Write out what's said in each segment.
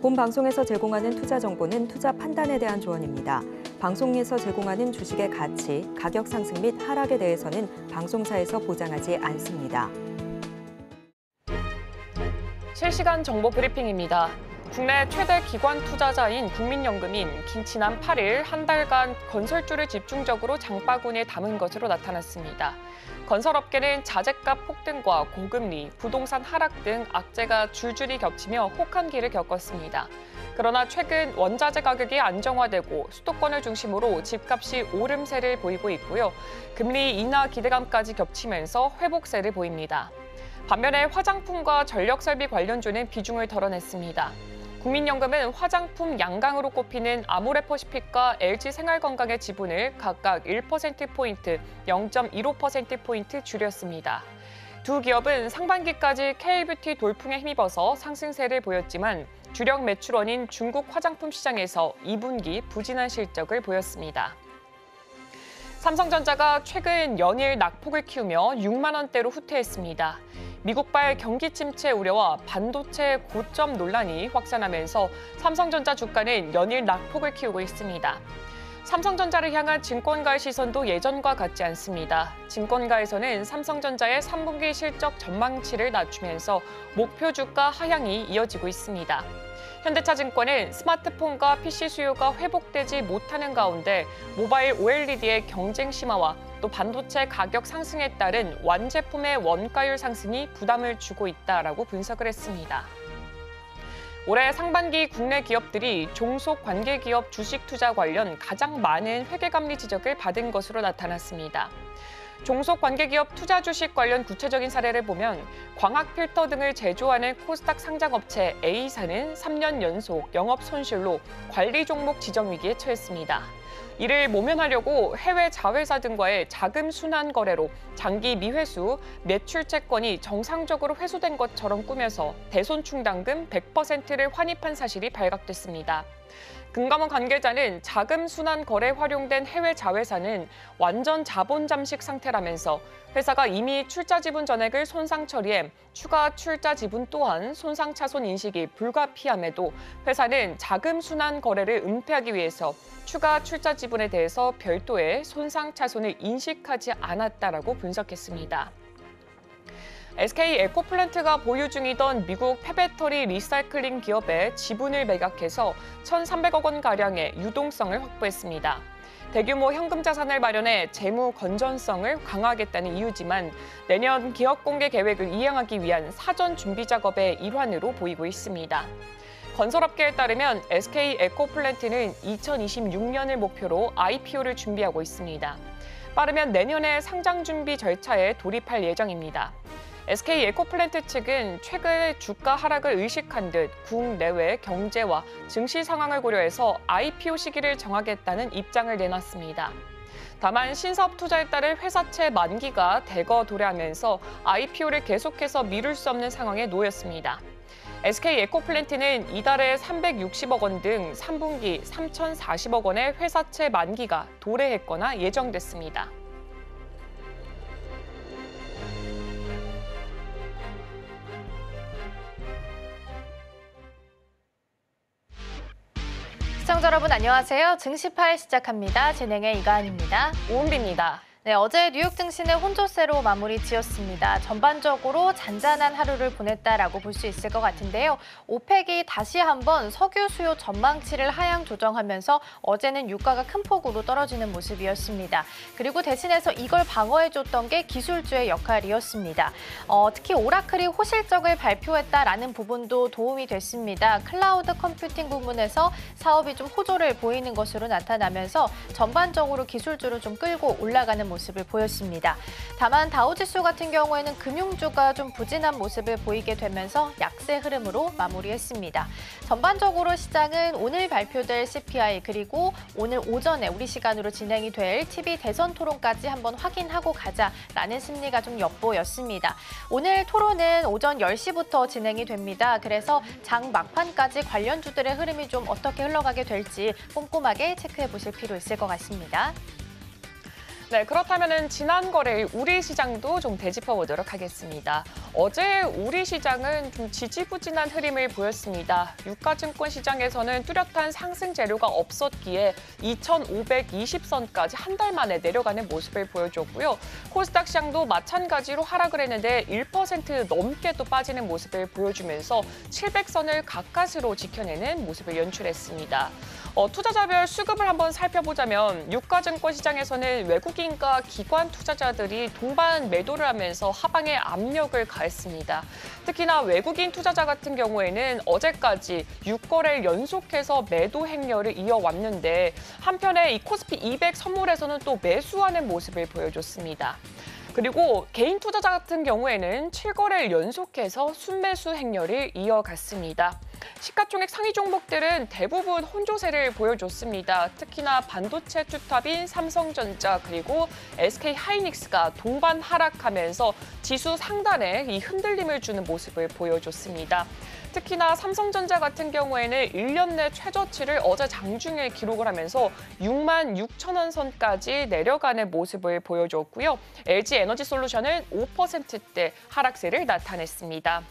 본 방송에서 제공하는 투자 정보는 투자 판단에 대한 조언입니다. 방송에서 제공하는 주식의 가치, 가격 상승 및 하락에 대해서는 방송사에서 보장하지 않습니다. 실시간 정보 브리핑입니다. 국내 최대 기관 투자자인 국민연금인 지난 8일 한 달간 건설주를 집중적으로 장바구니에 담은 것으로 나타났습니다. 건설업계는 자재값 폭등과 고금리, 부동산 하락 등 악재가 줄줄이 겹치며 혹한기를 겪었습니다. 그러나 최근 원자재 가격이 안정화되고 수도권을 중심으로 집값이 오름세를 보이고 있고요. 금리 인하 기대감까지 겹치면서 회복세를 보입니다. 반면에 화장품과 전력설비 관련주는 비중을 덜어냈습니다. 국민연금은 화장품 양강으로 꼽히는 아모레퍼시픽과 LG생활건강의 지분을 각각 1%포인트, 0.15%포인트 줄였습니다. 두 기업은 상반기까지 K뷰티 돌풍에 힘입어서 상승세를 보였지만 주력 매출원인 중국 화장품 시장에서 2분기 부진한 실적을 보였습니다. 삼성전자가 최근 연일 낙폭을 키우며 6만 원대로 후퇴했습니다. 미국발 경기 침체 우려와 반도체 고점 논란이 확산하면서 삼성전자 주가는 연일 낙폭을 키우고 있습니다. 삼성전자를 향한 증권가의 시선도 예전과 같지 않습니다. 증권가에서는 삼성전자의 3분기 실적 전망치를 낮추면서 목표 주가 하향이 이어지고 있습니다. 현대차증권은 스마트폰과 PC 수요가 회복되지 못하는 가운데 모바일 OLED의 경쟁 심화와 또 반도체 가격 상승에 따른 완제품의 원가율 상승이 부담을 주고 있다라고 분석을 했습니다. 올해 상반기 국내 기업들이 종속 관계기업 주식 투자 관련 가장 많은 회계감리 지적을 받은 것으로 나타났습니다. 종속 관계기업 투자 주식 관련 구체적인 사례를 보면 광학 필터 등을 제조하는 코스닥 상장업체 A사는 3년 연속 영업 손실로 관리 종목 지정 위기에 처했습니다. 이를 모면하려고 해외 자회사 등과의 자금 순환 거래로 장기 미회수, 매출 채권이 정상적으로 회수된 것처럼 꾸며서 대손 충당금 100%를 환입한 사실이 발각됐습니다. 금감원 관계자는 자금 순환 거래에 활용된 해외 자회사는 완전 자본 잠식 상태라면서 회사가 이미 출자 지분 전액을 손상 처리해 추가 출자 지분 또한 손상 차손 인식이 불가피함에도 회사는 자금 순환 거래를 은폐하기 위해서 추가 출자 지분에 대해서 별도의 손상 차손을 인식하지 않았다라고 분석했습니다. SK 에코플랜트가 보유 중이던 미국 폐배터리 리사이클링 기업에 지분을 매각해서 1,300억 원가량의 유동성을 확보했습니다. 대규모 현금 자산을 마련해 재무 건전성을 강화하겠다는 이유지만 내년 기업 공개 계획을 이행하기 위한 사전 준비 작업의 일환으로 보이고 있습니다. 건설업계에 따르면 SK 에코플랜트는 2026년을 목표로 IPO를 준비하고 있습니다. 빠르면 내년에 상장 준비 절차에 돌입할 예정입니다. SK 에코플랜트 측은 최근 주가 하락을 의식한 듯 국내외 경제와 증시 상황을 고려해서 IPO 시기를 정하겠다는 입장을 내놨습니다. 다만 신사업 투자에 따른 회사채 만기가 대거 도래하면서 IPO를 계속해서 미룰 수 없는 상황에 놓였습니다. SK 에코플랜트는 이달에 360억 원 등 3분기 3,040억 원의 회사채 만기가 도래했거나 예정됐습니다. 시청자 여러분 안녕하세요. 증시파일 시작합니다. 진행의 이가은입니다. 오은비입니다. 네, 어제 뉴욕 증시는 혼조세로 마무리 지었습니다. 전반적으로 잔잔한 하루를 보냈다라고 볼 수 있을 것 같은데요. 오펙이 다시 한번 석유 수요 전망치를 하향 조정하면서 어제는 유가가 큰 폭으로 떨어지는 모습이었습니다. 그리고 대신해서 이걸 방어해줬던 게 기술주의 역할이었습니다. 특히 오라클이 호실적을 발표했다라는 부분도 도움이 됐습니다. 클라우드 컴퓨팅 부분에서 사업이 좀 호조를 보이는 것으로 나타나면서 전반적으로 기술주를 좀 끌고 올라가는 모습을 보였습니다. 다만 다우지수 같은 경우에는 금융주가 좀 부진한 모습을 보이게 되면서 약세 흐름으로 마무리했습니다. 전반적으로 시장은 오늘 발표될 CPI 그리고 오늘 오전에 우리 시간으로 진행이 될 TV 대선 토론까지 한번 확인하고 가자라는 심리가 좀 엿보였습니다. 오늘 토론은 오전 10시부터 진행이 됩니다. 그래서 장 막판까지 관련주들의 흐름이 좀 어떻게 흘러가게 될지 꼼꼼하게 체크해 보실 필요 있을 것 같습니다. 네, 그렇다면 지난 거래일 우리 시장도 좀 되짚어 보도록 하겠습니다. 어제 우리 시장은 좀 지지부진한 흐름을 보였습니다. 유가증권 시장에서는 뚜렷한 상승 재료가 없었기에 2,520선까지 한 달 만에 내려가는 모습을 보여줬고요. 코스닥 시장도 마찬가지로 하락을 했는데 1% 넘게 또 빠지는 모습을 보여주면서 700선을 가까스로 지켜내는 모습을 연출했습니다. 투자자별 수급을 한번 살펴보자면 유가증권 시장에서는 외국인과 기관 투자자들이 동반 매도를 하면서 하방에 압력을 가했습니다. 특히나 외국인 투자자 같은 경우에는 어제까지 6거래일 연속해서 매도 행렬을 이어왔는데 한편에 이 코스피 200 선물에서는 또 매수하는 모습을 보여줬습니다. 그리고 개인 투자자 같은 경우에는 7거래일 연속해서 순매수 행렬을 이어갔습니다. 시가총액 상위 종목들은 대부분 혼조세를 보여줬습니다. 특히나 반도체 투탑인 삼성전자 그리고 SK하이닉스가 동반 하락하면서 지수 상단에 이 흔들림을 주는 모습을 보여줬습니다. 특히나 삼성전자 같은 경우에는 1년 내 최저치를 어제 장중에 기록을 하면서 6만 6천 원 선까지 내려가는 모습을 보여줬고요. LG에너지솔루션은 5%대 하락세를 나타냈습니다.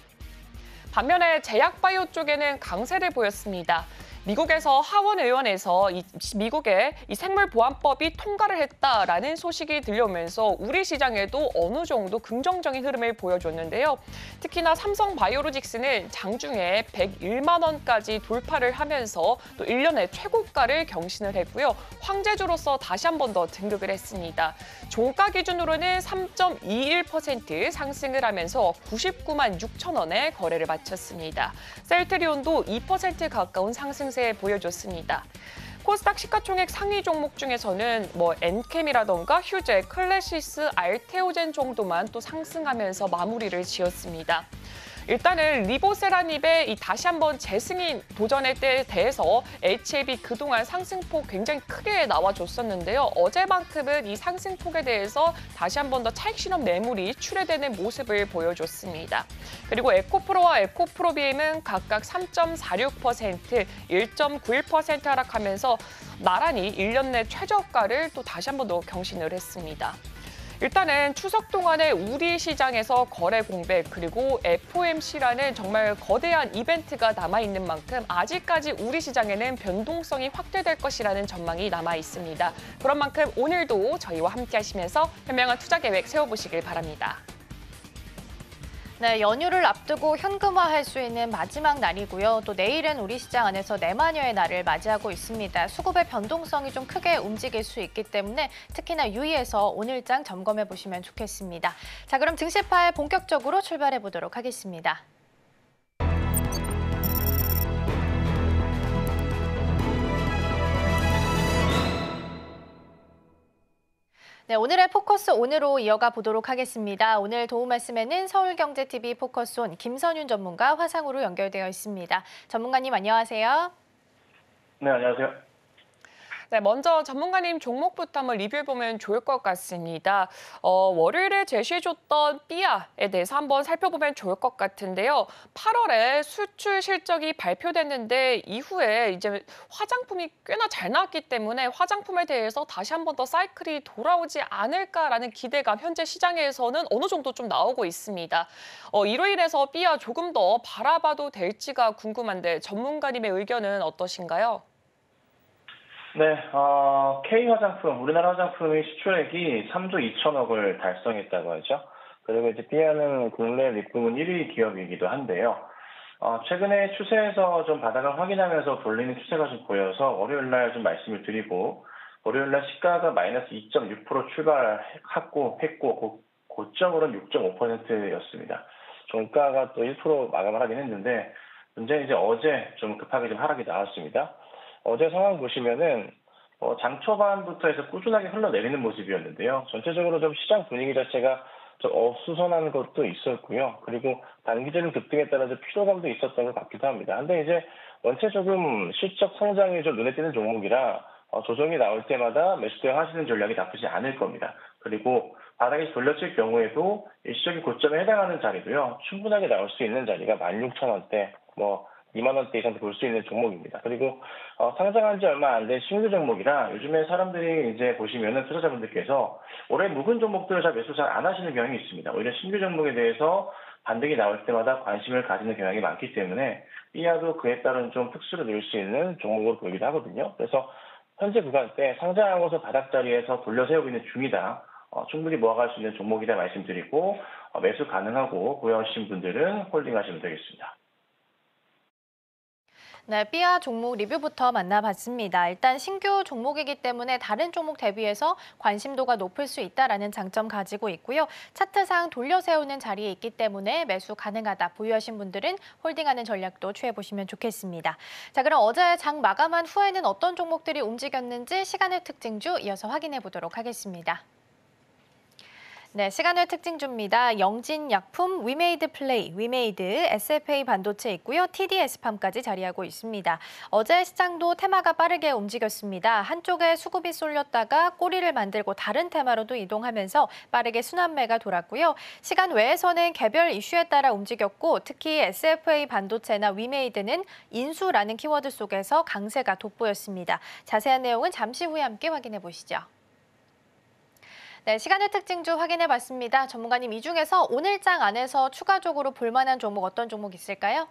반면에 제약바이오 쪽에는 강세를 보였습니다. 미국에서 하원 의원에서 미국의 이 생물보안법이 통과를 했다라는 소식이 들려오면서 우리 시장에도 어느 정도 긍정적인 흐름을 보여줬는데요. 특히나 삼성바이오로직스는 장중에 101만 원까지 돌파를 하면서 또 1년의 최고가를 경신을 했고요. 황제주로서 다시 한 번 더 등극을 했습니다. 종가 기준으로는 3.21% 상승을 하면서 99만 6천 원에 거래를 마쳤습니다. 셀트리온도 2% 가까운 상승세 보여줬습니다. 코스닥 시가총액 상위 종목 중에서는 엔캠이라던가 휴재, 클래시스, 알테오젠 정도만 또 상승하면서 마무리를 지었습니다. 일단은 리보세라닙의 다시 한번 재승인 도전에 대해서 HAB 그동안 상승폭 굉장히 크게 나와줬었는데요. 어제만큼은 이 상승폭에 대해서 다시 한 번 더 차익 실험 매물이 출회되는 모습을 보여줬습니다. 그리고 에코프로와 에코프로비엠은 각각 3.46%, 1.91% 하락하면서 나란히 1년 내 최저가를 또 다시 한 번 더 경신을 했습니다. 일단은 추석 동안에 우리 시장에서 거래 공백 그리고 FOMC라는 정말 거대한 이벤트가 남아있는 만큼 아직까지 우리 시장에는 변동성이 확대될 것이라는 전망이 남아 있습니다. 그런 만큼 오늘도 저희와 함께 하시면서 현명한 투자 계획 세워보시길 바랍니다. 네, 연휴를 앞두고 현금화할 수 있는 마지막 날이고요. 또 내일은 우리 시장 안에서 내마녀의 날을 맞이하고 있습니다. 수급의 변동성이 좀 크게 움직일 수 있기 때문에 특히나 유의해서 오늘장 점검해 보시면 좋겠습니다. 자, 그럼 증시파일 본격적으로 출발해 보도록 하겠습니다. 네, 오늘의 포커스 온으로 이어가 보도록 하겠습니다. 오늘 도움 말씀에는 서울경제TV 포커스온 김선윤 전문가 화상으로 연결되어 있습니다. 전문가님 안녕하세요. 네, 안녕하세요. 네, 먼저 전문가님 종목부터 한번 리뷰해보면 좋을 것 같습니다. 월요일에 제시해줬던 삐아에 대해서 한번 살펴보면 좋을 것 같은데요. 8월에 수출 실적이 발표됐는데 이후에 이제 화장품이 꽤나 잘 나왔기 때문에 화장품에 대해서 다시 한 번 더 사이클이 돌아오지 않을까라는 기대감 현재 시장에서는 어느 정도 좀 나오고 있습니다. 이로 인해서 삐아 조금 더 바라봐도 될지가 궁금한데 전문가님의 의견은 어떠신가요? 네, K화장품, 우리나라 화장품의 수출액이 3조 2천억을 달성했다고 하죠. 그리고 이제 삐아는 국내 립부문 1위 기업이기도 한데요. 최근에 추세에서 좀 바닥을 확인하면서 돌리는 추세가 좀 보여서 월요일 날 좀 말씀을 드리고, 월요일 날 시가가 마이너스 2.6% 출발했고, 고점으로는 6.5%였습니다. 종가가 또 1% 마감을 하긴 했는데, 문제는 이제 어제 좀 급하게 좀 하락이 나왔습니다. 어제 상황 보시면은 장 초반부터 해서 꾸준하게 흘러내리는 모습이었는데요. 전체적으로 좀 시장 분위기 자체가 좀 어수선한 것도 있었고요. 그리고 단기적인 급등에 따라 좀 피로감도 있었던 것 같기도 합니다. 근데 이제 원체 조금 실적 성장이 좀 눈에 띄는 종목이라 조정이 나올 때마다 매수 대응하시는 전략이 나쁘지 않을 겁니다. 그리고 바닥에 돌려칠 경우에도 일시적인 고점에 해당하는 자리도요. 충분하게 나올 수 있는 자리가 16,000원대, 2만 원대 이상 볼 수 있는 종목입니다. 그리고 상장한 지 얼마 안 된 신규 종목이라 요즘에 사람들이 이제 보시면은 투자자분들께서 올해 묵은 종목들을 잘 매수 잘 안 하시는 경향이 있습니다. 오히려 신규 종목에 대해서 반등이 나올 때마다 관심을 가지는 경향이 많기 때문에 삐아도 그에 따른 좀 특수를 넣을 수 있는 종목으로 보이기도 하거든요. 그래서 현재 구간대 상장하고서 바닥 자리에서 돌려 세우고 있는 중이다. 충분히 모아갈 수 있는 종목이다 말씀드리고 매수 가능하고 보유하신 분들은 홀딩하시면 되겠습니다. 네, 삐아 종목 리뷰부터 만나봤습니다. 일단 신규 종목이기 때문에 다른 종목 대비해서 관심도가 높을 수 있다는 장점 가지고 있고요. 차트상 돌려 세우는 자리에 있기 때문에 매수 가능하다. 보유하신 분들은 홀딩하는 전략도 취해보시면 좋겠습니다. 자, 그럼 어제 장 마감한 후에는 어떤 종목들이 움직였는지 시간의 특징주 이어서 확인해 보도록 하겠습니다. 네, 시간의 특징주입니다. 영진약품, 위메이드 플레이, 위메이드, SFA 반도체 있고요. TDS팜까지 자리하고 있습니다. 어제 시장도 테마가 빠르게 움직였습니다. 한쪽에 수급이 쏠렸다가 꼬리를 만들고 다른 테마로도 이동하면서 빠르게 순환매가 돌았고요. 시간 외에서는 개별 이슈에 따라 움직였고 특히 SFA 반도체나 위메이드는 인수라는 키워드 속에서 강세가 돋보였습니다. 자세한 내용은 잠시 후에 함께 확인해 보시죠. 네, 시간의 특징주 확인해봤습니다. 전문가님, 이 중에서 오늘 장 안에서 추가적으로 볼만한 종목 어떤 종목 있을까요?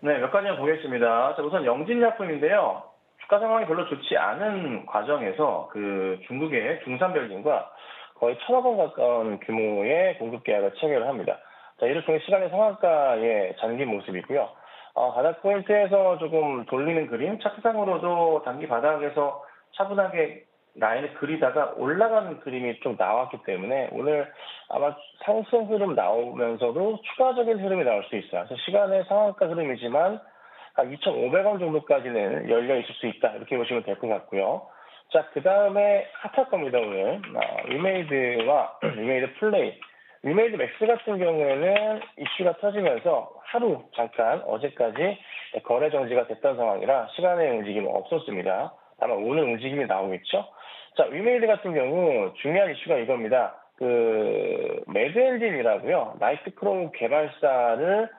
네, 몇 가지만 보겠습니다. 자, 우선 영진약품인데요. 주가 상황이 별로 좋지 않은 과정에서 그 중국의 중산별진과 거의 1,000억 원 가까운 규모의 공급 계약을 체결을 합니다. 자, 이를 통해 시간의 상한가에 잠긴 모습이고요. 바닥 포인트에서 조금 돌리는 그림, 차트상으로도 단기 바닥에서 차분하게 라인을 그리다가 올라가는 그림이 좀 나왔기 때문에 오늘 아마 상승 흐름 나오면서도 추가적인 흐름이 나올 수 있어요. 그래서 시간의 상한가 흐름이지만 한 2,500원 정도까지는 열려 있을 수 있다. 이렇게 보시면 될 것 같고요. 자, 그 다음에 핫할 겁니다, 오늘. 위메이드와 위메이드 플레이. 위메이드 맥스 같은 경우에는 이슈가 터지면서 하루 잠깐 어제까지 거래 정지가 됐던 상황이라 시간의 움직임은 없었습니다. 다만 오늘 움직임이 나오겠죠. 자, 위메이드 같은 경우 중요한 이슈가 이겁니다. 그 매드엔진이라고요. 나이트크롬 개발사를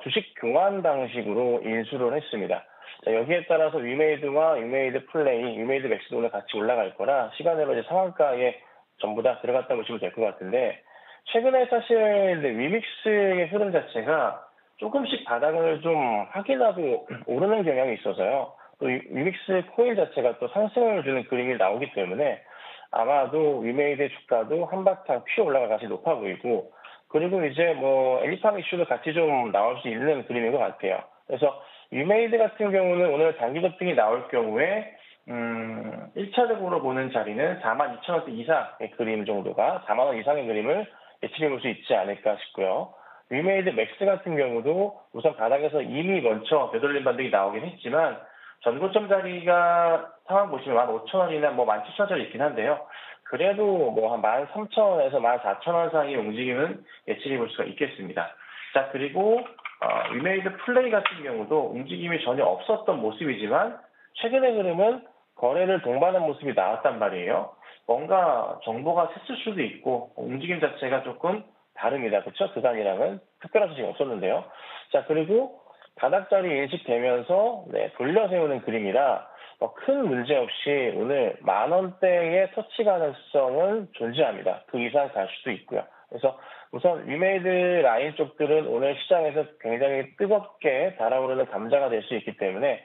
주식 교환 방식으로 인수를 했습니다. 자, 여기에 따라서 위메이드와 위메이드 플레이, 위메이드 맥스도 오늘 같이 올라갈 거라 시간으로 이제 상한가에 전부 다 들어갔다 보시면 될 것 같은데 최근에 사실 위믹스의 흐름 자체가 조금씩 바닥을 좀 확인하고 오르는 경향이 있어서요. 또 위믹스 코일 자체가 또 상승을 주는 그림이 나오기 때문에 아마도 위메이드 주가도 한바탕 튀어 올라갈 가능성이 높아 보이고 그리고 이제 뭐 엘리팜 이슈도 같이 좀 나올 수 있는 그림인 것 같아요. 그래서 위메이드 같은 경우는 오늘 단기 급등이 나올 경우에 1차적으로 보는 자리는 42,000원대 이상의 그림 정도가 4만 원 이상의 그림을 예측해 볼 수 있지 않을까 싶고요. 위메이드 맥스 같은 경우도 우선 바닥에서 이미 먼저 되돌림 반등이 나오긴 했지만 전고점 자리가 상황 보시면 15,000원이나 뭐 17,000원짜리 있긴 한데요. 그래도 뭐 한 13,000원에서 14,000원 사이의 움직임은 예측해 볼 수가 있겠습니다. 자, 그리고 위메이드 플레이 같은 경우도 움직임이 전혀 없었던 모습이지만 최근의 흐름은 거래를 동반한 모습이 나왔단 말이에요. 뭔가 정보가 샜을 수도 있고 움직임 자체가 조금 다릅니다. 그렇죠? 그간이랑은 특별한 소식이 없었는데요. 자, 그리고 바닥자리 인식되면서 돌려 세우는 그림이라 큰 문제 없이 오늘 10,000원대의 터치 가능성은 존재합니다. 그 이상 갈 수도 있고요. 그래서 우선 위메이드 라인 쪽들은 오늘 시장에서 굉장히 뜨겁게 달아오르는 감자가 될 수 있기 때문에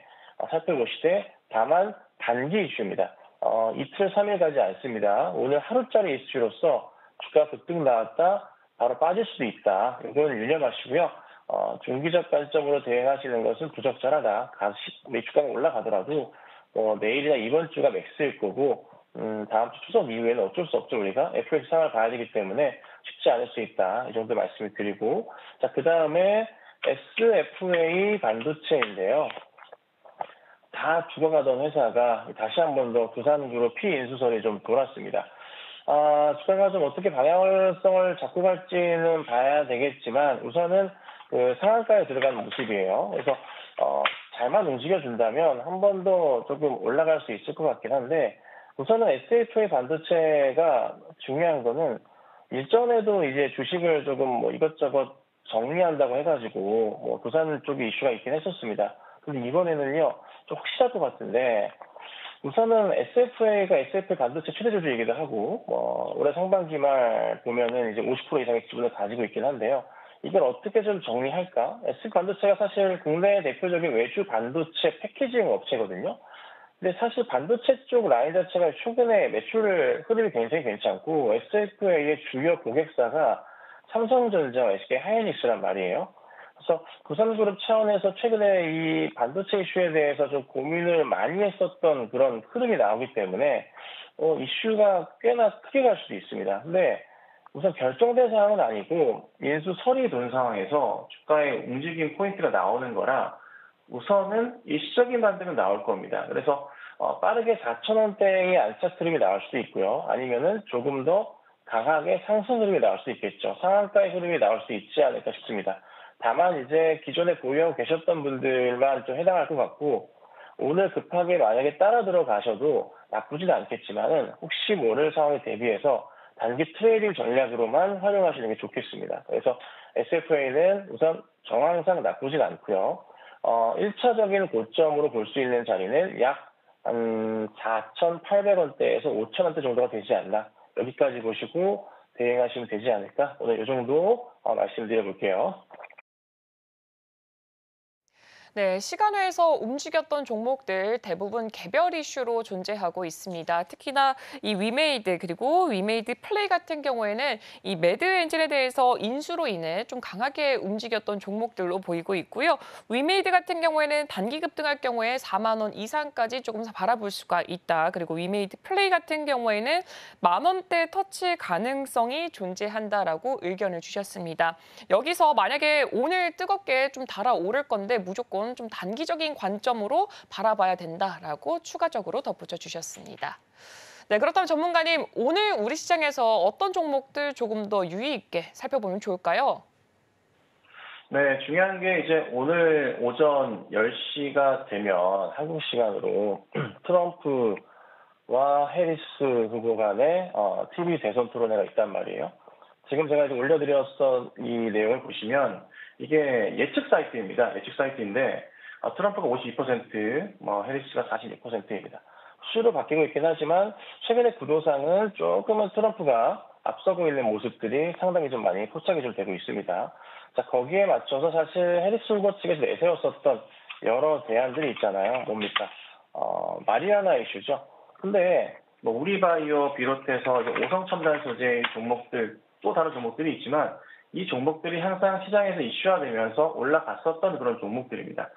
살펴보시되 다만 단기 이슈입니다. 이틀, 3일 가지 않습니다. 오늘 하루짜리 이슈로서 주가 급등 나왔다 바로 빠질 수도 있다. 이건 유념하시고요. 중기적 관점으로 대응하시는 것은 부적절하다. 주가가 올라가더라도 내일이나 이번 주가 맥스일 거고 다음 주 추석 이후에는 어쩔 수 없죠. 우리가 FX 상황을 봐야 되기 때문에 쉽지 않을 수 있다. 이 정도 말씀을 드리고 자, 그 다음에 SFA 반도체인데요. 다 죽어가던 회사가 다시 한 번 더 두산그룹 피인수설이 좀 돌았습니다. 주가가 좀 어떻게 방향성을 잡고 갈지는 봐야 되겠지만 우선은 그 상한가에 들어간 모습이에요. 그래서 잘만 움직여준다면 한 번 더 조금 올라갈 수 있을 것 같긴 한데 우선은 SFA 반도체가 중요한 거는 일전에도 이제 주식을 조금 뭐 이것저것 정리한다고 해가지고 뭐 부산 쪽에 이슈가 있긴 했었습니다. 근데 이번에는요 좀 확실할 것 같은데 우선은 SFA가 SFA 반도체 최대 주주이기도 하고 올해 상반기 말 보면은 이제 50% 이상의 지분을 가지고 있긴 한데요. 이걸 어떻게 좀 정리할까? SK 반도체가 사실 국내 대표적인 외주 반도체 패키징 업체거든요. 근데 사실 반도체 쪽 라인 자체가 최근에 매출 흐름이 굉장히 괜찮고 SFA의 주요 고객사가 삼성전자와 SK 하이닉스란 말이에요. 그래서 부산그룹 차원에서 최근에 이 반도체 이슈에 대해서 좀 고민을 많이 했었던 그런 흐름이 나오기 때문에 이슈가 꽤나 크게 갈 수도 있습니다. 근데 우선 결정된 사항은 아니고 인수설이 돈 상황에서 주가의 움직임 포인트가 나오는 거라 우선은 일시적인 반등은 나올 겁니다. 그래서 빠르게 4,000원대의 안착 흐름이 나올 수도 있고요. 아니면은 조금 더 강하게 상승 흐름이 나올 수 있겠죠. 상한가의 흐름이 나올 수 있지 않을까 싶습니다. 다만 이제 기존에 보유하고 계셨던 분들만 좀 해당할 것 같고 오늘 급하게 만약에 따라 들어가셔도 나쁘지는 않겠지만은 혹시 모를 상황에 대비해서 단기 트레이딩 전략으로만 활용하시는 게 좋겠습니다. 그래서 SFA는 우선 정황상 나쁘진 않고요. 1차적인 고점으로 볼 수 있는 자리는 약 한 4,800원대에서 5,000원대 정도가 되지 않나. 여기까지 보시고 대응하시면 되지 않을까. 오늘 이 정도 말씀드려볼게요. 네, 시간외에서 움직였던 종목들 대부분 개별 이슈로 존재하고 있습니다. 특히나 이 위메이드 그리고 위메이드 플레이 같은 경우에는 이 매드 엔진에 대해서 인수로 인해 좀 강하게 움직였던 종목들로 보이고 있고요. 위메이드 같은 경우에는 단기 급등할 경우에 4만 원 이상까지 조금 더 바라볼 수가 있다. 그리고 위메이드 플레이 같은 경우에는 10,000원대 터치 가능성이 존재한다라고 의견을 주셨습니다. 여기서 만약에 오늘 뜨겁게 좀 달아오를 건데 무조건 좀 단기적인 관점으로 바라봐야 된다라고 추가적으로 덧붙여 주셨습니다. 네, 그렇다면 전문가님, 오늘 우리 시장에서 어떤 종목들 조금 더 유의 있게 살펴보면 좋을까요? 네, 중요한 게 이제 오늘 오전 10시가 되면 한국 시간으로 트럼프와 해리스 후보 간의 TV 대선 토론회가 있단 말이에요. 지금 제가 이제 올려드렸던 이 내용을 보시면 이게 예측 사이트입니다. 예측 사이트인데 트럼프가 52%, 해리스가 46%입니다. 수로 바뀌고 있긴 하지만 최근의 구도상은 조금은 트럼프가 앞서고 있는 모습들이 상당히 좀 많이 포착이 좀 되고 있습니다. 자, 거기에 맞춰서 사실 해리스 후보 측에서 내세웠었던 여러 대안들이 있잖아요. 뭡니까? 마리아나 이슈죠. 근데 우리바이오 비롯해서 오성첨단 소재 종목들 또 다른 종목들이 있지만 이 종목들이 항상 시장에서 이슈화되면서 올라갔었던 그런 종목들입니다.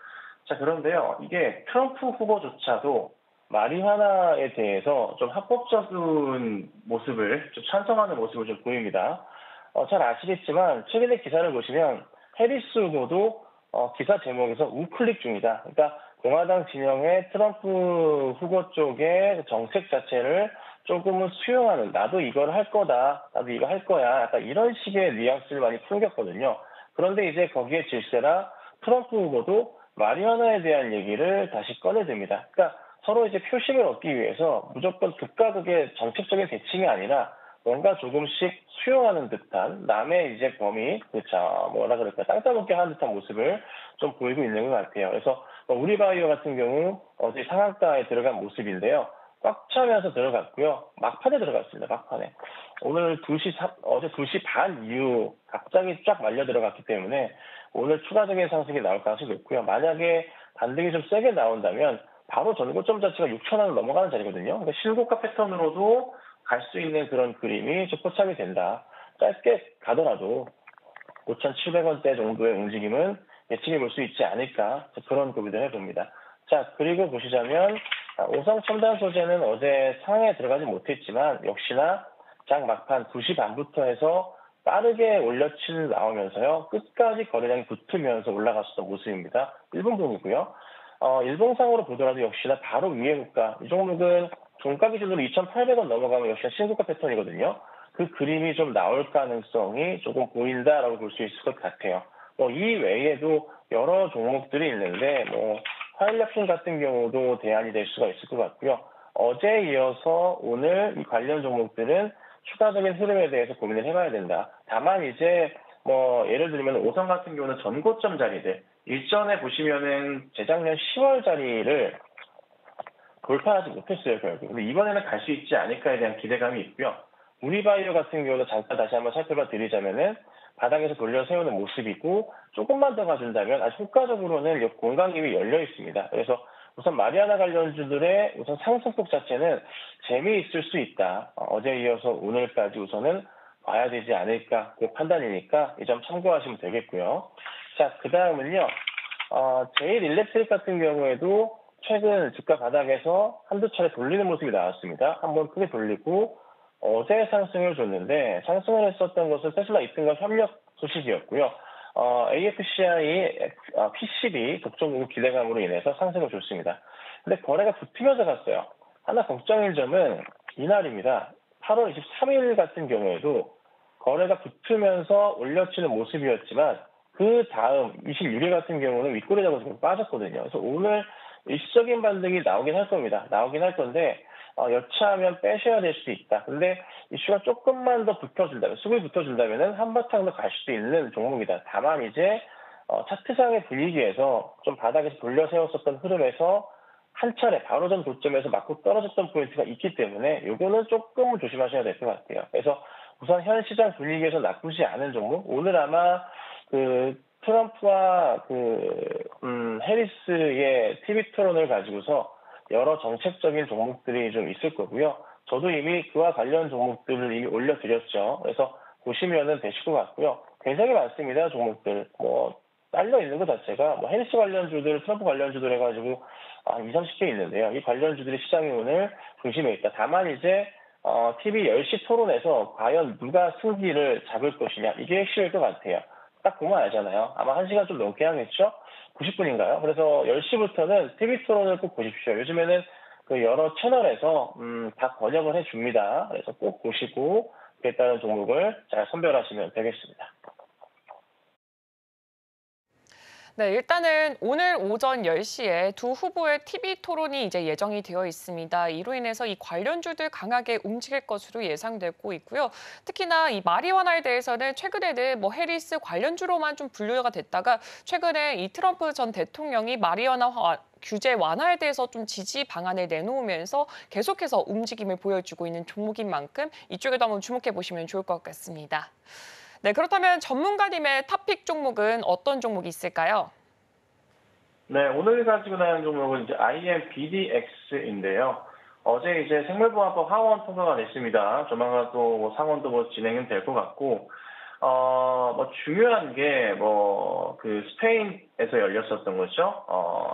자, 그런데요. 이게 트럼프 후보조차도 마리화나에 대해서 좀 합법적인 모습을, 좀 찬성하는 모습을 좀 보입니다. 잘 아시겠지만 최근에 기사를 보시면 해리스 후보도 기사 제목에서 우클릭 중이다. 그러니까 공화당 진영의 트럼프 후보 쪽의 정책 자체를 조금은 수용하는, 나도 이걸 할 거다, 나도 이거 할 거야, 약간 이런 식의 뉘앙스를 많이 풍겼거든요. 그런데 이제 거기에 질세라 트럼프 후보도 마리화나에 대한 얘기를 다시 꺼내듭니다. 그러니까 서로 이제 표심을 얻기 위해서 무조건 극과 극의 정책적인 대칭이 아니라 뭔가 조금씩 수용하는 듯한 남의 이제 범위, 그렇죠, 뭐라 그럴까, 땅 따먹게 하는 듯한 모습을 좀 보이고 있는 것 같아요. 그래서 우리바이오 같은 경우 어제 상한가에 들어간 모습인데요. 꽉 차면서 들어갔고요. 막판에 들어갔습니다. 막판에. 오늘 어제 2시 반 이후 갑자기 쫙 말려 들어갔기 때문에 오늘 추가적인 상승이 나올 가능성이 높고요. 만약에 반등이 좀 세게 나온다면 바로 전고점 자체가 6,000원을 넘어가는 자리거든요. 그러니까 실고가 패턴으로도 갈 수 있는 그런 그림이 좀 포착이 된다. 짧게 가더라도 5,700원대 정도의 움직임은 예측해 볼 수 있지 않을까, 그런 고민을 해봅니다. 자, 그리고 보시자면 오성첨단 소재는 어제 상에 들어가지 못했지만 역시나 장 막판 2시 반부터 해서 빠르게 올려칠 나오면서요. 끝까지 거래량이 붙으면서 올라갔었던 모습입니다. 일봉봉이고요. 일봉상으로 보더라도 역시나 바로 위에 국가, 이 종목은 종가 기준으로 2,800원 넘어가면 역시나 신고가 패턴이거든요. 그 그림이 좀 나올 가능성이 조금 보인다라고 볼 수 있을 것 같아요. 이 외에도 여러 종목들이 있는데 화일약품 같은 경우도 대안이 될 수가 있을 것 같고요. 어제에 이어서 오늘 이 관련 종목들은 추가적인 흐름에 대해서 고민을 해봐야 된다. 다만 이제 뭐 예를 들면 오선 같은 경우는 전고점 자리들 일전에 보시면은 재작년 10월 자리를 돌파하지 못했어요, 결국. 근데 이번에는 갈 수 있지 않을까에 대한 기대감이 있고요. 우리바이오 같은 경우도 잠깐 다시 한번 살펴봐 드리자면은 바닥에서 돌려 세우는 모습이고 조금만 더 가준다면 아주 효과적으로는 이 공간기이 열려 있습니다. 그래서 우선 마리아나 관련주들의 우선 상승폭 자체는 재미있을 수 있다. 어제 이어서 오늘까지 우선은 봐야 되지 않을까 그 판단이니까 이 점 참고하시면 되겠고요. 자, 그 다음은요. 제일일렉트릭 같은 경우에도 최근 주가 바닥에서 한두 차례 돌리는 모습이 나왔습니다. 한번 크게 돌리고 어제 상승을 줬는데 상승을 했었던 것은 테슬라 이튼과 협력 소식이었고요. AFCI P12 독점 공급 기대감으로 인해서 상승을 줬습니다. 근데 거래가 붙으면서 갔어요. 하나 걱정인 점은 이날입니다. 8월 23일 같은 경우에도 거래가 붙으면서 올려치는 모습이었지만 그 다음 26일 같은 경우는 윗꼬리 잡아서 빠졌거든요. 그래서 오늘 일시적인 반등이 나오긴 할 겁니다. 나오긴 할 건데 여차하면 빼셔야 될 수도 있다. 근데 이슈가 조금만 더 붙어준다면, 수급이 붙어준다면 한바탕 더 갈 수도 있는 종목이다. 다만 이제 차트상의 분위기에서 좀 바닥에서 돌려 세웠었던 흐름에서 한 차례 바로 전 고점에서 맞고 떨어졌던 포인트가 있기 때문에 이거는 조금 조심하셔야 될 것 같아요. 그래서 우선 현 시장 분위기에서 나쁘지 않은 종목. 오늘 아마 트럼프와 해리스의 TV 토론을 가지고서 여러 정책적인 종목들이 좀 있을 거고요. 저도 이미 그와 관련 종목들을 이미 올려드렸죠. 그래서 보시면은 되실 것 같고요. 굉장히 많습니다, 종목들. 딸려 있는 것 자체가, 해리스 관련주들, 트럼프 관련주들 해가지고, 한 20, 30개 있는데요. 이 관련주들이 시장이 오늘 중심에 있다. 다만 이제, TV 10시 토론에서 과연 누가 승기를 잡을 것이냐, 이게 핵심일 것 같아요. 딱 보면 알잖아요. 아마 1시간 좀 넘게 하겠죠? 90분인가요? 그래서 10시부터는 TV 토론을 꼭 보십시오. 요즘에는 여러 채널에서 다 번역을 해줍니다. 그래서 꼭 보시고 그에 따른 종목을 잘 선별하시면 되겠습니다. 네, 일단은 오늘 오전 10시에 두 후보의 TV 토론이 이제 예정이 되어 있습니다. 이로 인해서 이 관련주들 강하게 움직일 것으로 예상되고 있고요. 특히나 이 마리화나에 대해서는 최근에는 해리스 관련주로만 좀 분류가 됐다가 최근에 이 트럼프 전 대통령이 마리화나 규제 완화에 대해서 좀 지지 방안을 내놓으면서 계속해서 움직임을 보여주고 있는 종목인 만큼 이쪽에도 한번 주목해 보시면 좋을 것 같습니다. 네, 그렇다면 전문가님의 탑픽 종목은 어떤 종목이 있을까요? 네, 오늘 가지고 나온 종목은 이제 IMBDX인데요. 어제 이제 생물보안법 하원 통과가 됐습니다. 조만간 또 상원도 진행은 될 것 같고, 중요한 게 스페인에서 열렸었던 거죠.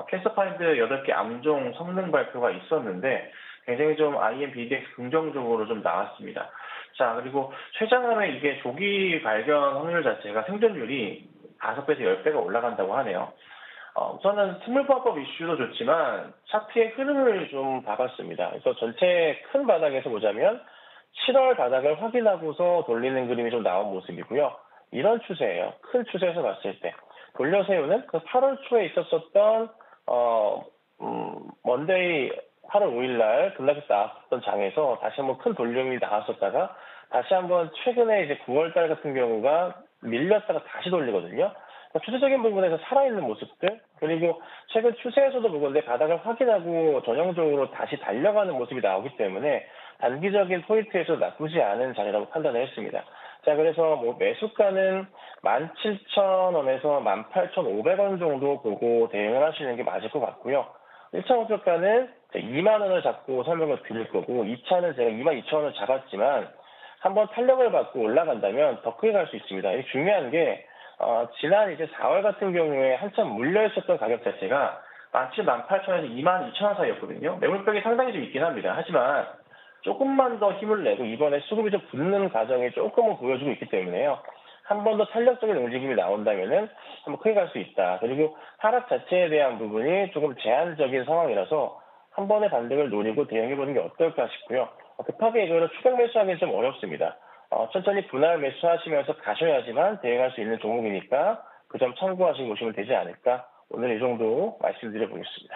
캐서파인드 8개 암종 성능 발표가 있었는데 굉장히 좀 IMBDX 긍정적으로 좀 나왔습니다. 자, 그리고 최장암의 이게 조기 발견 확률 자체가 생존율이 5배에서 10배가 올라간다고 하네요. 우선은 생물보안법 이슈도 좋지만 차트의 흐름을 좀 봐봤습니다. 그래서 전체 큰 바닥에서 보자면 7월 바닥을 확인하고서 돌리는 그림이 좀 나온 모습이고요. 이런 추세예요. 큰 추세에서 봤을 때. 돌려 세우는 8월 초에 있었었던 먼데이 8월 5일 날 급락해서 나왔었던 장에서 다시 한번 큰 돌림이 나왔었다가 다시 한번 최근에 이제 9월 달 같은 경우가 밀렸다가 다시 돌리거든요. 추세적인 부분에서 살아있는 모습들, 그리고 최근 추세에서도 보건데 바닥을 확인하고 전형적으로 다시 달려가는 모습이 나오기 때문에 단기적인 포인트에서 나쁘지 않은 자리라고 판단을 했습니다. 자, 그래서 매수가는 17,000원에서 18,500원 정도 보고 대응을 하시는 게 맞을 것 같고요. 1차 목표가는 2만 원을 잡고 설명을 드릴 거고 2차는 제가 22,000원을 잡았지만 한번 탄력을 받고 올라간다면 더 크게 갈 수 있습니다. 이게 중요한 게 지난 이제 4월 같은 경우에 한참 물려 있었던 가격 자체가 18,000원에서 22,000원 사이였거든요. 매물벽이 상당히 좀 있긴 합니다. 하지만 조금만 더 힘을 내고 이번에 수급이 좀 붙는 과정이 조금은 보여주고 있기 때문에요. 한 번 더 탄력적인 움직임이 나온다면은 한번 크게 갈 수 있다. 그리고 하락 자체에 대한 부분이 조금 제한적인 상황이라서 한 번의 반등을 노리고 대응해보는 게 어떨까 싶고요. 급하게 이거를 추격 매수하기는 좀 어렵습니다. 천천히 분할 매수하시면서 가셔야지만 대응할 수 있는 종목이니까 그 점 참고하시고 보시면 되지 않을까. 오늘 이 정도 말씀드려 보겠습니다.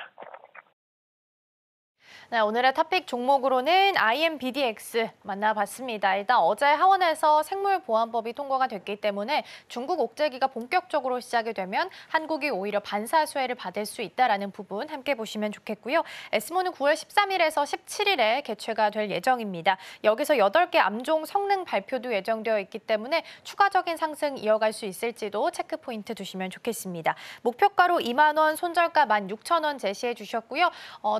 네, 오늘의 탑픽 종목으로는 IMBDX 만나봤습니다. 일단 어제 하원에서 생물보안법이 통과가 됐기 때문에 중국 옥죄기가 본격적으로 시작이 되면 한국이 오히려 반사수혜를 받을 수 있다는 부분 함께 보시면 좋겠고요. 에스모는 9월 13일에서 17일에 개최가 될 예정입니다. 여기서 8개 암종 성능 발표도 예정되어 있기 때문에 추가적인 상승 이어갈 수 있을지도 체크포인트 두시면 좋겠습니다. 목표가로 2만 원, 손절가 16,000원 제시해 주셨고요.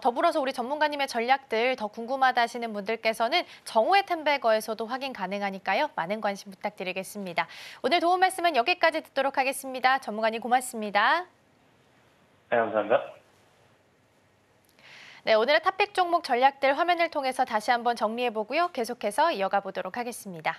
더불어서 우리 전문가님의 전략들 더 궁금하다 하시는 분들께서는 정오의 템베거에서도 확인 가능하니까요. 많은 관심 부탁드리겠습니다. 오늘 도움 말씀은 여기까지 듣도록 하겠습니다. 전문가님 고맙습니다. 네, 감사합니다. 네, 오늘의 탑픽 종목 전략들 화면을 통해서 다시 한번 정리해보고요. 계속해서 이어가 보도록 하겠습니다.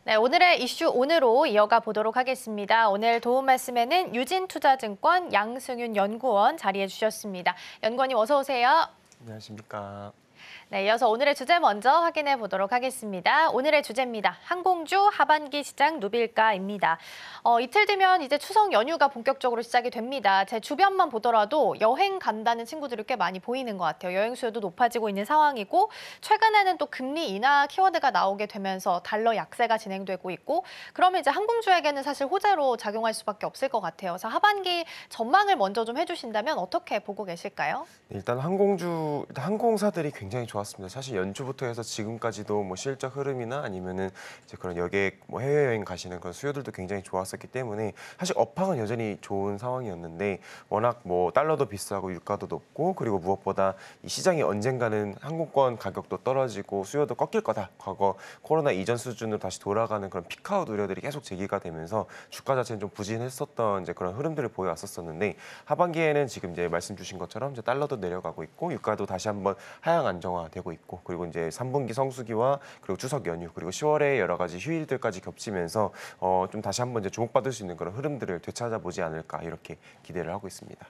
네, 오늘의 이슈 오늘로 이어가 보도록 하겠습니다. 오늘 도움 말씀에는 유진투자증권 양승윤 연구원 자리해 주셨습니다. 연구원님 어서 오세요. 안녕하십니까. 네, 이어서 오늘의 주제 먼저 확인해 보도록 하겠습니다. 오늘의 주제입니다. 항공주 하반기 시장 누빌까입니다. 이틀 뒤면 이제 추석 연휴가 본격적으로 시작이 됩니다. 제 주변만 보더라도 여행 간다는 친구들이 꽤 많이 보이는 것 같아요. 여행 수요도 높아지고 있는 상황이고 최근에는 또 금리 인하 키워드가 나오게 되면서 달러 약세가 진행되고 있고 그러면 이제 항공주에게는 사실 호재로 작용할 수밖에 없을 것 같아요. 그래서 하반기 전망을 먼저 좀 해주신다면 어떻게 보고 계실까요? 일단 항공사들이 굉장히 좋았습니다. 사실 연초부터 해서 지금까지도 뭐 실적 흐름이나 아니면은 이제 그런 여객 뭐 해외여행 가시는 그런 수요들도 굉장히 좋았었기 때문에 사실 업황은 여전히 좋은 상황이었는데 워낙 뭐 달러도 비싸고 유가도 높고 그리고 무엇보다 이 시장이 언젠가는 항공권 가격도 떨어지고 수요도 꺾일 거다. 과거 코로나 이전 수준으로 다시 돌아가는 그런 피크아웃 우려들이 계속 제기가 되면서 주가 자체는 좀 부진했었던 이제 그런 흐름들을 보여왔었었는데 하반기에는 지금 이제 말씀 주신 것처럼 이제 달러도 내려가고 있고 유가도 다시 한번 하향 안정화되고 있고 그리고 이제 3분기 성수기와 그리고 추석 연휴 그리고 10월에 여러 가지 휴일들까지 겹치면서 좀 다시 한번 이제 주목받을 수 있는 그런 흐름들을 되찾아보지 않을까 이렇게 기대를 하고 있습니다.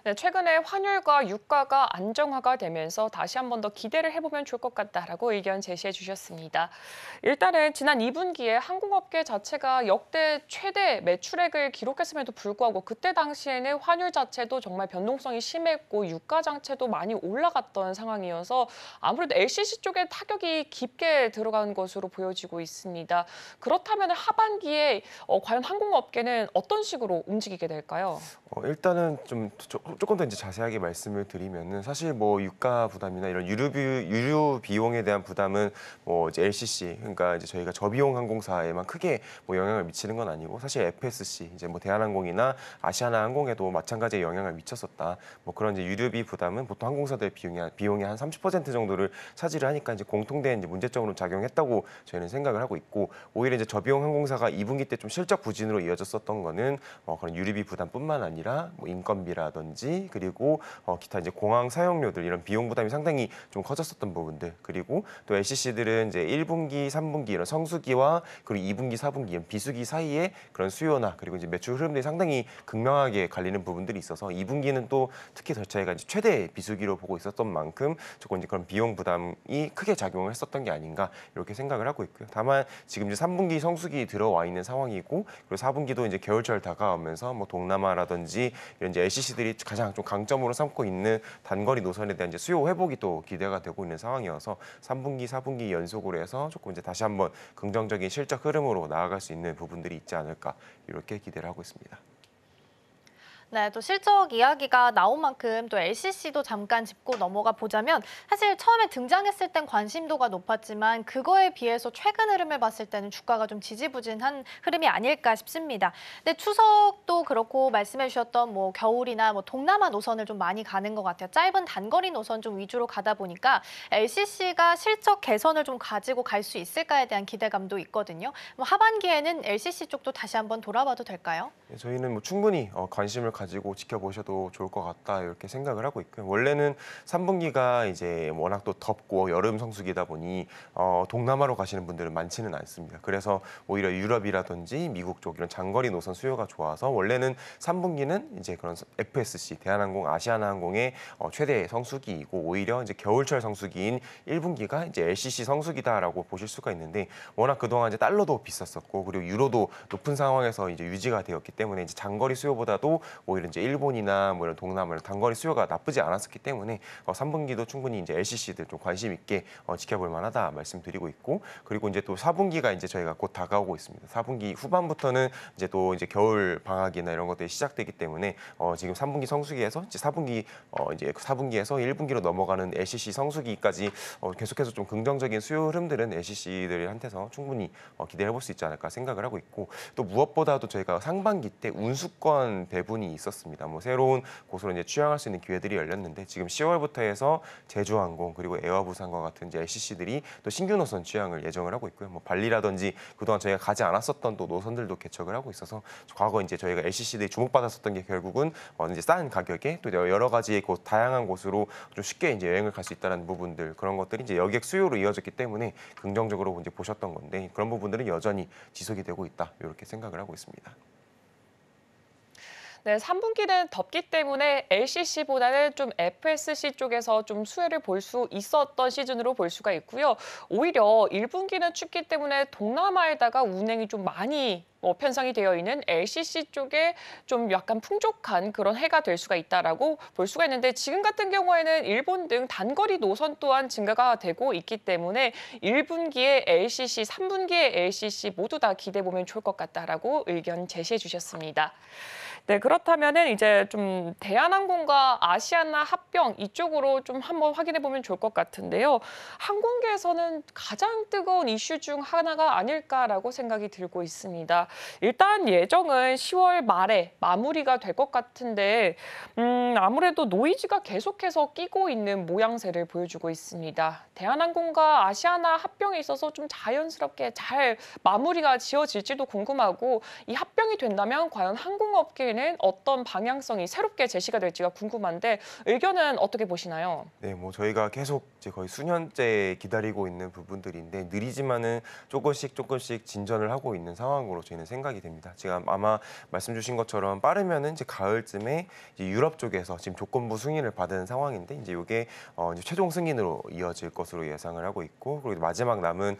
네, 최근에 환율과 유가가 안정화가 되면서 다시 한 번 더 기대를 해보면 좋을 것 같다라고 의견 제시해 주셨습니다. 일단은 지난 2분기에 항공업계 자체가 역대 최대 매출액을 기록했음에도 불구하고 그때 당시에는 환율 자체도 정말 변동성이 심했고 유가 자체도 많이 올라갔던 상황이어서 아무래도 LCC 쪽에 타격이 깊게 들어간 것으로 보여지고 있습니다. 그렇다면 하반기에 과연 항공업계는 어떤 식으로 움직이게 될까요? 일단은 조금 더 이제 자세하게 말씀을 드리면은 사실 뭐 유가 부담이나 이런 유류 비용에 대한 부담은 뭐 이제 LCC 그러니까 이제 저희가 저비용 항공사에만 크게 뭐 영향을 미치는 건 아니고 사실 FSC 이제 뭐 대한항공이나 아시아나항공에도 마찬가지의 영향을 미쳤었다. 뭐 그런 이제 유류비 부담은 보통 항공사들의 비용의 한 30% 정도를 차지를 하니까 이제 공통된 이제 문제점으로 작용했다고 저희는 생각을 하고 있고 오히려 이제 저비용 항공사가 2분기 때 좀 실적 부진으로 이어졌었던 거는 그런 유류비 부담뿐만 아니라 뭐 인건비라든지 수요라든지 그리고 기타 이제 공항 사용료들 이런 비용 부담이 상당히 좀 커졌었던 부분들 그리고 또 LCC들은 이제 1분기, 3분기 이런 성수기와 그리고 2분기, 4분기 이런 비수기 사이에 그런 수요나 그리고 이제 매출 흐름들이 상당히 극명하게 갈리는 부분들이 있어서 2분기는 또 특히 저희가 이제 최대 비수기로 보고 있었던 만큼 조금 이제 그런 비용 부담이 크게 작용을 했었던 게 아닌가 이렇게 생각을 하고 있고요. 다만 지금 이제 3분기 성수기 들어와 있는 상황이고 그리고 4분기도 이제 겨울철 다가오면서 뭐 동남아라든지 이런 이제 LCC들이 가장 좀 강점으로 삼고 있는 단거리 노선에 대한 이제 수요 회복이 또 기대가 되고 있는 상황이어서 3분기, 4분기 연속으로 해서 조금 이제 다시 한번 긍정적인 실적 흐름으로 나아갈 수 있는 부분들이 있지 않을까 이렇게 기대를 하고 있습니다. 네, 또 실적 이야기가 나온 만큼 또 LCC도 잠깐 짚고 넘어가 보자면 사실 처음에 등장했을 땐 관심도가 높았지만 그거에 비해서 최근 흐름을 봤을 때는 주가가 좀 지지부진한 흐름이 아닐까 싶습니다. 근데 추석도 그렇고 말씀해 주셨던 뭐 겨울이나 뭐 동남아 노선을 좀 많이 가는 것 같아요. 짧은 단거리 노선 좀 위주로 가다 보니까 LCC가 실적 개선을 좀 가지고 갈 수 있을까에 대한 기대감도 있거든요. 뭐 하반기에는 LCC 쪽도 다시 한번 돌아봐도 될까요? 네, 저희는 뭐 충분히 관심을 가지고 지켜보셔도 좋을 것 같다 이렇게 생각을 하고 있고요. 원래는 3분기가 이제 워낙 또 덥고 여름 성수기다 보니 동남아로 가시는 분들은 많지는 않습니다. 그래서 오히려 유럽이라든지 미국 쪽 이런 장거리 노선 수요가 좋아서 원래는 3분기는 이제 그런 FSC 대한항공, 아시아나항공의 최대 성수기이고 오히려 이제 겨울철 성수기인 1분기가 이제 LCC 성수기다라고 보실 수가 있는데 워낙 그동안 이제 달러도 비쌌었고 그리고 유로도 높은 상황에서 이제 유지가 되었기 때문에 이제 장거리 수요보다도 오히려 이제 일본이나 뭐 이런 동남아 단거리 수요가 나쁘지 않았었기 때문에 3분기도 충분히 이제 LCC들 좀 관심 있게 지켜볼 만하다 말씀드리고 있고 그리고 이제 또 4분기가 이제 저희가 곧 다가오고 있습니다. 4분기 후반부터는 이제 또 이제 겨울 방학이나 이런 것들이 시작되기 때문에 지금 3분기 성수기에서 이제 4분기 이제 4분기에서 1분기로 넘어가는 LCC 성수기까지 계속해서 좀 긍정적인 수요 흐름들은 LCC들한테서 충분히 기대해 볼 수 있지 않을까 생각을 하고 있고 또 무엇보다도 저희가 상반기 때 운수권 배분이 있었습니다. 뭐 새로운 곳으로 이제 취항할 수 있는 기회들이 열렸는데 지금 10월부터 해서 제주항공 그리고 에어부산과 같은 이제 LCC들이 또 신규 노선 취항을 예정을 하고 있고요. 뭐 발리라든지 그동안 저희가 가지 않았었던 또 노선들도 개척을 하고 있어서 과거 이제 저희가 LCC들이 주목받았었던 게 결국은 이제 싼 가격에 또 여러 가지의 곳 다양한 곳으로 좀 쉽게 이제 여행을 갈 수 있다는 부분들 그런 것들이 이제 여객 수요로 이어졌기 때문에 긍정적으로 이제 보셨던 건데 그런 부분들은 여전히 지속이 되고 있다 이렇게 생각을 하고 있습니다. 네, 3분기는 덥기 때문에 LCC보다는 좀 FSC 쪽에서 좀 수혜를 볼 수 있었던 시즌으로 볼 수가 있고요. 오히려 1분기는 춥기 때문에 동남아에다가 운행이 좀 많이 편성이 되어 있는 LCC 쪽에 좀 약간 풍족한 그런 해가 될 수가 있다라고 볼 수가 있는데 지금 같은 경우에는 일본 등 단거리 노선 또한 증가가 되고 있기 때문에 1분기에 LCC, 3분기에 LCC 모두 다 기대해 보면 좋을 것 같다라고 의견 제시해 주셨습니다. 네, 그렇다면은 이제 좀 대한항공과 아시아나 합병 이쪽으로 좀 한번 확인해 보면 좋을 것 같은데요. 항공계에서는 가장 뜨거운 이슈 중 하나가 아닐까라고 생각이 들고 있습니다. 일단 예정은 10월 말에 마무리가 될 것 같은데 아무래도 노이즈가 계속해서 끼고 있는 모양새를 보여주고 있습니다. 대한항공과 아시아나 합병에 있어서 좀 자연스럽게 잘 마무리가 지어질지도 궁금하고 이 합병이 된다면 과연 항공업계에는 어떤 방향성이 새롭게 제시가 될지가 궁금한데 의견은 어떻게 보시나요? 네, 뭐 저희가 계속 이제 거의 수년째 기다리고 있는 부분들인데 느리지만은 조금씩 진전을 하고 있는 상황으로 저희는 생각이 됩니다. 지금 아마 말씀 주신 것처럼 빠르면은 이제 가을쯤에 이제 유럽 쪽에서 지금 조건부 승인을 받은 상황인데 이제 이게 이제 최종 승인으로 이어질 것으로 예상을 하고 있고 그리고 마지막 남은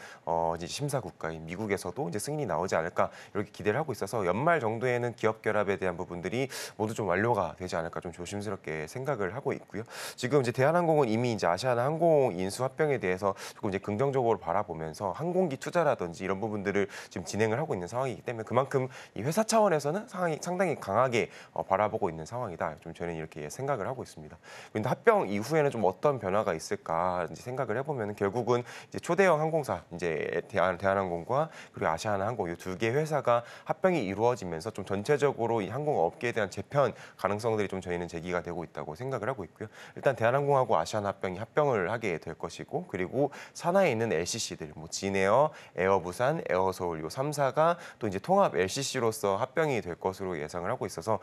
이제 심사 국가인 미국에서도 이제 승인이 나오지 않을까 이렇게 기대를 하고 있어서 연말 정도에는 기업 결합에 대한 부분들이 모두 좀 완료가 되지 않을까 좀 조심스럽게 생각을 하고 있고요. 지금 이제 대한항공은 이미 이제 아시아나 항공 인수 합병에 대해서 조금 이제 긍정적으로 바라보면서 항공기 투자라든지 이런 부분들을 지금 진행을 하고 있는 상황이기 때문에 그만큼 이 회사 차원에서는 상당히 강하게 바라보고 있는 상황이다. 좀 저는 이렇게 생각을 하고 있습니다. 그런데 합병 이후에는 좀 어떤 변화가 있을까 이제 생각을 해보면 결국은 이제 초대형 항공사 이제 대한항공과 그리고 아시아나 항공 이 두 개 회사가 합병이 이루어지면서 좀 전체적으로 이 항공 항공업계에 대한 재편 가능성들이 좀 저희는 제기가 되고 있다고 생각을 하고 있고요. 일단 대한항공하고 아시아나합병이 합병을 하게 될 것이고, 그리고 산하에 있는 LCC들, 뭐 진에어, 에어부산, 에어서울 요 3사가 또 이제 통합 LCC로서 합병이 될 것으로 예상을 하고 있어서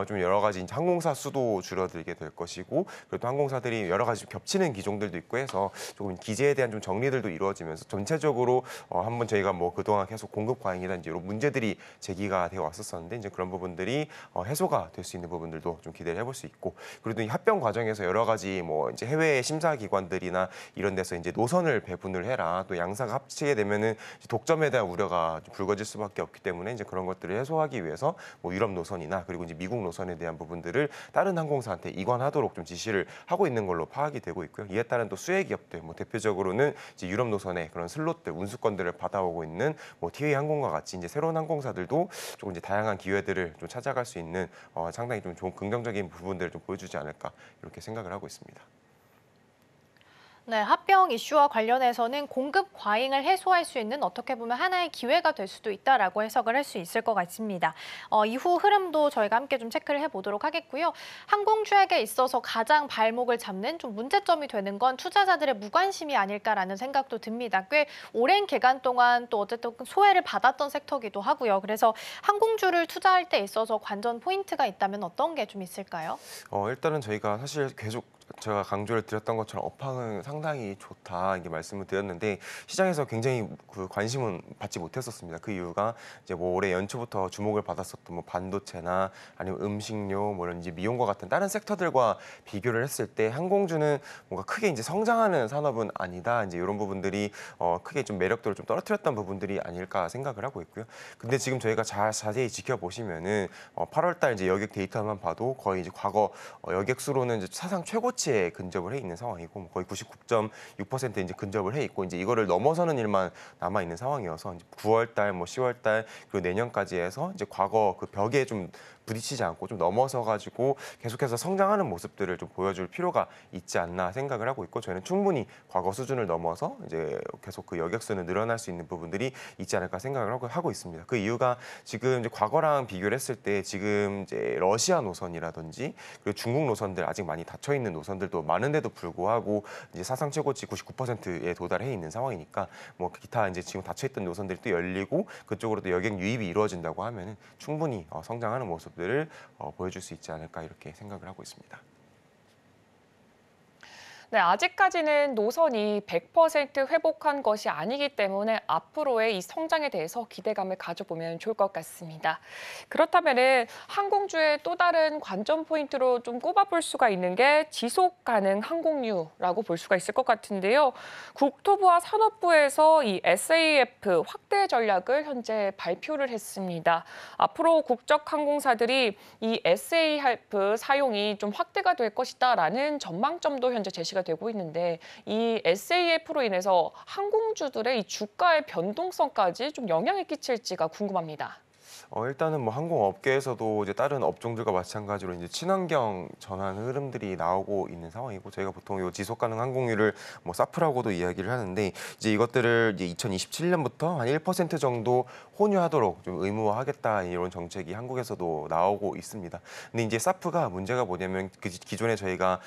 좀 여러 가지 이제 항공사 수도 줄어들게 될 것이고, 그리고 또 항공사들이 여러 가지 겹치는 기종들도 있고 해서 조금 기재에 대한 좀 정리들도 이루어지면서 전체적으로 한번 저희가 뭐 그동안 계속 공급 과잉이라든지 이런 문제들이 제기가 되어 왔었었는데, 이제 그런 부분들이 해소가 될 수 있는 부분들도 좀 기대를 해볼 수 있고, 그리고 또 이 합병 과정에서 여러 가지 뭐 이제 해외 심사 기관들이나 이런 데서 이제 노선을 배분을 해라, 또 양사가 합치게 되면은 독점에 대한 우려가 좀 불거질 수밖에 없기 때문에 이제 그런 것들을 해소하기 위해서 뭐 유럽 노선이나 그리고 이제 미국 노선에 대한 부분들을 다른 항공사한테 이관하도록 좀 지시를 하고 있는 걸로 파악이 되고 있고요. 이에 따른 또 수혜 기업들, 뭐 대표적으로는 이제 유럽 노선의 그런 슬롯들, 운수권들을 받아오고 있는 뭐 티웨이 항공과 같이 이제 새로운 항공사들도 조금 이제 다양한 기회들을 좀 찾아갈 수 있는 상당히 좀 좋은 긍정적인 부분들을 좀 보여주지 않을까 이렇게 생각을 하고 있습니다. 네, 합병 이슈와 관련해서는 공급 과잉을 해소할 수 있는 어떻게 보면 하나의 기회가 될 수도 있다라고 해석을 할 수 있을 것 같습니다. 이후 흐름도 저희가 함께 좀 체크를 해보도록 하겠고요. 항공주에게 있어서 가장 발목을 잡는 좀 문제점이 되는 건 투자자들의 무관심이 아닐까라는 생각도 듭니다. 꽤 오랜 기간 동안 또 어쨌든 소외를 받았던 섹터기도 하고요. 그래서 항공주를 투자할 때 있어서 관전 포인트가 있다면 어떤 게 좀 있을까요? 일단은 저희가 사실 계속 제가 강조를 드렸던 것처럼 업황은 상당히 좋다 이게 말씀을 드렸는데, 시장에서 굉장히 그 관심은 받지 못했었습니다. 그 이유가 이제 뭐 올해 연초부터 주목을 받았었던 뭐 반도체나 아니면 음식료, 뭐 이런 이제 미용과 같은 다른 섹터들과 비교를 했을 때 항공주는 뭔가 크게 이제 성장하는 산업은 아니다, 이제 이런 부분들이 크게 좀 매력도를 좀 떨어뜨렸던 부분들이 아닐까 생각을 하고 있고요. 근데 지금 저희가 자세히 지켜보시면은 8월달 이제 여객 데이터만 봐도 거의 이제 과거 여객 수로는 이제 사상 최고치에 근접을 해 있는 상황이고, 거의 99.6% 이제 근접을 해 있고, 이제 이거를 넘어서는 일만 남아 있는 상황이어서 이제 9월달, 뭐 10월달 그리고 내년까지 해서 이제 과거 그 벽에 좀 부딪히지 않고 좀 넘어서 가지고 계속해서 성장하는 모습들을 좀 보여줄 필요가 있지 않나 생각을 하고 있고, 저희는 충분히 과거 수준을 넘어서 이제 계속 그 여객수는 늘어날 수 있는 부분들이 있지 않을까 생각을 하고 있습니다. 그 이유가 지금 이제 과거랑 비교를 했을 때 지금 이제 러시아 노선이라든지 그리고 중국 노선들 아직 많이 닫혀 있는 노선들도 많은데도 불구하고 이제 사상 최고치 99%에 도달해 있는 상황이니까, 뭐 기타 이제 지금 닫혀 있던 노선들이 또 열리고 그쪽으로 또 여객 유입이 이루어진다고 하면은 충분히 성장하는 모습 들을 보여줄 수 있지 않을까 이렇게 생각을 하고 있습니다. 네, 아직까지는 노선이 100% 회복한 것이 아니기 때문에 앞으로의 이 성장에 대해서 기대감을 가져보면 좋을 것 같습니다. 그렇다면은 항공주의 또 다른 관전 포인트로 좀 꼽아볼 수가 있는 게 지속 가능 항공유라고 볼 수가 있을 것 같은데요. 국토부와 산업부에서 이 SAF 확대 전략을 현재 발표를 했습니다. 앞으로 국적 항공사들이 이 SAF 사용이 좀 확대가 될 것이다라는 전망점도 현재 제시가 되고 있는데, 이 SAF로 인해서 항공주들의 이 주가의 변동성까지 좀 영향을 끼칠지가 궁금합니다. 일단은 뭐 항공업계에서도 이제 다른 업종들과 마찬가지로 이제 친환경 전환 흐름들이 나오고 있는 상황이고, 저희가 보통 이 지속 가능 항공유를 뭐 사프라고도 이야기를 하는데, 이제 이것들을 이제 2027년부터 한 1% 정도 혼유하도록 좀 의무화하겠다 이런 정책이 한국에서도 나오고 있습니다. 근데 이제 사프가 문제가 뭐냐면 그 기존에 저희가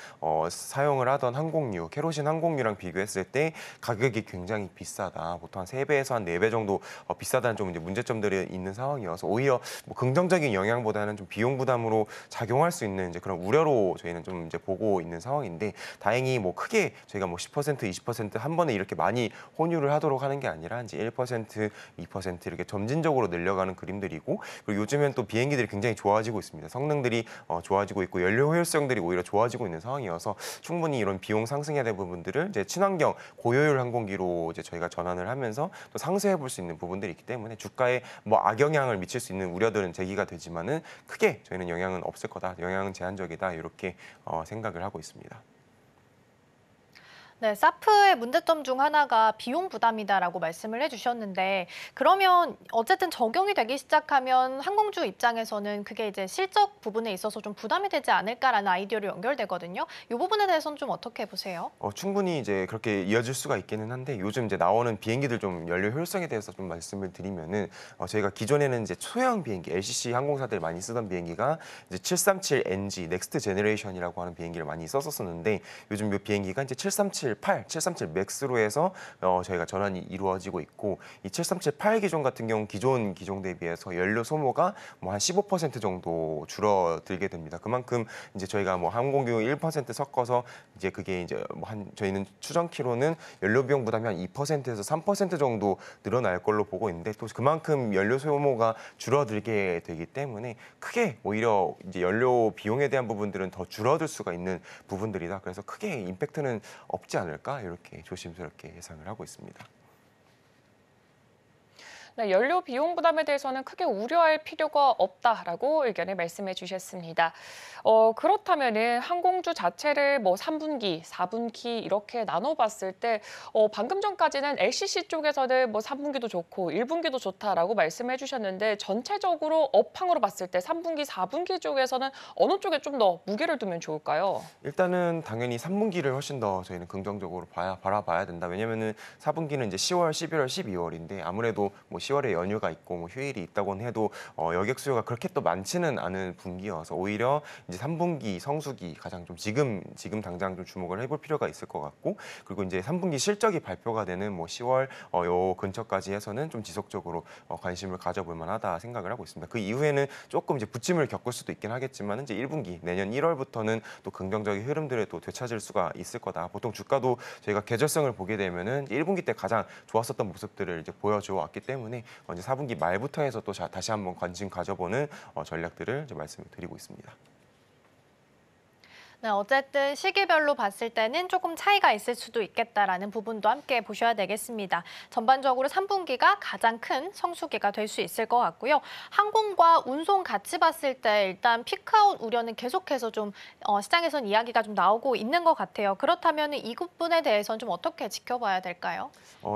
사용을 하던 항공유, 케로신 항공유랑 비교했을 때 가격이 굉장히 비싸다. 보통 한 3배에서 한 4배 정도 비싸다는 좀 이제 문제점들이 있는 상황이어서 오히려 뭐 긍정적인 영향보다는 좀 비용 부담으로 작용할 수 있는 이제 그런 우려로 저희는 좀 이제 보고 있는 상황인데, 다행히 뭐 크게 저희가 뭐 10%, 20% 한 번에 이렇게 많이 혼유를 하도록 하는 게 아니라 이제 1%, 2% 이렇게 점진적으로 늘려가는 그림들이고, 그리고 요즘엔 또 비행기들이 굉장히 좋아지고 있습니다. 성능들이 좋아지고 있고 연료 효율성들이 오히려 좋아지고 있는 상황이어서 충분히 이런 비용 상승해야 될 부분들을 이제 친환경 고효율 항공기로 이제 저희가 전환을 하면서 또 상쇄해 볼 수 있는 부분들이 있기 때문에 주가에 뭐 악영향을 미칠 수 있는 우려들은 제기가 되지만은 크게 저희는 영향은 없을 거다, 영향은 제한적이다 이렇게 생각을 하고 있습니다. 네, 사프의 문제점 중 하나가 비용 부담이다라고 말씀을 해주셨는데 그러면 어쨌든 적용이 되기 시작하면 항공주 입장에서는 그게 이제 실적 부분에 있어서 좀 부담이 되지 않을까라는 아이디어로 연결되거든요. 이 부분에 대해서는 좀 어떻게 보세요? 충분히 이제 그렇게 이어질 수가 있기는 한데 요즘 이제 나오는 비행기들 좀 연료 효율성에 대해서 좀 말씀을 드리면은 저희가 기존에는 이제 소형 비행기 LCC 항공사들 많이 쓰던 비행기가 이제 737NG 넥스트 제너레이션이라고 하는 비행기를 많이 썼었는데 요즘 이 비행기가 이제 737 맥스로 해서 저희가 전환이 이루어지고 있고 이 737 기종 같은 경우 기존 기종 대비해서 연료 소모가 뭐 한 15% 정도 줄어들게 됩니다. 그만큼 이제 저희가 뭐 항공유 1% 섞어서 이제 그게 이제 뭐 저희는 추정키로는 연료 비용 부담이 한 2%에서 3% 정도 늘어날 걸로 보고 있는데 또 그만큼 연료 소모가 줄어들게 되기 때문에 크게 오히려 이제 연료 비용에 대한 부분들은 더 줄어들 수가 있는 부분들이다. 그래서 크게 임팩트는 없지 않을까 이렇게 조심스럽게 예상을 하고 있습니다. 네, 연료 비용 부담에 대해서는 크게 우려할 필요가 없다라고 의견을 말씀해 주셨습니다. 그렇다면은 항공주 자체를 뭐 3분기, 4분기 이렇게 나눠봤을 때 방금 전까지는 LCC 쪽에서는 뭐 3분기도 좋고 1분기도 좋다라고 말씀해 주셨는데 전체적으로 업황으로 봤을 때 3분기, 4분기 쪽에서는 어느 쪽에 좀 더 무게를 두면 좋을까요? 일단은 당연히 3분기를 훨씬 더 저희는 긍정적으로 바라봐야 된다. 왜냐면은 4분기는 이제 10월, 11월, 12월인데 아무래도 뭐 10월에 연휴가 있고 뭐 휴일이 있다고는 해도 여객 수요가 그렇게 또 많지는 않은 분기여서 오히려 이제 3분기 성수기 가장 좀 지금 당장 좀 주목을 해볼 필요가 있을 것 같고 그리고 이제 3분기 실적이 발표가 되는 뭐 10월 요 근처까지 해서는 좀 지속적으로 관심을 가져볼 만하다 생각을 하고 있습니다. 그 이후에는 조금 이제 부침을 겪을 수도 있긴 하겠지만 이제 1분기 내년 1월부터는 또 긍정적인 흐름들을 또 되찾을 수가 있을 거다. 보통 주가도 저희가 계절성을 보게 되면은 1분기 때 가장 좋았었던 모습들을 이제 보여줘 왔기 때문에 이제 4분기 말부터 해서 또 다시 한번 관심 가져보는 전략들을 이제 말씀을 드리고 있습니다. 네, 어쨌든 시기별로 봤을 때는 조금 차이가 있을 수도 있겠다라는 부분도 함께 보셔야 되겠습니다. 전반적으로 3분기가 가장 큰 성수기가 될 수 있을 것 같고요. 항공과 운송 같이 봤을 때 일단 피크아웃 우려는 계속해서 좀 시장에선 이야기가 좀 나오고 있는 것 같아요. 그렇다면 이 부분에 대해서는 좀 어떻게 지켜봐야 될까요?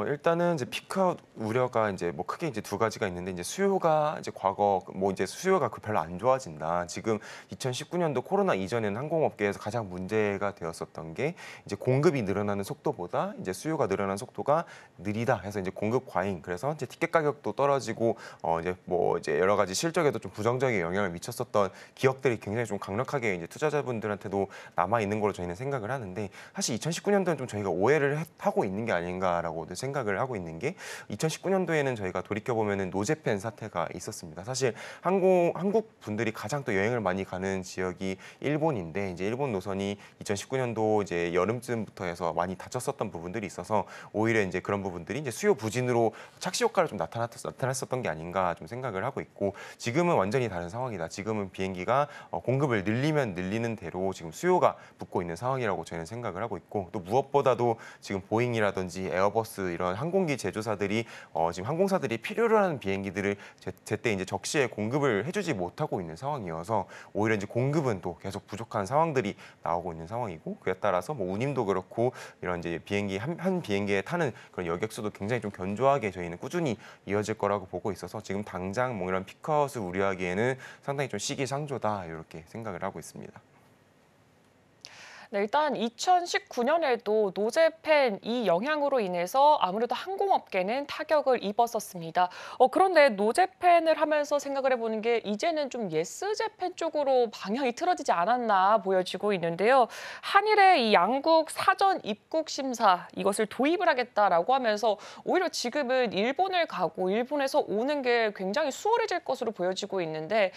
일단은 이제 피크아웃 우려가 이제 뭐 크게 이제 두 가지가 있는데 이제 수요가 이제 과거 뭐 이제 수요가 별로 안 좋아진다. 지금 2019년도 코로나 이전에는 항공업계에서 가장 문제가 되었었던 게 이제 공급이 늘어나는 속도보다 이제 수요가 늘어나는 속도가 느리다 해서 이제 공급 과잉 그래서 이제 티켓 가격도 떨어지고 이제 여러 가지 실적에도 좀 부정적인 영향을 미쳤었던 기업들이 굉장히 좀 강력하게 이제 투자자분들한테도 남아 있는 걸로 저희는 생각을 하는데 사실 2019년도는 좀 저희가 오해를 하고 있는 게 아닌가라고 생각을 하고 있는 게 2019년도에는 저희가 돌이켜 보면은 노제팬 사태가 있었습니다. 사실 한국 분들이 가장 또 여행을 많이 가는 지역이 일본인데 이제 일본 노선이 2019년도 이제 여름쯤부터 해서 많이 다쳤었던 부분들이 있어서 오히려 이제 그런 부분들이 이제 수요 부진으로 착시 효과를 좀 나타났었던 게 아닌가 좀 생각을 하고 있고 지금은 완전히 다른 상황이다. 지금은 비행기가 공급을 늘리면 늘리는 대로 지금 수요가 붙고 있는 상황이라고 저희는 생각을 하고 있고 또 무엇보다도 지금 보잉이라든지 에어버스 이런 항공기 제조사들이 지금 항공사들이 필요로 하는 비행기들을 제때 이제 적시에 공급을 해주지 못하고 있는 상황이어서 오히려 이제 공급은 또 계속 부족한 상황들이 나오고 있는 상황이고 그에 따라서 뭐 운임도 그렇고 이런 이제 비행기 한 비행기에 타는 그런 여객 수도 굉장히 좀 견조하게 저희는 꾸준히 이어질 거라고 보고 있어서 지금 당장 뭐 이런 피크아웃을 우려하기에는 상당히 좀 시기상조다 이렇게 생각을 하고 있습니다. 네, 일단 2019년에도 노제팬 이 영향으로 인해서 아무래도 항공업계는 타격을 입었었습니다. 그런데 노제팬을 하면서 생각을 해보는 게 이제는 좀 예스제팬 쪽으로 방향이 틀어지지 않았나 보여지고 있는데요. 한일의 이 양국 사전 입국 심사 이것을 도입을 하겠다라고 하면서 오히려 지금은 일본을 가고 일본에서 오는 게 굉장히 수월해질 것으로 보여지고 있는데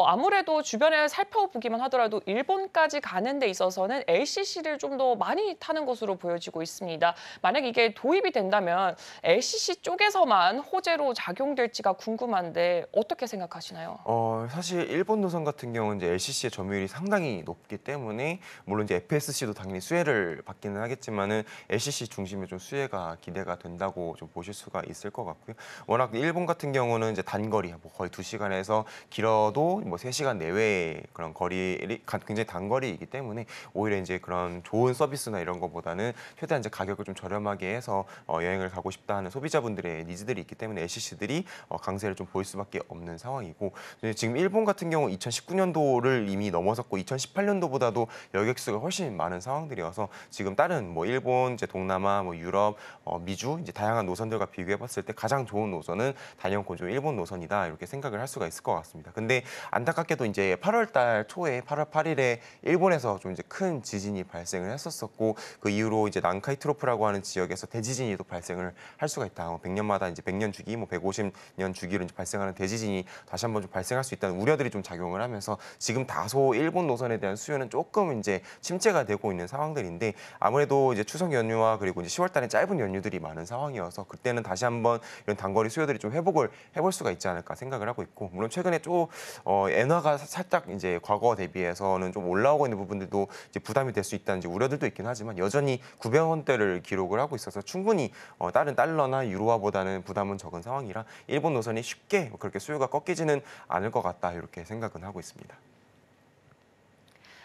아무래도 주변에 살펴보기만 하더라도 일본까지 가는 데 있어서는 LCC를 좀 더 많이 타는 것으로 보여지고 있습니다. 만약 이게 도입이 된다면 LCC 쪽에서만 호재로 작용될지가 궁금한데 어떻게 생각하시나요? 사실 일본 노선 같은 경우는 이제 LCC의 점유율이 상당히 높기 때문에 물론 이제 FSC도 당연히 수혜를 받기는 하겠지만은 LCC 중심의 좀 수혜가 기대가 된다고 좀 보실 수가 있을 것 같고요. 워낙 일본 같은 경우는 이제 단거리 뭐 거의 2시간에서 길어도 뭐 3시간 내외의 그런 거리 굉장히 단거리이기 때문에 오히려 오히려 이제 그런 좋은 서비스나 이런 거보다는 최대한 이제 가격을 좀 저렴하게 해서 여행을 가고 싶다 하는 소비자분들의 니즈들이 있기 때문에 LCC들이 강세를 좀 보일 수밖에 없는 상황이고, 지금 일본 같은 경우 2019년도를 이미 넘어섰고 2018년도보다도 여객 수가 훨씬 많은 상황들이어서 지금 다른 뭐 일본, 이제 동남아, 뭐 유럽, 미주 이제 다양한 노선들과 비교해봤을 때 가장 좋은 노선은 단연코조 일본 노선이다 이렇게 생각을 할 수가 있을 것 같습니다. 근데 안타깝게도 이제 8월달 초에 8월 8일에 일본에서 좀 이제 큰 지진이 발생을 했었었고, 그 이후로 이제 난카이 트로프라고 하는 지역에서 대지진이 또 발생을 할 수가 있다. 100년마다 이제 100년 주기, 뭐 150년 주기로 이제 발생하는 대지진이 다시 한번 좀 발생할 수 있다는 우려들이 좀 작용을 하면서 지금 다소 일본 노선에 대한 수요는 조금 이제 침체가 되고 있는 상황들인데, 아무래도 이제 추석 연휴와 그리고 이제 10월달에 짧은 연휴들이 많은 상황이어서 그때는 다시 한번 이런 단거리 수요들이 좀 회복을 해볼 수가 있지 않을까 생각을 하고 있고, 물론 최근에 좀 엔화가 살짝 이제 과거 대비해서는 좀 올라오고 있는 부분들도 이제 부담이 될 수 있다는 이제 우려들도 있긴 하지만 여전히 900원대를 기록을 하고 있어서 충분히 다른 달러나 유로화보다는 부담은 적은 상황이라 일본 노선이 쉽게 그렇게 수요가 꺾이지는 않을 것 같다 이렇게 생각은 하고 있습니다.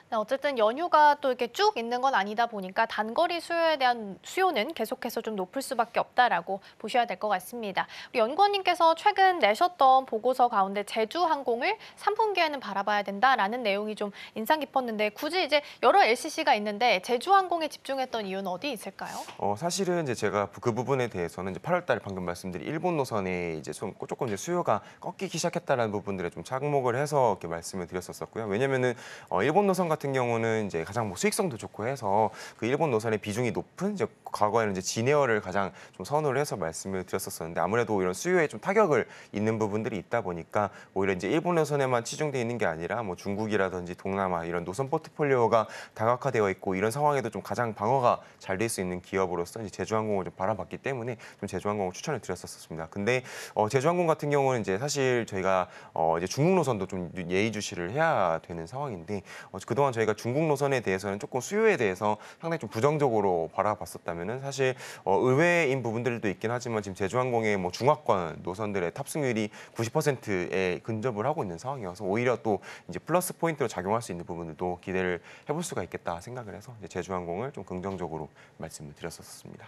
네, 어쨌든 연휴가 또 이렇게 쭉 있는 건 아니다 보니까 단거리 수요에 대한 수요는 계속해서 좀 높을 수밖에 없다라고 보셔야 될 것 같습니다. 우리 연구원님께서 최근 내셨던 보고서 가운데 제주항공을 3분기에는 바라봐야 된다라는 내용이 좀 인상 깊었는데, 굳이 이제 여러 LCC가 있는데 제주항공에 집중했던 이유는 어디 있을까요? 사실은 이제 제가 그 부분에 대해서는 이제 8월달에 방금 말씀드린 일본 노선에 이제 조금 이제 수요가 꺾이기 시작했다라는 부분들에 좀 착목을 해서 이렇게 말씀을 드렸었고요. 왜냐면은 일본 노선 같은 경우는 이제 가장 뭐 수익성도 좋고 해서 그 일본 노선의 비중이 높은 이제 과거에는 이제 진에어를 가장 좀 선호를 해서 말씀을 드렸었는데, 아무래도 이런 수요에 좀 타격을 있는 부분들이 있다 보니까 오히려 이제 일본 노선에만 치중돼 있는 게 아니라 뭐 중국이라든지 동남아 이런 노선 포트폴리오가 다각화되어 있고 이런 상황에도 좀 가장 방어가 잘 될 수 있는 기업으로서 이제 제주항공을 좀 바라봤기 때문에 좀 제주항공을 추천을 드렸었습니다. 근데 제주항공 같은 경우는 이제 사실 저희가 이제 중국 노선도 좀 예의주시를 해야 되는 상황인데, 그동안 저희가 중국 노선에 대해서는 조금 수요에 대해서 상당히 좀 부정적으로 바라봤었다면은 사실 의외인 부분들도 있긴 하지만 지금 제주항공의 뭐 중화권 노선들의 탑승률이 90%에 근접을 하고 있는 상황이어서 오히려 또 이제 플러스 포인트로 작용할 수 있는 부분들도 기대를 해볼 수가 있겠다 생각을 해서 이제 제주항공을 좀 긍정적으로 말씀을 드렸었습니다.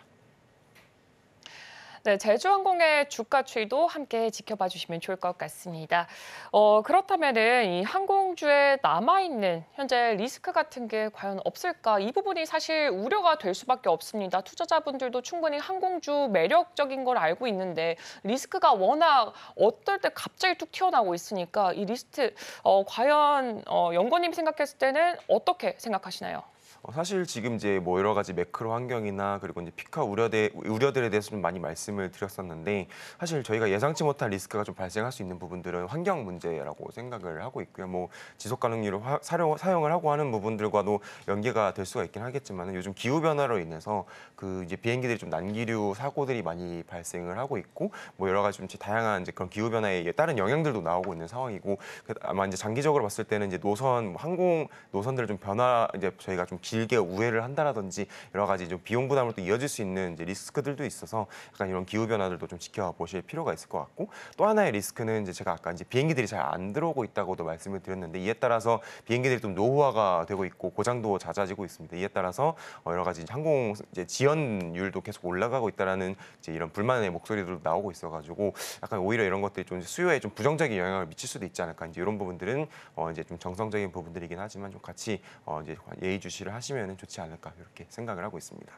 네, 제주항공의 주가 추이도 함께 지켜봐 주시면 좋을 것 같습니다. 그렇다면은 이 항공주에 남아있는 현재 리스크 같은 게 과연 없을까? 이 부분이 사실 우려가 될 수밖에 없습니다. 투자자분들도 충분히 항공주 매력적인 걸 알고 있는데 리스크가 워낙 어떨 때 갑자기 툭 튀어나오고 있으니까 이 리스크 과연 연구원님이 생각했을 때는 어떻게 생각하시나요? 사실 지금 이제 뭐 여러 가지 매크로 환경이나 그리고 이제 피카 우려들에 대해서 좀 많이 말씀을 드렸었는데, 사실 저희가 예상치 못한 리스크가 좀 발생할 수 있는 부분들은 환경 문제라고 생각을 하고 있고요. 뭐 지속 가능률을 사용을 하고 하는 부분들과도 연계가 될 수가 있긴 하겠지만, 요즘 기후 변화로 인해서 그 이제 비행기들이 좀 난기류 사고들이 많이 발생을 하고 있고, 뭐 여러 가지 좀 다양한 이제 그런 기후 변화에 따른 영향들도 나오고 있는 상황이고, 아마 이제 장기적으로 봤을 때는 이제 항공 노선들을 좀 이제 저희가 좀 길게 우회를 한다라든지 여러 가지 좀 비용 부담으로 또 이어질 수 있는 이제 리스크들도 있어서 약간 이런 기후 변화들도 좀 지켜보실 필요가 있을 것 같고, 또 하나의 리스크는 이제 제가 아까 이제 비행기들이 잘 안 들어오고 있다고도 말씀을 드렸는데, 이에 따라서 비행기들이 좀 노후화가 되고 있고 고장도 잦아지고 있습니다. 이에 따라서 여러 가지 항공 이제 지연율도 계속 올라가고 있다라는 이제 이런 불만의 목소리들도 나오고 있어가지고 약간 오히려 이런 것들이 좀 수요에 좀 부정적인 영향을 미칠 수도 있지 않을까, 이제 이런 부분들은 이제 좀 정성적인 부분들이긴 하지만 좀 같이 이제 예의주시를 하시면 좋지 않을까 이렇게 생각을 하고 있습니다.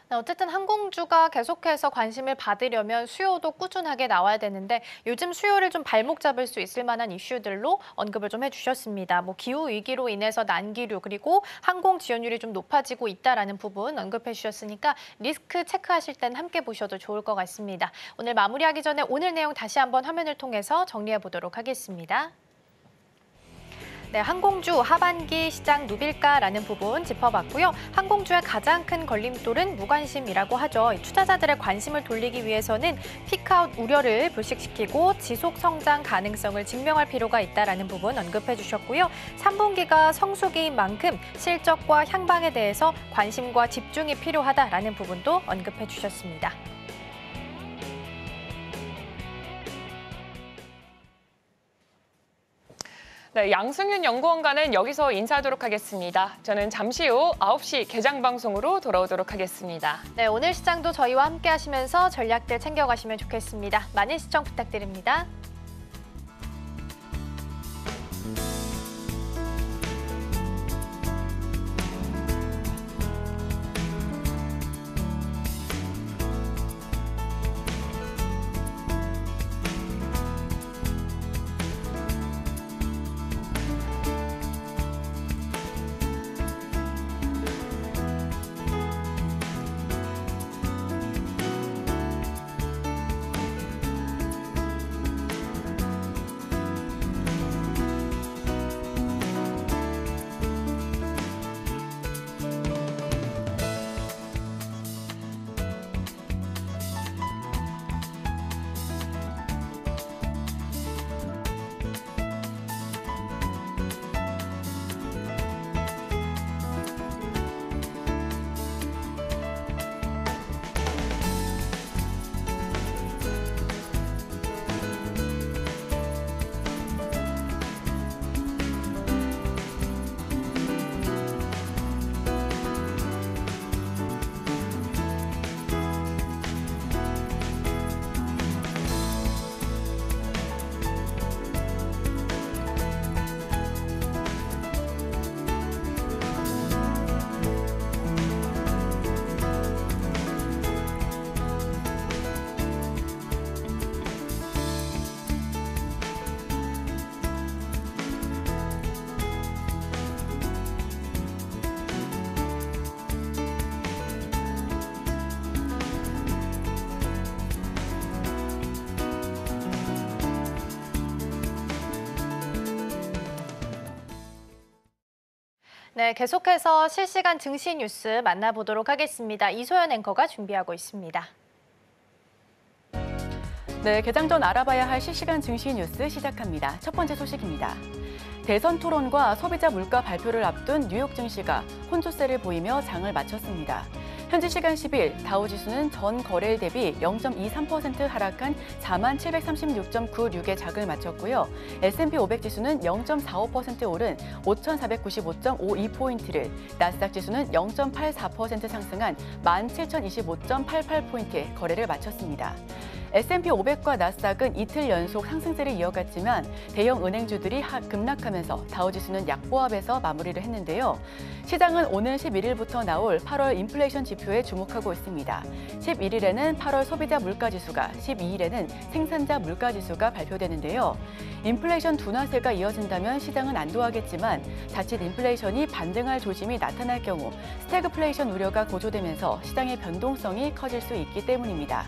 네, 어쨌든 항공주가 계속해서 관심을 받으려면 수요도 꾸준하게 나와야 되는데, 요즘 수요를 좀 발목 잡을 수 있을 만한 이슈들로 언급을 좀 해주셨습니다. 뭐 기후 위기로 인해서 난기류 그리고 항공 지연율이 좀 높아지고 있다라는 부분 언급해 주셨으니까 리스크 체크하실 땐 함께 보셔도 좋을 것 같습니다. 오늘 마무리하기 전에 오늘 내용 다시 한번 화면을 통해서 정리해 보도록 하겠습니다. 네, 항공주 하반기 시장 누빌까라는 부분 짚어봤고요. 항공주의 가장 큰 걸림돌은 무관심이라고 하죠. 투자자들의 관심을 돌리기 위해서는 피크아웃 우려를 불식시키고 지속 성장 가능성을 증명할 필요가 있다라는 부분 언급해 주셨고요. 3분기가 성수기인 만큼 실적과 향방에 대해서 관심과 집중이 필요하다라는 부분도 언급해 주셨습니다. 네, 양승윤 연구원과는 여기서 인사하도록 하겠습니다. 저는 잠시 후 9시 개장 방송으로 돌아오도록 하겠습니다. 네, 오늘 시장도 저희와 함께 하시면서 전략들 챙겨가시면 좋겠습니다. 많은 시청 부탁드립니다. 네, 계속해서 실시간 증시 뉴스 만나보도록 하겠습니다. 이소연 앵커가 준비하고 있습니다. 네, 개장 전 알아봐야 할 실시간 증시 뉴스 시작합니다. 첫 번째 소식입니다. 대선 토론과 소비자 물가 발표를 앞둔 뉴욕 증시가 혼조세를 보이며 장을 마쳤습니다. 현지 시간 10일 다우지수는 전 거래일 대비 0.23% 하락한 4736.96의 장을 마쳤고요. S&P 500 지수는 0.45% 오른 5495.52포인트를, 나스닥 지수는 0.84% 상승한 17,025.88포인트의 거래를 마쳤습니다. S&P 500과 나스닥은 이틀 연속 상승세를 이어갔지만 대형 은행주들이 급락하면서 다우지수는 약보합에서 마무리를 했는데요. 시장은 오는 11일부터 나올 8월 인플레이션 지표에 주목하고 있습니다. 11일에는 8월 소비자 물가지수가, 12일에는 생산자 물가지수가 발표되는데요. 인플레이션 둔화세가 이어진다면 시장은 안도하겠지만 자칫 인플레이션이 반등할 조짐이 나타날 경우 스태그플레이션 우려가 고조되면서 시장의 변동성이 커질 수 있기 때문입니다.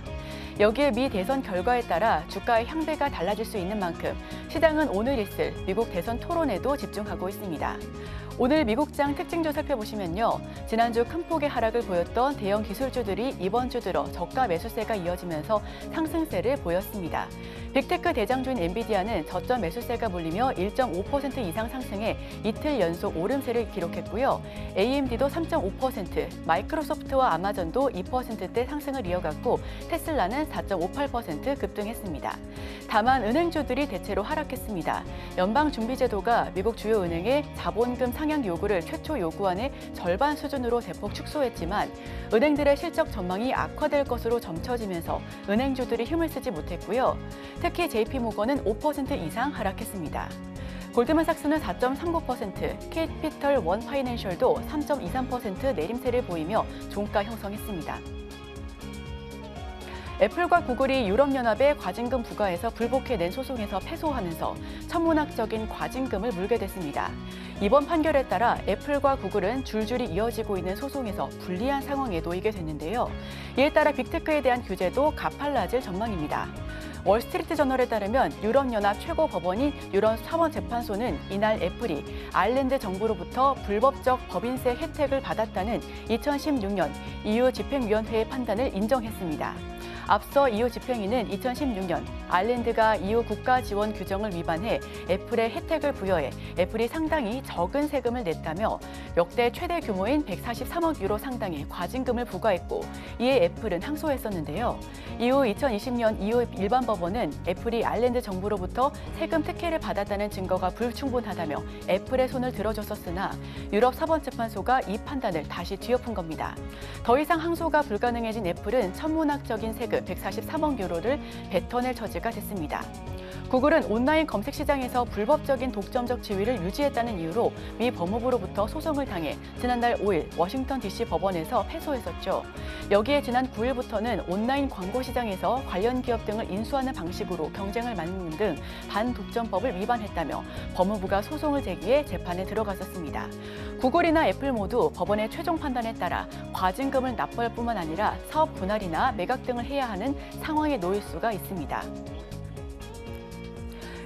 여기에 미 대선 결과에 따라 주가의 향배가 달라질 수 있는 만큼 시장은 오늘 있을 미국 대선 토론에도 집중하고 있습니다. 오늘 미국장 특징주 살펴보시면요. 지난주 큰 폭의 하락을 보였던 대형 기술주들이 이번 주 들어 저가 매수세가 이어지면서 상승세를 보였습니다. 빅테크 대장주인 엔비디아는 저점 매수세가 몰리며 1.5% 이상 상승해 이틀 연속 오름세를 기록했고요. AMD도 3.5%, 마이크로소프트와 아마존도 2%대 상승을 이어갔고 테슬라는 4.58% 급등했습니다. 다만 은행주들이 대체로 하락했습니다. 연방준비제도가 미국 주요 은행의 자본금 상향 요구를 최초 요구안의 절반 수준으로 대폭 축소했지만 은행들의 실적 전망이 악화될 것으로 점쳐지면서 은행주들이 힘을 쓰지 못했고요. 특히 JP모건은 5% 이상 하락했습니다. 골드만삭스는 4.39%, 캐피털 원 파이낸셜도 3.23% 내림세를 보이며 종가 형성했습니다. 애플과 구글이 유럽연합의 과징금 부과에서 불복해낸 소송에서 패소하면서 천문학적인 과징금을 물게 됐습니다. 이번 판결에 따라 애플과 구글은 줄줄이 이어지고 있는 소송에서 불리한 상황에 놓이게 됐는데요. 이에 따라 빅테크에 대한 규제도 가팔라질 전망입니다. 월스트리트 저널에 따르면 유럽연합 최고 법원인 유럽 사원재판소는 이날 애플이 아일랜드 정부로부터 불법적 법인세 혜택을 받았다는 2016년 EU 집행위원회의 판단을 인정했습니다. 앞서 EU 집행위는 2016년 아일랜드가 EU 국가 지원 규정을 위반해 애플에 혜택을 부여해 애플이 상당히 적은 세금을 냈다며 역대 최대 규모인 143억 유로 상당의 과징금을 부과했고 이에 애플은 항소했었는데요. 이후 2020년 EU 일반 독점법원은 애플이 아일랜드 정부로부터 세금 특혜를 받았다는 증거가 불충분하다며 애플의 손을 들어줬었으나 유럽 사법재판소가 이 판단을 다시 뒤엎은 겁니다. 더 이상 항소가 불가능해진 애플은 천문학적인 세금 143억 유로를 뱉어낼 처지가 됐습니다. 구글은 온라인 검색 시장에서 불법적인 독점적 지위를 유지했다는 이유로 미 법무부로부터 소송을 당해 지난달 5일 워싱턴 DC 법원에서 패소했었죠. 여기에 지난 9일부터는 온라인 광고 시장에서 관련 기업 등을 인수하는 방식으로 경쟁을 막는 등 반독점법을 위반했다며 법무부가 소송을 제기해 재판에 들어갔었습니다. 구글이나 애플 모두 법원의 최종 판단에 따라 과징금을 납부할 뿐만 아니라 사업 분할이나 매각 등을 해야 하는 상황에 놓일 수가 있습니다.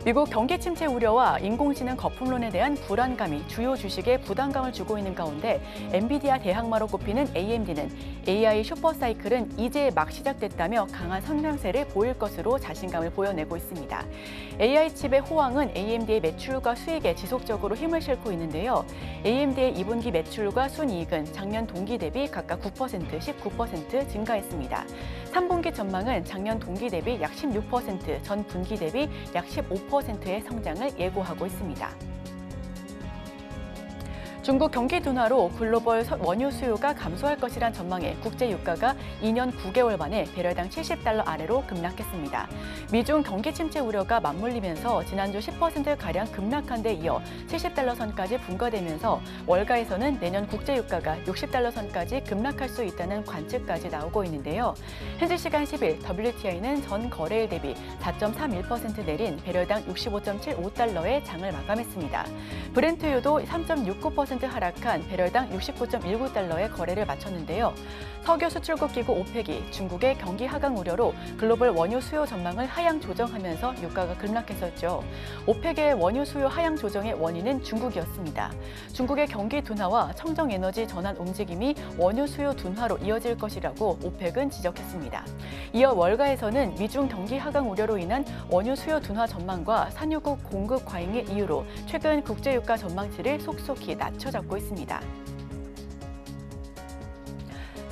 미국 경기 침체 우려와 인공지능 거품론에 대한 불안감이 주요 주식에 부담감을 주고 있는 가운데 엔비디아 대항마로 꼽히는 AMD는 AI 슈퍼사이클은 이제 막 시작됐다며 강한 성장세를 보일 것으로 자신감을 보여내고 있습니다. AI 칩의 호황은 AMD의 매출과 수익에 지속적으로 힘을 실고 있는데요. AMD의 2분기 매출과 순이익은 작년 동기 대비 각각 9%, 19% 증가했습니다. 3분기 전망은 작년 동기 대비 약 16%, 전 분기 대비 약 15%의 성장을 예고하고 있습니다. 중국 경기 둔화로 글로벌 원유 수요가 감소할 것이란 전망에 국제 유가가 2년 9개월 만에 배럴당 70달러 아래로 급락했습니다. 미중 경기 침체 우려가 맞물리면서 지난주 10%가량 급락한 데 이어 70달러 선까지 분과되면서 월가에서는 내년 국제 유가가 60달러 선까지 급락할 수 있다는 관측까지 나오고 있는데요. 현지 시간 10일 WTI는 전 거래일 대비 4.31% 내린 배럴당 65.75달러의 장을 마감했습니다. 브렌트유도 3.69% 하락한 배럴당 69.19달러의 거래를 마쳤는데요. 석유 수출국 기구 오펙이 중국의 경기 하강 우려로 글로벌 원유 수요 전망을 하향 조정하면서 유가가 급락했었죠. 오펙의 원유 수요 하향 조정의 원인은 중국이었습니다. 중국의 경기 둔화와 청정 에너지 전환 움직임이 원유 수요 둔화로 이어질 것이라고 오펙은 지적했습니다. 이어 월가에서는 미중 경기 하강 우려로 인한 원유 수요 둔화 전망과 산유국 공급 과잉의 이유로 최근 국제 유가 전망치를 속속히 낮춰잡고 있습니다.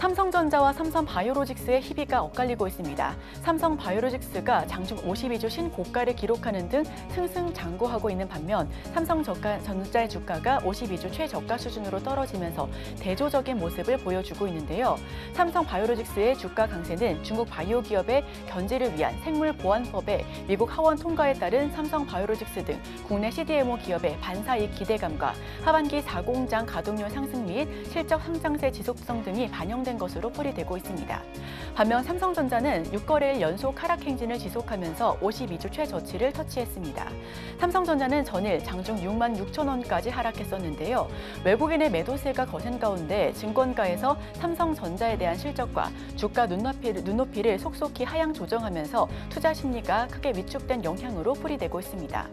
삼성전자와 삼성바이오로직스의 희비가 엇갈리고 있습니다. 삼성바이오로직스가 장중 52주 신고가를 기록하는 등 승승장구하고 있는 반면 삼성전자의 주가가 52주 최저가 수준으로 떨어지면서 대조적인 모습을 보여주고 있는데요. 삼성바이오로직스의 주가 강세는 중국 바이오 기업의 견제를 위한 생물보안법의 미국 하원 통과에 따른 삼성바이오로직스 등 국내 CDMO 기업의 반사이익 기대감과 하반기 4공장 가동률 상승 및 실적 성장세 지속성 등이 반영된 것으로 풀이되고 있습니다. 반면 삼성전자는 6거래일 연속 하락 행진을 지속하면서 52주 최저치를 터치했습니다. 삼성전자는 전일 장중 6만 6천 원까지 하락했었는데요. 외국인의 매도세가 거센 가운데 증권가에서 삼성전자에 대한 실적과 주가 눈높이를 속속히 하향 조정하면서 투자 심리가 크게 위축된 영향으로 풀이되고 있습니다.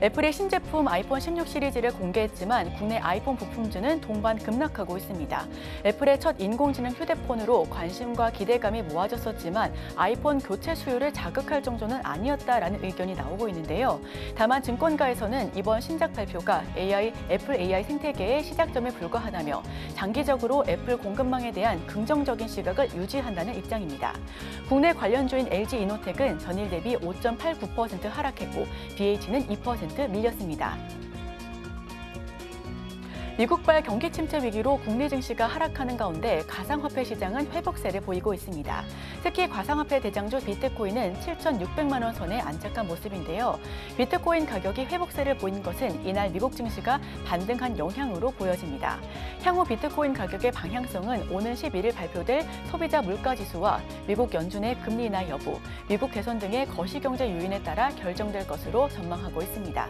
애플의 신제품 아이폰 16 시리즈를 공개했지만 국내 아이폰 부품주는 동반 급락하고 있습니다. 애플의 첫 인공지능 휴대폰으로 관심과 기대감이 모아졌었지만 아이폰 교체 수요를 자극할 정도는 아니었다라는 의견이 나오고 있는데요. 다만 증권가에서는 이번 신작 발표가 애플 AI 생태계의 시작점에 불과하다며 장기적으로 애플 공급망에 대한 긍정적인 시각을 유지한다는 입장입니다. 국내 관련주인 LG이노텍은 전일 대비 5.89% 하락했고 BH는 2% 밀렸습니다. 미국발 경기 침체 위기로 국내 증시가 하락하는 가운데 가상화폐 시장은 회복세를 보이고 있습니다. 특히 가상화폐 대장주 비트코인은 7,600만 원 선에 안착한 모습인데요. 비트코인 가격이 회복세를 보인 것은 이날 미국 증시가 반등한 영향으로 보여집니다. 향후 비트코인 가격의 방향성은 오는 11일 발표될 소비자 물가지수와 미국 연준의 금리 인하 여부, 미국 대선 등의 거시경제 요인에 따라 결정될 것으로 전망하고 있습니다.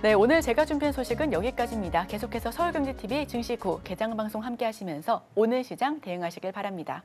네, 오늘 제가 준비한 소식은 여기까지입니다. 계속해서 서울경제TV 증시9 개장방송 함께 하시면서 오늘 시장 대응하시길 바랍니다.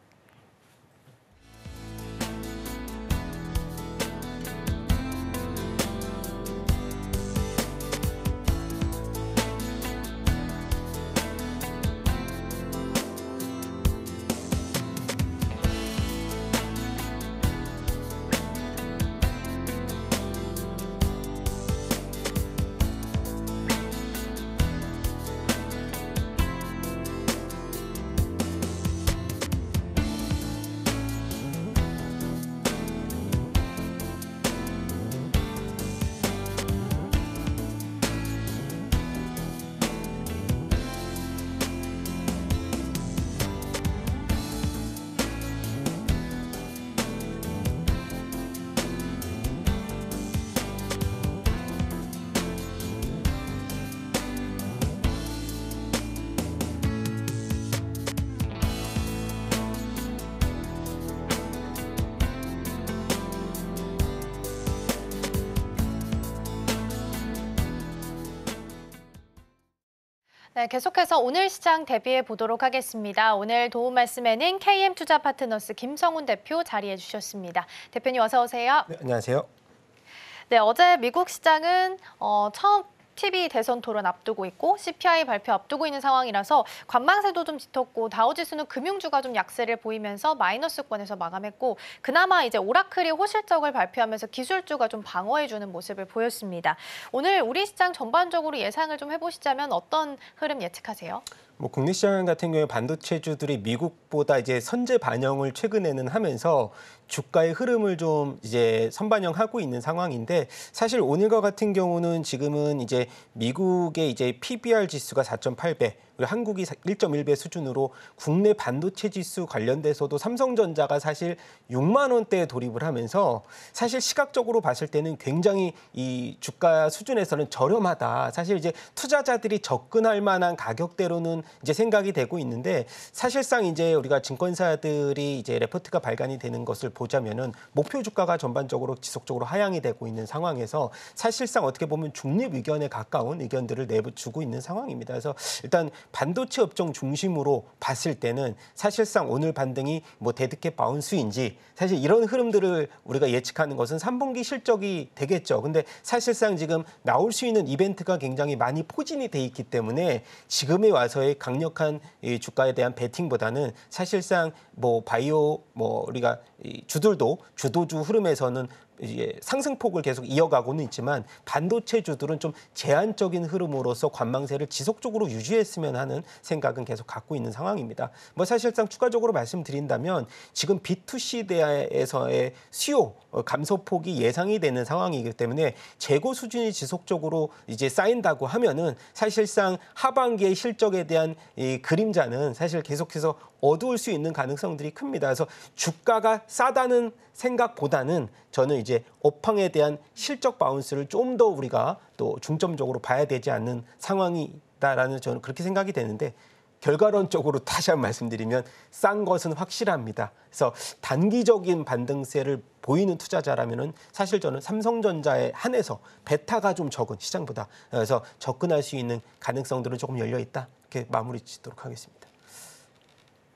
네, 계속해서 오늘 시장 대비해 보도록 하겠습니다. 오늘 도움 말씀에는 KM투자파트너스 김성훈 대표 자리해 주셨습니다. 대표님 어서 오세요. 네, 안녕하세요. 네, 어제 미국 시장은 처음 TV 대선 토론 앞두고 있고 CPI 발표 앞두고 있는 상황이라서 관망세도 좀 짙었고 다우지수는 금융주가 좀 약세를 보이면서 마이너스권에서 마감했고 그나마 이제 오라클이 호실적을 발표하면서 기술주가 좀 방어해주는 모습을 보였습니다. 오늘 우리 시장 전반적으로 예상을 좀 해보시자면 어떤 흐름 예측하세요? 국내 시장 같은 경우에 반도체주들이 미국보다 이제 선제 반영을 최근에는 하면서 주가의 흐름을 좀 이제 선반영하고 있는 상황인데 사실 오늘과 같은 경우는 지금은 이제 미국의 이제 PBR 지수가 4.8배, 그리고 한국이 1.1배 수준으로 국내 반도체 지수 관련돼서도 삼성전자가 사실 6만 원대에 돌입을 하면서 사실 시각적으로 봤을 때는 굉장히 이 주가 수준에서는 저렴하다. 사실 이제 투자자들이 접근할 만한 가격대로는 이제 생각이 되고 있는데 사실상 이제 우리가 증권사들이 이제 레포트가 발간이 되는 것을 보자면은 목표 주가가 전반적으로 지속적으로 하향이 되고 있는 상황에서 사실상 어떻게 보면 중립 의견에 가까운 의견들을 내주고 있는 상황입니다. 그래서 일단 반도체 업종 중심으로 봤을 때는 사실상 오늘 반등이 데드캣 바운스인지 사실 이런 흐름들을 우리가 예측하는 것은 3분기 실적이 되겠죠. 근데 사실상 지금 나올 수 있는 이벤트가 굉장히 많이 포진이 돼 있기 때문에 지금에 와서의 강력한 이 주가에 대한 베팅보다는 사실상 바이오 우리가 주들도 주도주 흐름에서는 이제 상승폭을 계속 이어가고는 있지만 반도체주들은 좀 제한적인 흐름으로서 관망세를 지속적으로 유지했으면 하는 생각은 계속 갖고 있는 상황입니다. 사실상 추가적으로 말씀드린다면 지금 B2C 대에서의 수요 감소폭이 예상이 되는 상황이기 때문에 재고 수준이 지속적으로 이제 쌓인다고 하면은 사실상 하반기의 실적에 대한 이 그림자는 사실 계속해서 어두울 수 있는 가능성들이 큽니다. 그래서 주가가 싸다는 생각보다는 저는 이제 업황에 대한 실적 바운스를 좀 더 우리가 또 중점적으로 봐야 되지 않는 상황이다라는 저는 그렇게 생각이 되는데 결과론적으로 다시 한번 말씀드리면 싼 것은 확실합니다. 그래서 단기적인 반등세를 보이는 투자자라면은 사실 저는 삼성전자에 한해서 베타가 좀 적은 시장보다 그래서 접근할 수 있는 가능성들은 조금 열려 있다. 이렇게 마무리 짓도록 하겠습니다.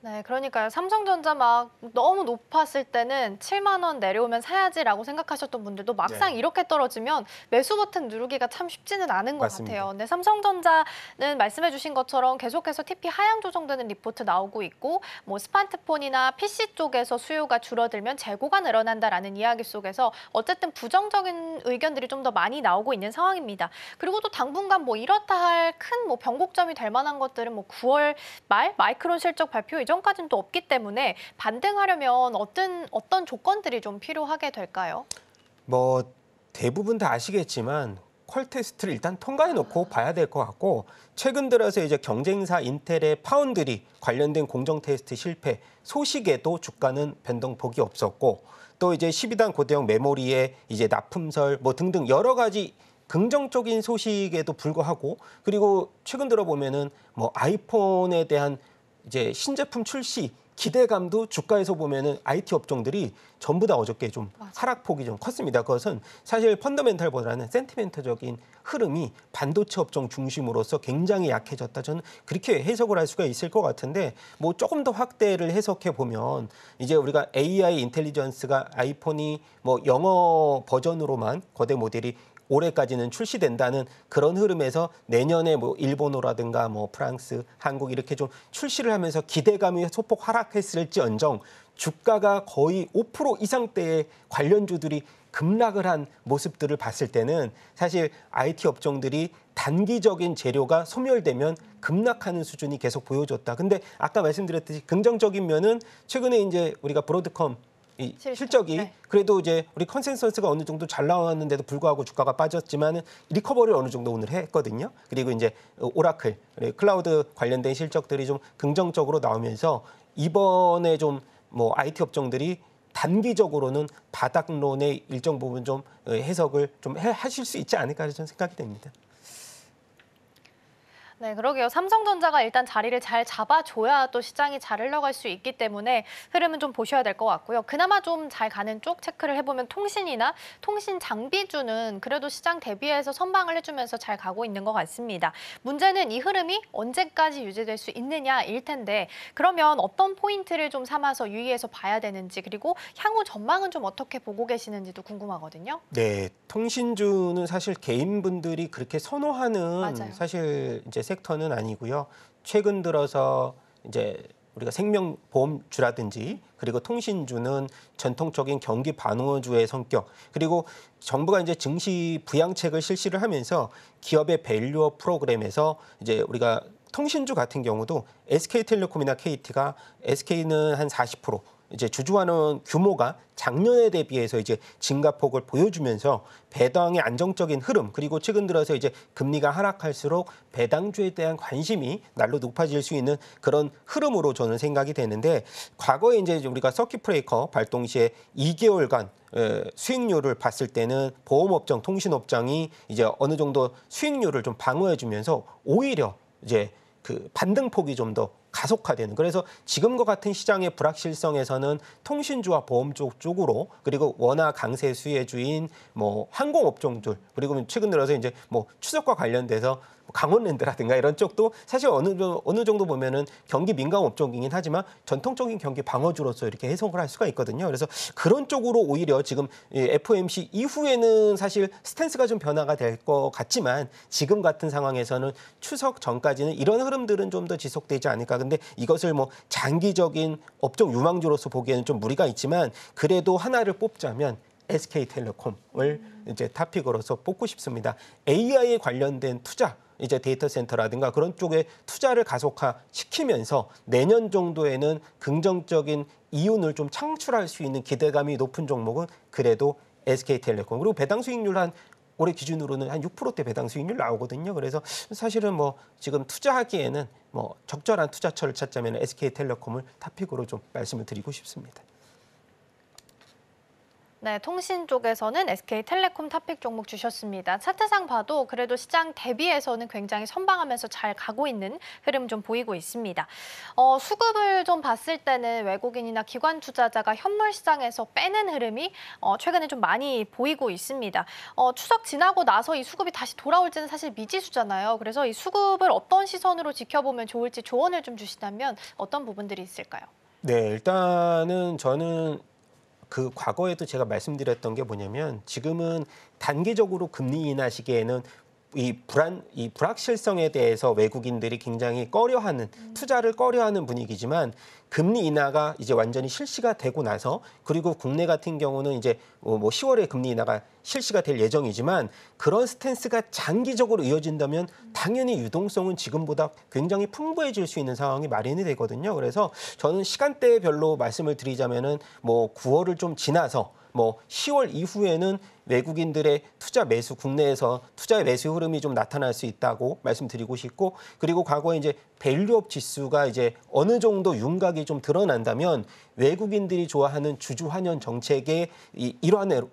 네, 그러니까요. 삼성전자 막 너무 높았을 때는 7만 원 내려오면 사야지라고 생각하셨던 분들도 막상 이렇게 떨어지면 매수 버튼 누르기가 참 쉽지는 않은 것 맞습니다. 같아요. 근데 삼성전자는 말씀해 주신 것처럼 계속해서 TP 하향 조정되는 리포트 나오고 있고 스마트폰이나 PC 쪽에서 수요가 줄어들면 재고가 늘어난다라는 이야기 속에서 어쨌든 부정적인 의견들이 좀 더 많이 나오고 있는 상황입니다. 그리고 또 당분간 이렇다 할 큰 변곡점이 될 만한 것들은 9월 말 마이크론 실적 발표 이전까지는 또 없기 때문에 반등하려면 어떤 조건들이 좀 필요하게 될까요? 대부분 다 아시겠지만 퀄 테스트를 일단 통과해 놓고 봐야 될 것 같고 최근 들어서 이제 경쟁사 인텔의 파운드리 관련된 공정 테스트 실패 소식에도 주가는 변동폭이 없었고 또 이제 12단 고대형 메모리의 이제 납품설 등등 여러 가지 긍정적인 소식에도 불구하고 그리고 최근 들어 보면은 아이폰에 대한 이제 신제품 출시 기대감도 주가에서 보면은 IT 업종들이 전부 다 어저께 좀 하락폭이 좀 컸습니다. 그것은 사실 펀더멘탈보다는 센티멘트적인 흐름이 반도체 업종 중심으로서 굉장히 약해졌다. 저는 그렇게 해석을 할 수가 있을 것 같은데 조금 더 확대를 해석해 보면 이제 우리가 AI 인텔리전스가 아이폰이 영어 버전으로만 거대 모델이 올해까지는 출시된다는 그런 흐름에서 내년에 일본어라든가 프랑스, 한국 이렇게 좀 출시를 하면서 기대감이 소폭 하락했을지언정 주가가 거의 5% 이상대의 관련주들이 급락을 한 모습들을 봤을 때는 사실 IT 업종들이 단기적인 재료가 소멸되면 급락하는 수준이 계속 보여줬다. 근데 아까 말씀드렸듯이 긍정적인 면은 최근에 이제 우리가 브로드컴 실적이 그래도 이제 우리 컨센서스가 어느 정도 잘 나왔는데도 불구하고 주가가 빠졌지만은 리커버리를 어느 정도 오늘 했거든요. 그리고 이제 오라클, 클라우드 관련된 실적들이 좀 긍정적으로 나오면서 이번에 좀 IT 업종들이 단기적으로는 바닥론의 일정 부분 좀 해석을 좀 하실 수 있지 않을까 저는 생각이 됩니다. 네, 그러게요. 삼성전자가 일단 자리를 잘 잡아줘야 또 시장이 잘 흘러갈 수 있기 때문에 흐름은 좀 보셔야 될 것 같고요. 그나마 좀 잘 가는 쪽 체크를 해보면 통신이나 통신 장비주는 그래도 시장 대비해서 선방을 해주면서 잘 가고 있는 것 같습니다. 문제는 이 흐름이 언제까지 유지될 수 있느냐일 텐데 그러면 어떤 포인트를 좀 삼아서 유의해서 봐야 되는지 그리고 향후 전망은 좀 어떻게 보고 계시는지도 궁금하거든요. 네, 통신주는 사실 개인분들이 그렇게 선호하는 맞아요. 사실 이제 섹터는 아니고요. 최근 들어서 이제 우리가 생명보험주라든지 그리고 통신주는 전통적인 경기 반영주의 성격 그리고 정부가 이제 증시 부양책을 실시를 하면서 기업의 밸류업 프로그램에서 이제 우리가 통신주 같은 경우도 SK텔레콤이나 KT가 SK는 한 40% 이제 주주환원 규모가 작년에 대비해서 이제 증가폭을 보여주면서 배당의 안정적인 흐름 그리고 최근 들어서 이제 금리가 하락할수록 배당주에 대한 관심이 날로 높아질 수 있는 그런 흐름으로 저는 생각이 되는데 과거에 이제 우리가 서킷 브레이커 발동 시에 2개월간 수익률을 봤을 때는 보험업종, 통신업종이 이제 어느 정도 수익률을 좀 방어해주면서 오히려 이제 그 반등폭이 좀 더 가속화되는 그래서 지금과 같은 시장의 불확실성에서는 통신주와 보험 쪽으로 그리고 원화 강세 수혜주인 뭐 항공업종들 그리고 최근 들어서 이제 뭐 추석과 관련돼서 강원랜드라든가 이런 쪽도 사실 어느 정도 보면은 경기 민감 업종이긴 하지만 전통적인 경기 방어주로서 이렇게 해석을 할 수가 있거든요. 그래서 그런 쪽으로 오히려 지금 FOMC 이후에는 사실 스탠스가 좀 변화가 될 것 같지만 지금 같은 상황에서는 추석 전까지는 이런 흐름들은 좀 더 지속되지 않을까. 근데 이것을 뭐 장기적인 업종 유망주로서 보기에는 좀 무리가 있지만 그래도 하나를 뽑자면 SK텔레콤을 이제 탑픽으로서 뽑고 싶습니다. AI에 관련된 투자 이제 데이터 센터라든가 그런 쪽에 투자를 가속화시키면서 내년 정도에는 긍정적인 이윤을 좀 창출할 수 있는 기대감이 높은 종목은 그래도 SK텔레콤 그리고 배당 수익률 한 올해 기준으로는 한 6%대 배당 수익률 나오거든요. 그래서 사실은 뭐 지금 투자하기에는 뭐 적절한 투자처를 찾자면 SK텔레콤을 탑픽으로 좀 말씀을 드리고 싶습니다. 네, 통신 쪽에서는 SK텔레콤 탑픽 종목 주셨습니다. 차트상 봐도 그래도 시장 대비해서는 굉장히 선방하면서 잘 가고 있는 흐름 좀 보이고 있습니다. 수급을 좀 봤을 때는 외국인이나 기관 투자자가 현물 시장에서 빼는 흐름이 최근에 좀 많이 보이고 있습니다. 추석 지나고 나서 이 수급이 다시 돌아올지는 사실 미지수잖아요. 그래서 이 수급을 어떤 시선으로 지켜보면 좋을지 조언을 좀 주시다면 어떤 부분들이 있을까요? 네, 일단은 저는 그 과거에도 제가 말씀드렸던 게 뭐냐면 지금은 단기적으로 금리 인하 시기에는 이 불확실성에 대해서 외국인들이 굉장히 꺼려하는 투자를 꺼려하는 분위기지만 금리 인하가 이제 완전히 실시가 되고 나서 그리고 국내 같은 경우는 이제 뭐 10월에 금리 인하가 실시가 될 예정이지만 그런 스탠스가 장기적으로 이어진다면 당연히 유동성은 지금보다 굉장히 풍부해질 수 있는 상황이 마련이 되거든요. 그래서 저는 시간대별로 말씀을 드리자면은 뭐 9월을 좀 지나서 뭐 10월 이후에는 외국인들의 투자 매수 국내에서 투자 매수 흐름이 좀 나타날 수 있다고 말씀드리고 싶고 그리고 과거에 이제 밸류업 지수가 이제 어느 정도 윤곽이 좀 드러난다면 외국인들이 좋아하는 주주 환원 정책의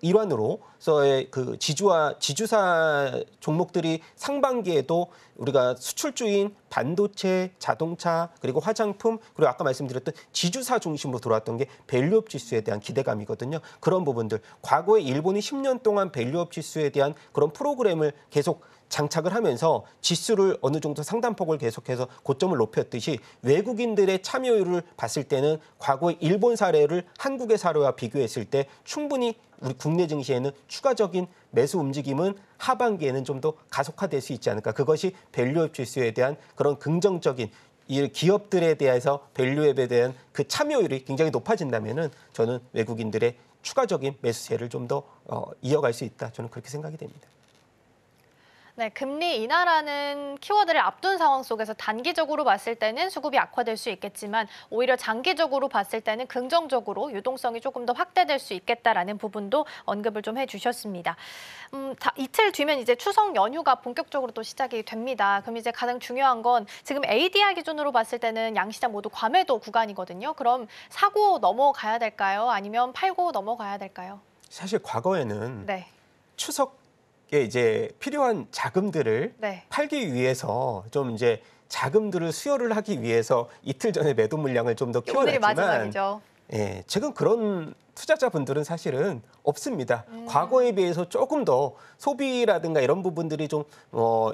일환으로서의 그 지주사 종목들이 상반기에도 우리가 수출주인 반도체, 자동차 그리고 화장품 그리고 아까 말씀드렸던 지주사 중심으로 돌아왔던 게 밸류업 지수에 대한 기대감이거든요. 그런 부분들 과거에 일본이 10년 동안 밸류업 지수에 대한 그런 프로그램을 계속 장착을 하면서 지수를 어느 정도 상단폭을 계속해서 고점을 높였듯이 외국인들의 참여율을 봤을 때는 과거의 일본 사례를 한국의 사례와 비교했을 때 충분히 우리 국내 증시에는 추가적인 매수 움직임은 하반기에는 좀 더 가속화될 수 있지 않을까. 그것이 밸류업 지수에 대한 그런 긍정적인 이 기업들에 대해서 밸류업에 대한 그 참여율이 굉장히 높아진다면은 저는 외국인들의 추가적인 매수세를 좀 더 이어갈 수 있다. 저는 그렇게 생각이 됩니다. 네, 금리 인하라는 키워드를 앞둔 상황 속에서 단기적으로 봤을 때는 수급이 악화될 수 있겠지만 오히려 장기적으로 봤을 때는 긍정적으로 유동성이 조금 더 확대될 수 있겠다라는 부분도 언급을 좀 해주셨습니다. 이틀 뒤면 이제 추석 연휴가 본격적으로 또 시작이 됩니다. 그럼 이제 가장 중요한 건 지금 ADR 기준으로 봤을 때는 양시장 모두 과매도 구간이거든요. 그럼 사고 넘어가야 될까요? 아니면 팔고 넘어가야 될까요? 사실 과거에는 네. 추석 이제 필요한 자금들을 네. 팔기 위해서 좀 이제 자금들을 수요를 하기 위해서 이틀 전에 매도 물량을 좀 더 오늘이 키워냈지만 마지막이죠. 예, 지금 그런 투자자분들은 사실은 없습니다. 과거에 비해서 조금 더 소비라든가 이런 부분들이 좀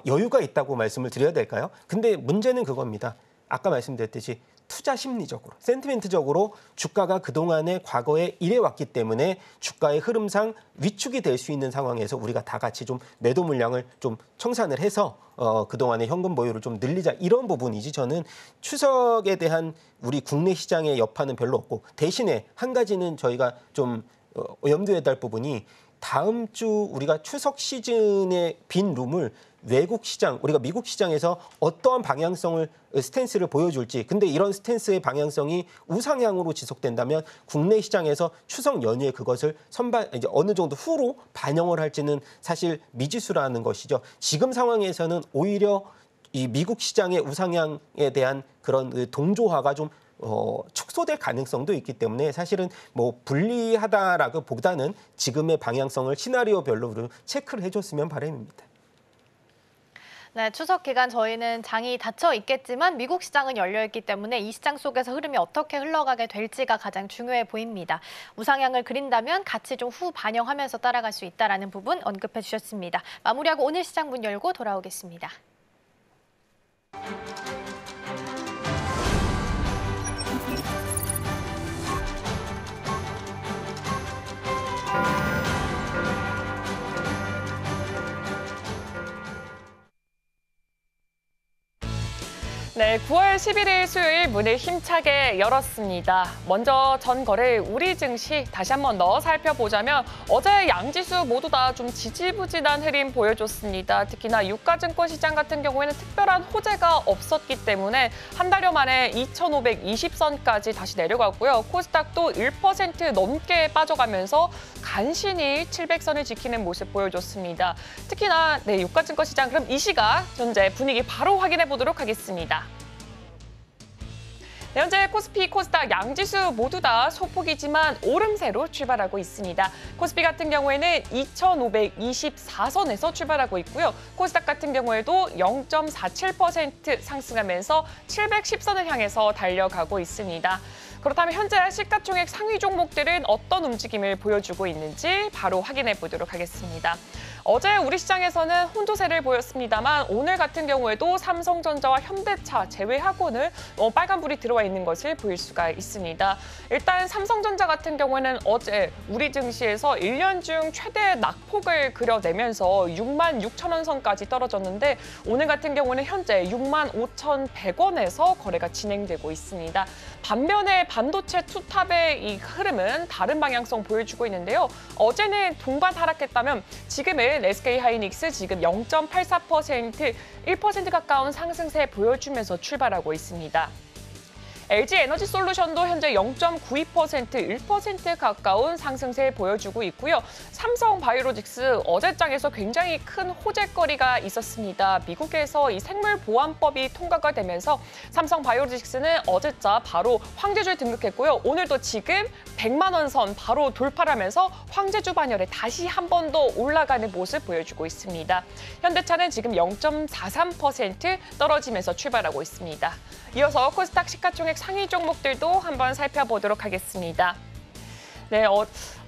여유가 있다고 말씀을 드려야 될까요? 근데 문제는 그겁니다. 아까 말씀드렸듯이 투자 심리적으로, 센티멘트적으로 주가가 그동안에 과거에 이래왔기 때문에 주가의 흐름상 위축이 될 수 있는 상황에서 우리가 다 같이 좀 매도 물량을 좀 청산을 해서 그동안의 현금 보유를 좀 늘리자, 이런 부분이지, 저는 추석에 대한 우리 국내 시장의 여파는 별로 없고, 대신에 한 가지는 저희가 좀 염두에 둘 부분이, 다음 주 우리가 추석 시즌의 빈 룸을 외국 시장, 우리가 미국 시장에서 어떠한 방향성을 스탠스를 보여줄지, 근데 이런 스탠스의 방향성이 우상향으로 지속된다면 국내 시장에서 추석 연휴에 그것을 이제 어느 정도 후로 반영을 할지는 사실 미지수라는 것이죠. 지금 상황에서는 오히려 이 미국 시장의 우상향에 대한 그런 동조화가 좀 축소될 가능성도 있기 때문에 사실은 뭐 불리하다라기보다는 지금의 방향성을 시나리오별로 체크를 해줬으면 바람입니다. 네, 추석 기간 저희는 장이 닫혀 있겠지만 미국 시장은 열려 있기 때문에 이 시장 속에서 흐름이 어떻게 흘러가게 될지가 가장 중요해 보입니다. 우상향을 그린다면 같이 좀 후 반영하면서 따라갈 수 있다는 부분 언급해 주셨습니다. 마무리하고 오늘 시장 문 열고 돌아오겠습니다. 네, 9월 11일 수요일 문을 힘차게 열었습니다. 먼저 전 거래 우리 증시 다시 한 번 더 살펴보자면 어제 양지수 모두 다 좀 지지부진한 흐름 보여줬습니다. 특히나 유가증권 시장 같은 경우에는 특별한 호재가 없었기 때문에 한 달여 만에 2,520선까지 다시 내려가고요. 코스닥도 1% 넘게 빠져가면서 간신히 700선을 지키는 모습 보여줬습니다. 특히나 유가증권 시장, 그럼 이 시각 현재 분위기 바로 확인해 보도록 하겠습니다. 네, 현재 코스피, 코스닥, 양지수 모두 다 소폭이지만 오름세로 출발하고 있습니다. 코스피 같은 경우에는 2,524선에서 출발하고 있고요. 코스닥 같은 경우에도 0.47% 상승하면서 710선을 향해서 달려가고 있습니다. 그렇다면 현재 시가총액 상위 종목들은 어떤 움직임을 보여주고 있는지 바로 확인해 보도록 하겠습니다. 어제 우리 시장에서는 혼조세를 보였습니다만 오늘 같은 경우에도 삼성전자와 현대차 제외하고는 빨간불이 들어와 있는 것을 볼 수가 있습니다. 일단 삼성전자 같은 경우에는 어제 우리 증시에서 1년 중 최대 낙폭을 그려내면서 66,000원 선까지 떨어졌는데 오늘 같은 경우는 현재 65,100원에서 거래가 진행되고 있습니다. 반면에 반도체 투탑의 이 흐름은 다른 방향성 보여주고 있는데요. 어제는 동반 하락했다면 지금은 SK하이닉스 지금 0.84%, 1% 가까운 상승세 보여주면서 출발하고 있습니다. LG에너지솔루션도 현재 0.92%, 1% 가까운 상승세 보여주고 있고요. 삼성바이오로직스 어제장에서 굉장히 큰 호재거리가 있었습니다. 미국에서 이 생물보안법이 통과가 되면서 삼성바이오로직스는 어제자 바로 황제주에 등극했고요. 오늘도 지금 100만 원 선 바로 돌파하면서 황제주 반열에 다시 한 번 더 올라가는 모습 보여주고 있습니다. 현대차는 지금 0.43% 떨어지면서 출발하고 있습니다. 이어서 코스닥 시가총액 상위 종목들도 한번 살펴보도록 하겠습니다. 네,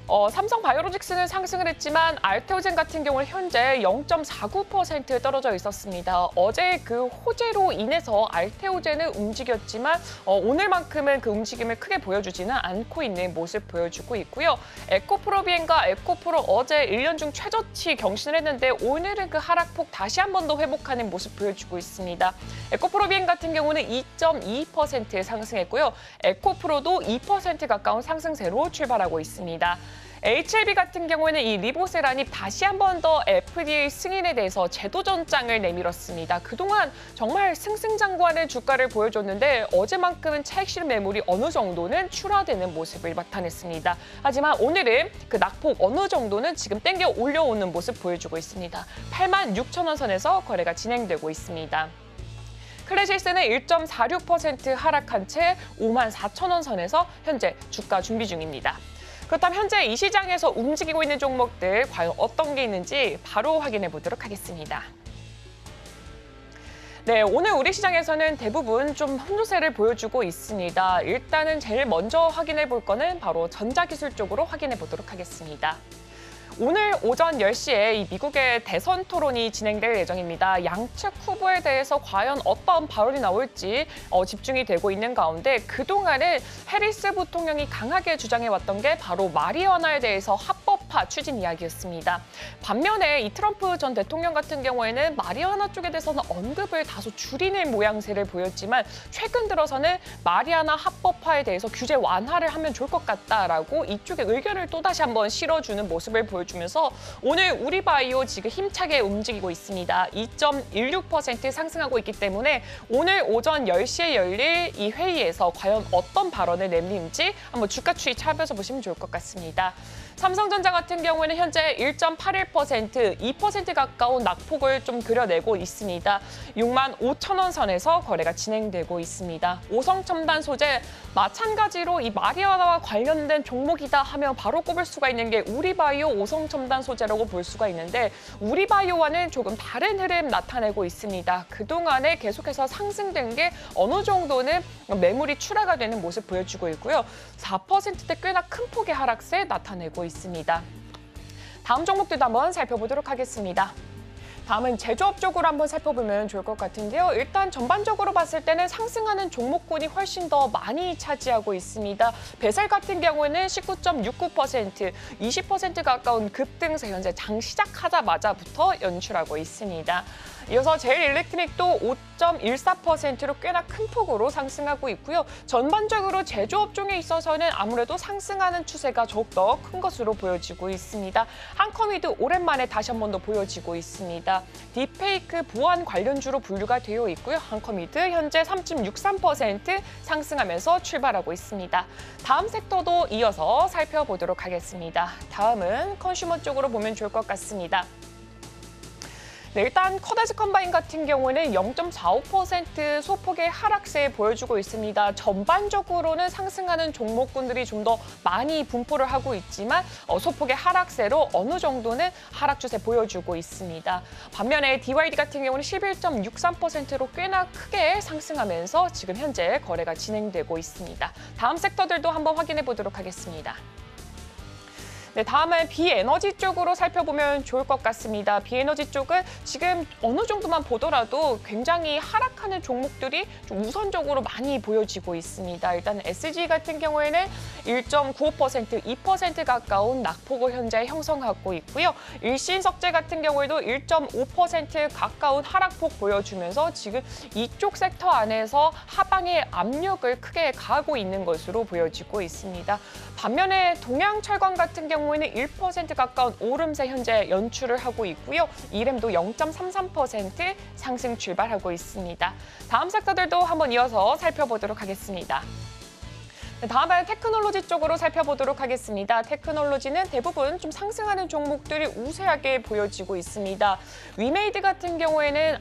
삼성바이오로직스는 상승을 했지만 알테오젠 같은 경우는 현재 0.49% 떨어져 있었습니다. 어제 그 호재로 인해서 알테오젠은 움직였지만 오늘만큼은 그 움직임을 크게 보여주지는 않고 있는 모습 보여주고 있고요. 에코프로비엔과 에코프로 어제 1년 중 최저치 경신을 했는데 오늘은 그 하락폭 다시 한 번 더 회복하는 모습 보여주고 있습니다. 에코프로비엔 같은 경우는 2.22% 상승했고요. 에코프로도 2% 가까운 상승세로 출발하고 있습니다. HLB 같은 경우에는 이 리보세라닙 다시 한 번 더 FDA 승인에 대해서 제도전장을 내밀었습니다. 그동안 정말 승승장구하는 주가를 보여줬는데 어제만큼은 차익 실현 매물이 어느 정도는 출하되는 모습을 나타냈습니다. 하지만 오늘은 그 낙폭 어느 정도는 지금 땡겨 올려오는 모습 보여주고 있습니다. 86,000원 선에서 거래가 진행되고 있습니다. 클래시스는 1.46% 하락한 채 54,000원 선에서 현재 주가 준비 중입니다. 그렇다면 현재 이 시장에서 움직이고 있는 종목들 과연 어떤 게 있는지 바로 확인해 보도록 하겠습니다. 네, 오늘 우리 시장에서는 대부분 좀 혼조세를 보여주고 있습니다. 일단은 제일 먼저 확인해 볼 거는 바로 전자기술 쪽으로 확인해 보도록 하겠습니다. 오늘 오전 10시에 이 미국의 대선 토론이 진행될 예정입니다. 양측 후보에 대해서 과연 어떤 발언이 나올지 집중이 되고 있는 가운데 그동안은 해리스 부통령이 강하게 주장해왔던 게 바로 마리화나에 대해서 합법화 추진 이야기였습니다. 반면에 이 트럼프 전 대통령 같은 경우에는 마리화나 쪽에 대해서는 언급을 다소 줄이는 모양새를 보였지만 최근 들어서는 마리화나 합법화에 대해서 규제 완화를 하면 좋을 것 같다라고 이쪽의 의견을 또다시 한번 실어주는 모습을 보여주면서 오늘 우리바이오 지금 힘차게 움직이고 있습니다. 2.16% 상승하고 있기 때문에 오늘 오전 10시에 열릴 이 회의에서 과연 어떤 발언을 내밀는지 한번 주가 추이 찾아서 보시면 좋을 것 같습니다. 삼성전자 같은 경우에는 현재 1.81%, 2% 가까운 낙폭을 좀 그려내고 있습니다. 65,000원 선에서 거래가 진행되고 있습니다. 오성첨단 소재, 마찬가지로 이 마리화나와 관련된 종목이다 하면 바로 꼽을 수가 있는 게 우리바이오 오성첨단 소재라고 볼 수가 있는데 우리바이오와는 조금 다른 흐름 나타내고 있습니다. 그동안에 계속해서 상승된 게 어느 정도는 매물이 출하가 되는 모습 보여주고 있고요. 4%대 꽤나 큰 폭의 하락세 나타내고 있습니다. 다음 종목들도 한번 살펴보도록 하겠습니다. 다음은 제조업 쪽으로 한번 살펴보면 좋을 것 같은데요. 일단 전반적으로 봤을 때는 상승하는 종목군이 훨씬 더 많이 차지하고 있습니다. 배설 같은 경우에는 19.69%, 20% 가까운 급등세 현재 장 시작하자마자부터 연출하고 있습니다. 이어서 제일일렉트릭도 5.14%로 꽤나 큰 폭으로 상승하고 있고요. 전반적으로 제조업종에 있어서는 아무래도 상승하는 추세가 더욱더 큰 것으로 보여지고 있습니다. 한컴이도 오랜만에 다시 한 번 더 보여지고 있습니다. 딥페이크 보안 관련주로 분류가 되어 있고요. 한컴이드 현재 3.63% 상승하면서 출발하고 있습니다. 다음 섹터도 이어서 살펴보도록 하겠습니다. 다음은 컨슈머 쪽으로 보면 좋을 것 같습니다. 네, 일단 커다즈 컴바인 같은 경우는 0.45% 소폭의 하락세 보여주고 있습니다. 전반적으로는 상승하는 종목군들이 좀 더 많이 분포를 하고 있지만 소폭의 하락세로 어느 정도는 하락 추세 보여주고 있습니다. 반면에 DYD 같은 경우는 11.63%로 꽤나 크게 상승하면서 지금 현재 거래가 진행되고 있습니다. 다음 섹터들도 한번 확인해 보도록 하겠습니다. 네, 다음은 비에너지 쪽으로 살펴보면 좋을 것 같습니다. 비에너지 쪽은 지금 어느 정도만 보더라도 굉장히 하락하는 종목들이 좀 우선적으로 많이 보여지고 있습니다. 일단 SG 같은 경우에는 1.95%, 2% 가까운 낙폭을 현재 형성하고 있고요. 일신석재 같은 경우에도 1.5% 가까운 하락폭 보여주면서 지금 이쪽 섹터 안에서 하방의 압력을 크게 가하고 있는 것으로 보여지고 있습니다. 반면에 동양철강 같은 경우에는 1% 가까운 오름세 현재 연출을 하고 있고요. 이램도 0.33% 상승 출발하고 있습니다. 다음 섹터들도 한번 이어서 살펴보도록 하겠습니다. 다음은 테크놀로지 쪽으로 살펴보도록 하겠습니다. 테크놀로지는 대부분 좀 상승하는 종목들이 우세하게 보여지고 있습니다. 위메이드 같은 경우에는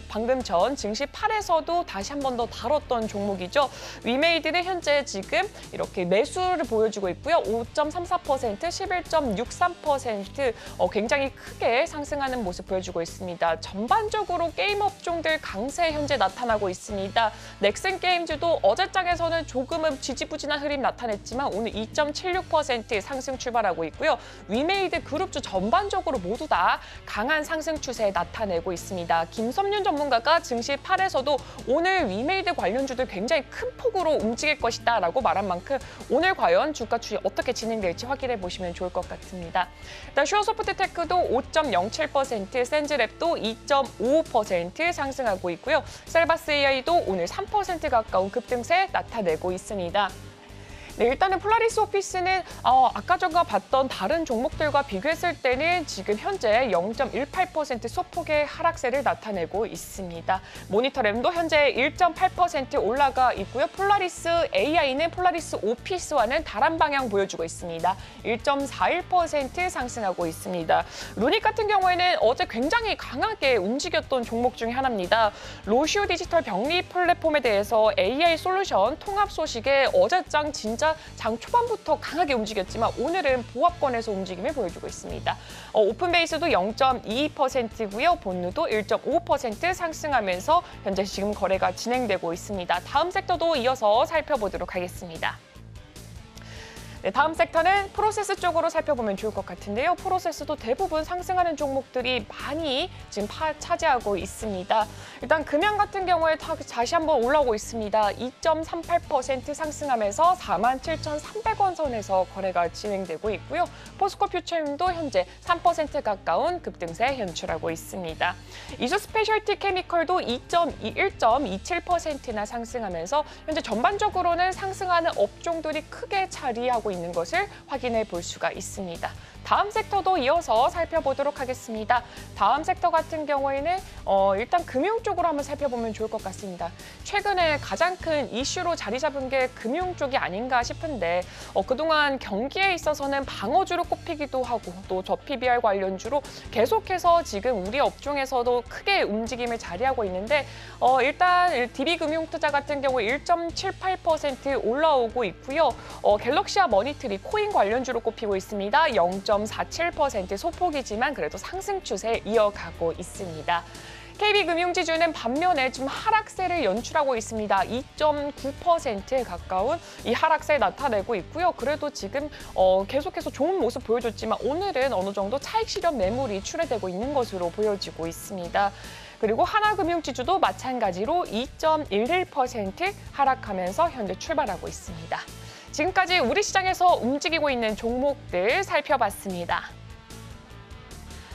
방금 전 증시 8에서도 다시 한 번 더 다뤘던 종목이죠. 위메이드는 현재 지금 이렇게 매수를 보여주고 있고요. 5.34%, 11.63% 굉장히 크게 상승하는 모습 보여주고 있습니다. 전반적으로 게임 업종들 강세 현재 나타나고 있습니다. 넥슨 게임즈도 어제장에서는 조금은 지지부진한 흐름 나타냈지만 오늘 2.76% 상승 출발하고 있고요. 위메이드 그룹주 전반적으로 모두 다 강한 상승 추세 나타내고 있습니다. 김섬윤 전문가가 증시 8에서도 오늘 위메이드 관련주들 굉장히 큰 폭으로 움직일 것이다 라고 말한 만큼 오늘 과연 주가 추이 어떻게 진행될지 확인해 보시면 좋을 것 같습니다. 일단 슈어소프트테크도 5.07%, 센즈랩도 2.55% 상승하고 있고요. 셀바스 AI도 오늘 3% 가까운 급등세 나타내고 있습니다. 네, 일단은 폴라리스 오피스는 아까 전과 봤던 다른 종목들과 비교했을 때는 지금 현재 0.18% 소폭의 하락세를 나타내고 있습니다. 모니터램도 현재 1.8% 올라가 있고요. 폴라리스 AI는 폴라리스 오피스와는 다른 방향 보여주고 있습니다. 1.41% 상승하고 있습니다. 루닉 같은 경우에는 어제 굉장히 강하게 움직였던 종목 중에 하나입니다. 로슈 디지털 병리 플랫폼에 대해서 AI 솔루션 통합 소식에 어제장 진짜 나오자 장 초반부터 강하게 움직였지만 오늘은 보합권에서 움직임을 보여주고 있습니다. 오픈 베이스도 0.22%고요. 본유도 1.5% 상승하면서 현재 지금 거래가 진행되고 있습니다. 다음 섹터도 이어서 살펴보도록 하겠습니다. 네, 다음 섹터는 프로세스 쪽으로 살펴보면 좋을 것 같은데요. 프로세스도 대부분 상승하는 종목들이 많이 지금 차지하고 있습니다. 일단 금양 같은 경우에 다시 한번 올라오고 있습니다. 2.38% 상승하면서 47,300원 선에서 거래가 진행되고 있고요. 포스코 퓨처임도 현재 3% 가까운 급등세 연출하고 있습니다. 이수 스페셜티 케미컬도 1.27%나 상승하면서 현재 전반적으로는 상승하는 업종들이 크게 자리하고 있는 것을 확인해 볼 수가 있습니다. 다음 섹터도 이어서 살펴보도록 하겠습니다. 다음 섹터 같은 경우에는 일단 금융 쪽으로 한번 살펴보면 좋을 것 같습니다. 최근에 가장 큰 이슈로 자리 잡은 게 금융 쪽이 아닌가 싶은데 그동안 경기에 있어서는 방어주로 꼽히기도 하고 또 저PBR 관련주로 계속해서 지금 우리 업종에서도 크게 움직임을 자리하고 있는데 일단 DB금융투자 같은 경우 1.78% 올라오고 있고요. 갤럭시와 머니트리 코인 관련주로 꼽히고 있습니다. 0.47% 소폭이지만 그래도 상승 추세 이어가고 있습니다. KB금융지주는 반면에 좀 하락세를 연출하고 있습니다. 2.9%에 가까운 이 하락세 나타내고 있고요. 그래도 지금 계속해서 좋은 모습 보여줬지만 오늘은 어느 정도 차익 실현 매물이 출회되고 있는 것으로 보여지고 있습니다. 그리고 하나금융지주도 마찬가지로 2.11% 하락하면서 현재 출발하고 있습니다. 지금까지 우리 시장에서 움직이고 있는 종목들 살펴봤습니다.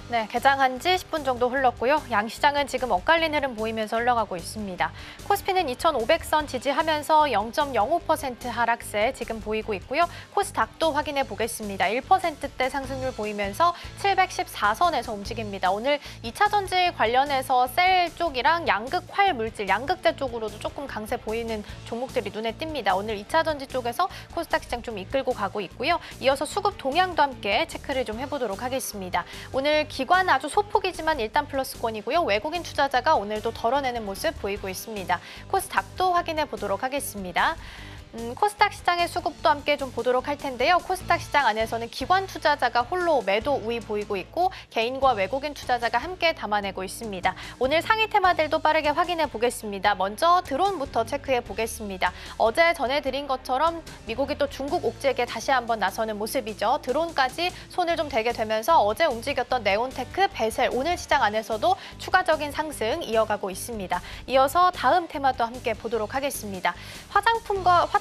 네, 개장한 지 10분 정도 흘렀고요. 양시장은 지금 엇갈린 흐름 보이면서 흘러가고 있습니다. 코스피는 2,500선 지지하면서 0.05% 하락세 지금 보이고 있고요. 코스닥도 확인해 보겠습니다. 1%대 상승률 보이면서 714선에서 움직입니다. 오늘 2차 전지 관련해서 셀 쪽이랑 양극 활 물질, 양극재 쪽으로도 조금 강세 보이는 종목들이 눈에 띕니다. 오늘 2차 전지 쪽에서 코스닥 시장 좀 이끌고 가고 있고요. 이어서 수급 동향도 함께 체크를 좀 해보도록 하겠습니다. 오늘 기관 아주 소폭이지만 일단 플러스권이고요. 외국인 투자자가 오늘도 덜어내는 모습 보이고 있습니다. 코스닥도 확인해 보도록 하겠습니다. 코스닥 시장의 수급도 함께 좀 보도록 할 텐데요. 코스닥 시장 안에서는 기관 투자자가 홀로 매도 우위 보이고 있고 개인과 외국인 투자자가 함께 담아내고 있습니다. 오늘 상위 테마들도 빠르게 확인해 보겠습니다. 먼저 드론부터 체크해 보겠습니다. 어제 전해드린 것처럼 미국이 또 중국 옥죄기에 다시 한번 나서는 모습이죠. 드론까지 손을 좀 대게 되면서 어제 움직였던 네온테크, 베셀 오늘 시장 안에서도 추가적인 상승 이어가고 있습니다. 이어서 다음 테마도 함께 보도록 하겠습니다.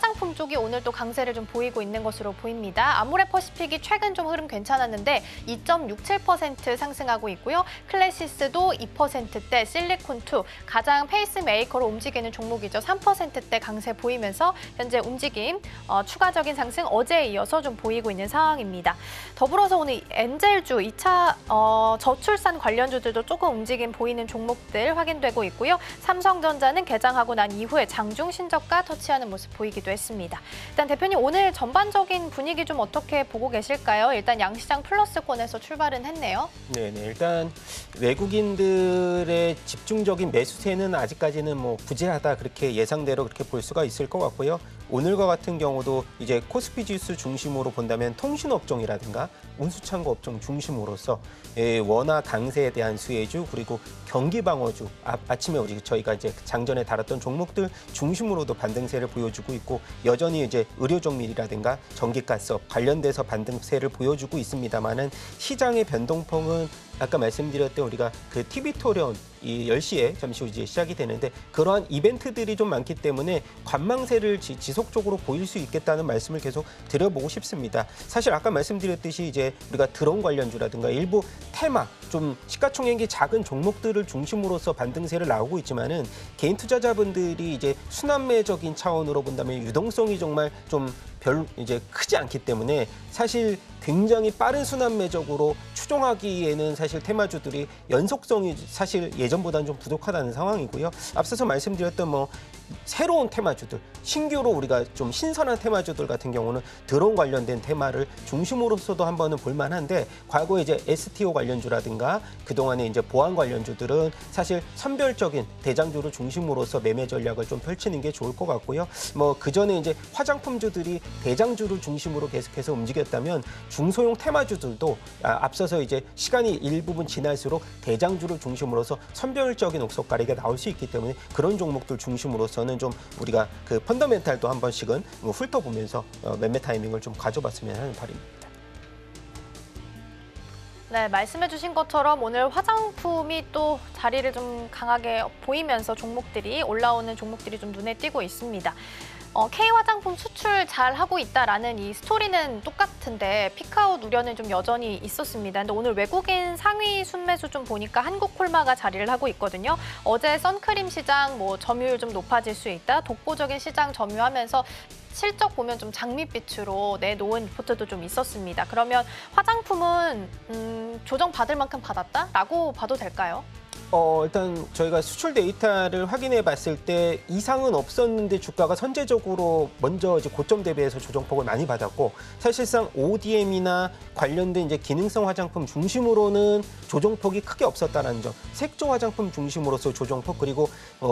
화장품 쪽이 오늘 또 강세를 좀 보이고 있는 것으로 보입니다. 아모레퍼시픽이 최근 좀 흐름 괜찮았는데 2.67% 상승하고 있고요. 클래시스도 2%대, 실리콘2 가장 페이스메이커로 움직이는 종목이죠. 3%대 강세 보이면서 현재 움직임 추가적인 상승 어제에 이어서 좀 보이고 있는 상황입니다. 더불어서 오늘 엔젤주 2차 저출산 관련주들도 조금 움직임 보이는 종목들 확인되고 있고요. 삼성전자는 개장하고 난 이후에 장중 신저가 터치하는 모습 보이기도 했습니다. 일단 대표님 오늘 전반적인 분위기 좀 어떻게 보고 계실까요? 일단 양시장 플러스권에서 출발은 했네요. 네네, 일단 외국인들의 집중적인 매수세는 아직까지는 뭐 부재하다 그렇게 예상대로 그렇게 볼 수가 있을 것 같고요. 오늘과 같은 경우도 이제 코스피 지수 중심으로 본다면 통신업종이라든가 운수창고 업종 중심으로서 원화 강세에 대한 수혜주 그리고 경기 방어주 아침에 저희가 이제 장전에 다뤘던 종목들 중심으로도 반등세를 보여주고 있고 여전히 이제 의료정밀이라든가 전기가스업 관련돼서 반등세를 보여주고 있습니다만은 시장의 변동폭은 아까 말씀드렸던 우리가 그 TV 토론 이 10시에 잠시 후 이제 시작이 되는데 그러한 이벤트들이 좀 많기 때문에 관망세를 지속적으로 보일 수 있겠다는 말씀을 계속 드려보고 싶습니다. 사실 아까 말씀드렸듯이 이제 우리가 드론 관련주라든가 일부 테마 좀 시가총액이 작은 종목들을 중심으로서 반등세를 나오고 있지만은 개인 투자자분들이 이제 순환매적인 차원으로 본다면 유동성이 정말 좀 이제 크지 않기 때문에 사실 굉장히 빠른 순환매적으로 추종하기에는 사실 테마주들이 연속성이 사실 예전보다는 좀 부족하다는 상황이고요. 앞서서 말씀드렸던 뭐 새로운 테마주들, 신규로 우리가 좀 신선한 테마주들 같은 경우는 드론 관련된 테마를 중심으로서도 한번은 볼만한데 과거에 이제 STO 관련주라든가 그동안에 이제 보안 관련주들은 사실 선별적인 대장주를 중심으로서 매매 전략을 좀 펼치는 게 좋을 것 같고요. 뭐 그전에 이제 화장품주들이 대장주를 중심으로 계속해서 움직였다면 중소형 테마주들도 앞서서 이제 시간이 일부분 지날수록 대장주를 중심으로서 선별적인 옥석가리가 나올 수 있기 때문에 그런 종목들 중심으로서는 좀 우리가 그 펀더멘탈도 한 번씩은 훑어보면서 매매 타이밍을 좀 가져봤으면 하는 바람입니다. 네, 말씀해주신 것처럼 오늘 화장품이 또 자리를 좀 강하게 보이면서 올라오는 종목들이 좀 눈에 띄고 있습니다. K화장품 수출 잘 하고 있다라는 이 스토리는 똑같은데 피크아웃 우려는 좀 여전히 있었습니다. 근데 오늘 외국인 상위 순매수 좀 보니까 한국콜마가 자리를 하고 있거든요. 어제 선크림 시장 점유율 좀 높아질 수 있다. 독보적인 시장 점유하면서 실적 보면 좀 장밋빛으로 내놓은 리포트도 좀 있었습니다. 그러면 화장품은 조정 받을 만큼 받았다라고 봐도 될까요? 일단 저희가 수출 데이터를 확인해 봤을 때 이상은 없었는데 주가가 선제적으로 먼저 이제 고점 대비해서 조정폭을 많이 받았고 사실상 ODM이나 관련된 이제 기능성 화장품 중심으로는 조정폭이 크게 없었다는 점. 색조 화장품 중심으로서 조정폭 그리고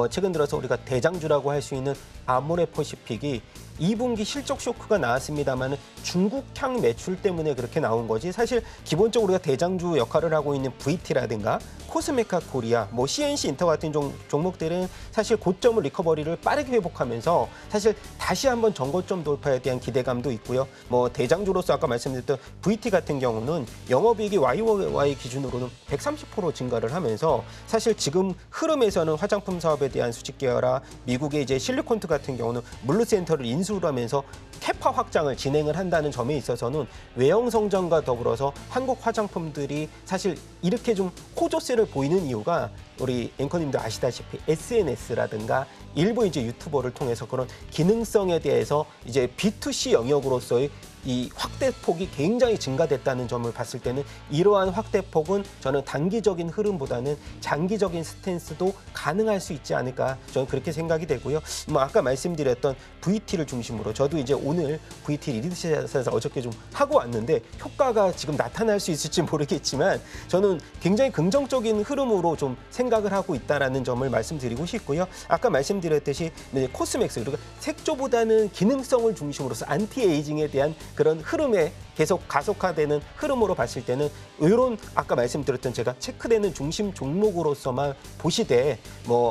최근 들어서 우리가 대장주라고 할 수 있는 아모레퍼시픽이 2분기 실적 쇼크가 나왔습니다만 중국향 매출 때문에 그렇게 나온 거지 사실 기본적으로 우리가 대장주 역할을 하고 있는 VT라든가 코스메카 코리아, CNC 인터 같은 종목들은 사실 고점을 리커버리를 빠르게 회복하면서 사실 다시 한번 전고점 돌파에 대한 기대감도 있고요. 대장주로서 아까 말씀드렸던 VT 같은 경우는 영업이익이 YOY 기준으로는 130% 증가를 하면서 사실 지금 흐름에서는 화장품 사업에 대한 수직 계열화, 미국의 이제 실리콘트 같은 경우는 물류센터를 인수를 하면서 캐파 확장을 진행을 한다는 점에 있어서는 외형 성장과 더불어서 한국 화장품들이 사실 이렇게 좀 호조세를 보이는 이유가 우리 앵커님도 아시다시피 SNS라든가 일부 이제 유튜버를 통해서 그런 기능성에 대해서 이제 B2C 영역으로서의 이 확대폭이 굉장히 증가됐다는 점을 봤을 때는 이러한 확대폭은 저는 단기적인 흐름보다는 장기적인 스탠스도 가능할 수 있지 않을까 저는 그렇게 생각이 되고요. 아까 말씀드렸던 VT를 중심으로 저도 이제 오늘 VT 리드샷에서 어저께 좀 하고 왔는데 효과가 지금 나타날 수 있을지 모르겠지만 저는 굉장히 긍정적인 흐름으로 좀 생각을 하고 있다라는 점을 말씀드리고 싶고요. 아까 말씀드렸듯이 코스맥스 그리고 색조보다는 기능성을 중심으로서 안티에이징에 대한 그런 흐름에 계속 가속화되는 흐름으로 봤을 때는 이런 아까 말씀드렸던 제가 체크되는 중심 종목으로서만 보시되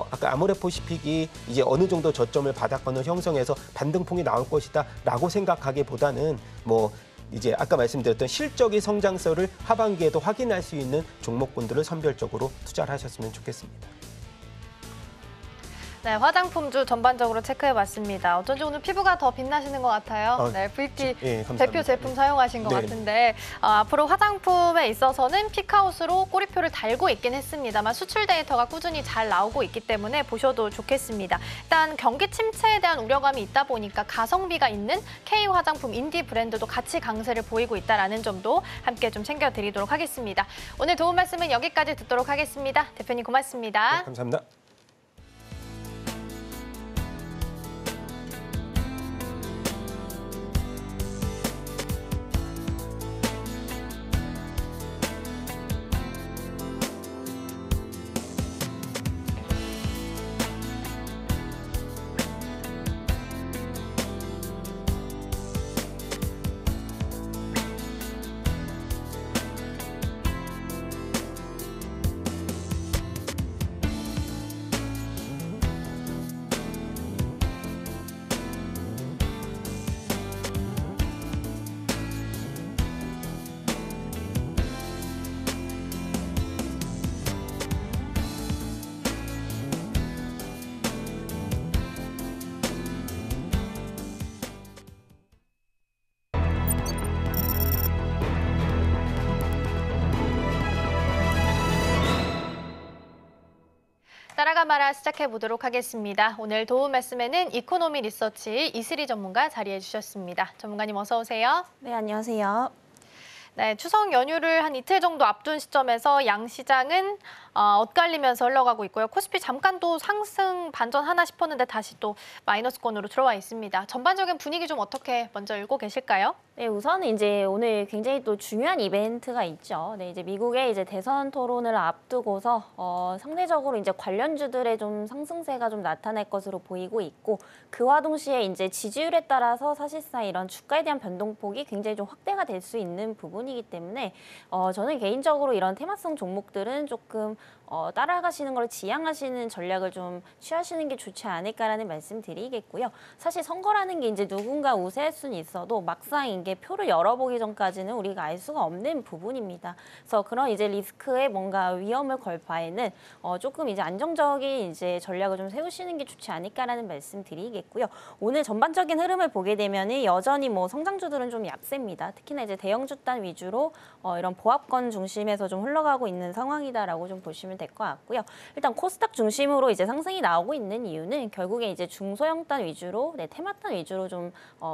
아까 아모레퍼시픽이 이제 어느 정도 저점을 바닥권을 형성해서 반등풍이 나올 것이다라고 생각하기보다는 이제 아까 말씀드렸던 실적의 성장세를 하반기에도 확인할 수 있는 종목군들을 선별적으로 투자를 하셨으면 좋겠습니다. 네, 화장품주 전반적으로 체크해봤습니다. 어쩐지 오늘 피부가 더 빛나시는 것 같아요. 네, VT 대표 제품 사용하신 것 같은데 앞으로 화장품에 있어서는 피크아웃으로 꼬리표를 달고 있긴 했습니다만 수출 데이터가 꾸준히 잘 나오고 있기 때문에 보셔도 좋겠습니다. 일단 경기 침체에 대한 우려감이 있다 보니까 가성비가 있는 K화장품 인디 브랜드도 같이 강세를 보이고 있다는 점도 함께 좀 챙겨드리도록 하겠습니다. 오늘 도움 말씀은 여기까지 듣도록 하겠습니다. 대표님 고맙습니다. 네, 감사합니다. 따라가 말아 시작해보도록 하겠습니다. 오늘 도움 말씀에는 이코노미 리서치 이슬희 전문가 자리해 주셨습니다. 전문가님 어서 오세요. 네, 안녕하세요. 네, 추석 연휴를 한 이틀 정도 앞둔 시점에서 양 시장은 엇갈리면서 흘러가고 있고요. 코스피 잠깐 또 상승 반전하나 싶었는데 다시 또 마이너스권으로 들어와 있습니다. 전반적인 분위기 좀 어떻게 먼저 읽고 계실까요? 네, 우선은 이제 오늘 굉장히 또 중요한 이벤트가 있죠. 네, 이제 미국의 이제 대선 토론을 앞두고서 상대적으로 이제 관련주들의 좀 상승세가 좀 나타날 것으로 보이고 있고, 그와 동시에 이제 지지율에 따라서 사실상 이런 주가에 대한 변동폭이 굉장히 좀 확대가 될 수 있는 부분이기 때문에 저는 개인적으로 이런 테마성 종목들은 조금 따라가시는 걸 지양하시는 전략을 좀 취하시는 게 좋지 않을까라는 말씀 드리겠고요. 사실 선거라는 게 이제 누군가 우세할 수는 있어도 막상 이게 표를 열어보기 전까지는 우리가 알 수가 없는 부분입니다. 그래서 그런 이제 리스크에 뭔가 위험을 걸 바에는 조금 이제 안정적인 이제 전략을 좀 세우시는 게 좋지 않을까라는 말씀 드리겠고요. 오늘 전반적인 흐름을 보게 되면은 여전히 뭐 성장주들은 좀 약세입니다. 특히나 이제 대형주단 위주로 이런 보합권 중심에서 좀 흘러가고 있는 상황이다라고 좀 보시면 될 것 같고요. 일단 코스닥 중심으로 이제 상승이 나오고 있는 이유는 결국에 이제 중소형단 위주로, 테마단 위주로 좀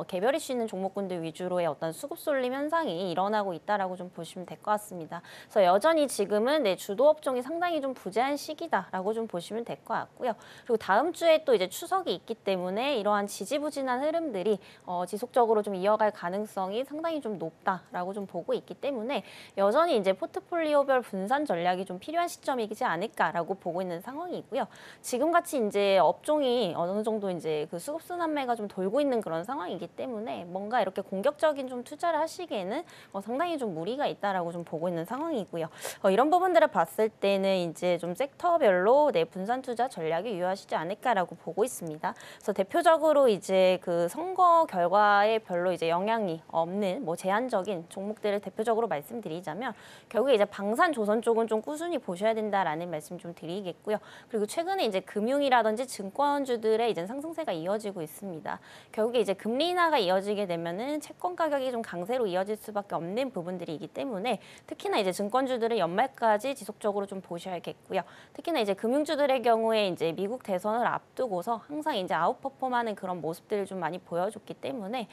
개별 이슈 있는 종목군들 위주로의 어떤 수급 쏠림 현상이 일어나고 있다라고 좀 보시면 될 것 같습니다. 그래서 여전히 지금은 주도 업종이 상당히 좀 부재한 시기다라고 좀 보시면 될 것 같고요. 그리고 다음 주에 또 이제 추석이 있기 때문에 이러한 지지부진한 흐름들이 지속적으로 좀 이어갈 가능성이 상당히 좀 높다라고 좀 보고 있기 때문에 여전히 이제 포트폴리오별 분산 전략이 좀 필요한 시점이지 않을까라고 보고 있는 상황이고요. 지금 같이 이제 업종이 어느 정도 이제 그 수급 순환매가 좀 돌고 있는 그런 상황이기 때문에 뭔가 이렇게 공격적인 좀 투자를 하시기에는 상당히 좀 무리가 있다라고 좀 보고 있는 상황이고요. 이런 부분들을 봤을 때는 이제 좀 섹터별로 분산 투자 전략이 유효하시지 않을까라고 보고 있습니다. 그래서 대표적으로 이제 그 선거 결과에 별로 이제 영향이 없는 뭐 제한적인 종목들을 대표적으로 말씀드리자면 결국에 이제 방산 조선 쪽은 좀 꾸준히 보셔야 된다라는 말씀 좀 드리겠고요. 그리고 최근에 이제 금융이라든지 증권주들의 이제 상승세가 이어지고 있습니다. 결국에 이제 금리 인하가 이어지게 되면은 채권 가격이 좀 강세로 이어질 수밖에 없는 부분들이기 때문에 특히나 이제 증권주들은 연말까지 지속적으로 좀 보셔야겠고요. 특히나 이제 금융주들의 경우에 이제 미국 대선을 앞두고서 항상 이제 아웃퍼폼하는 그런 모습들을 좀 많이 보여줬기 때문에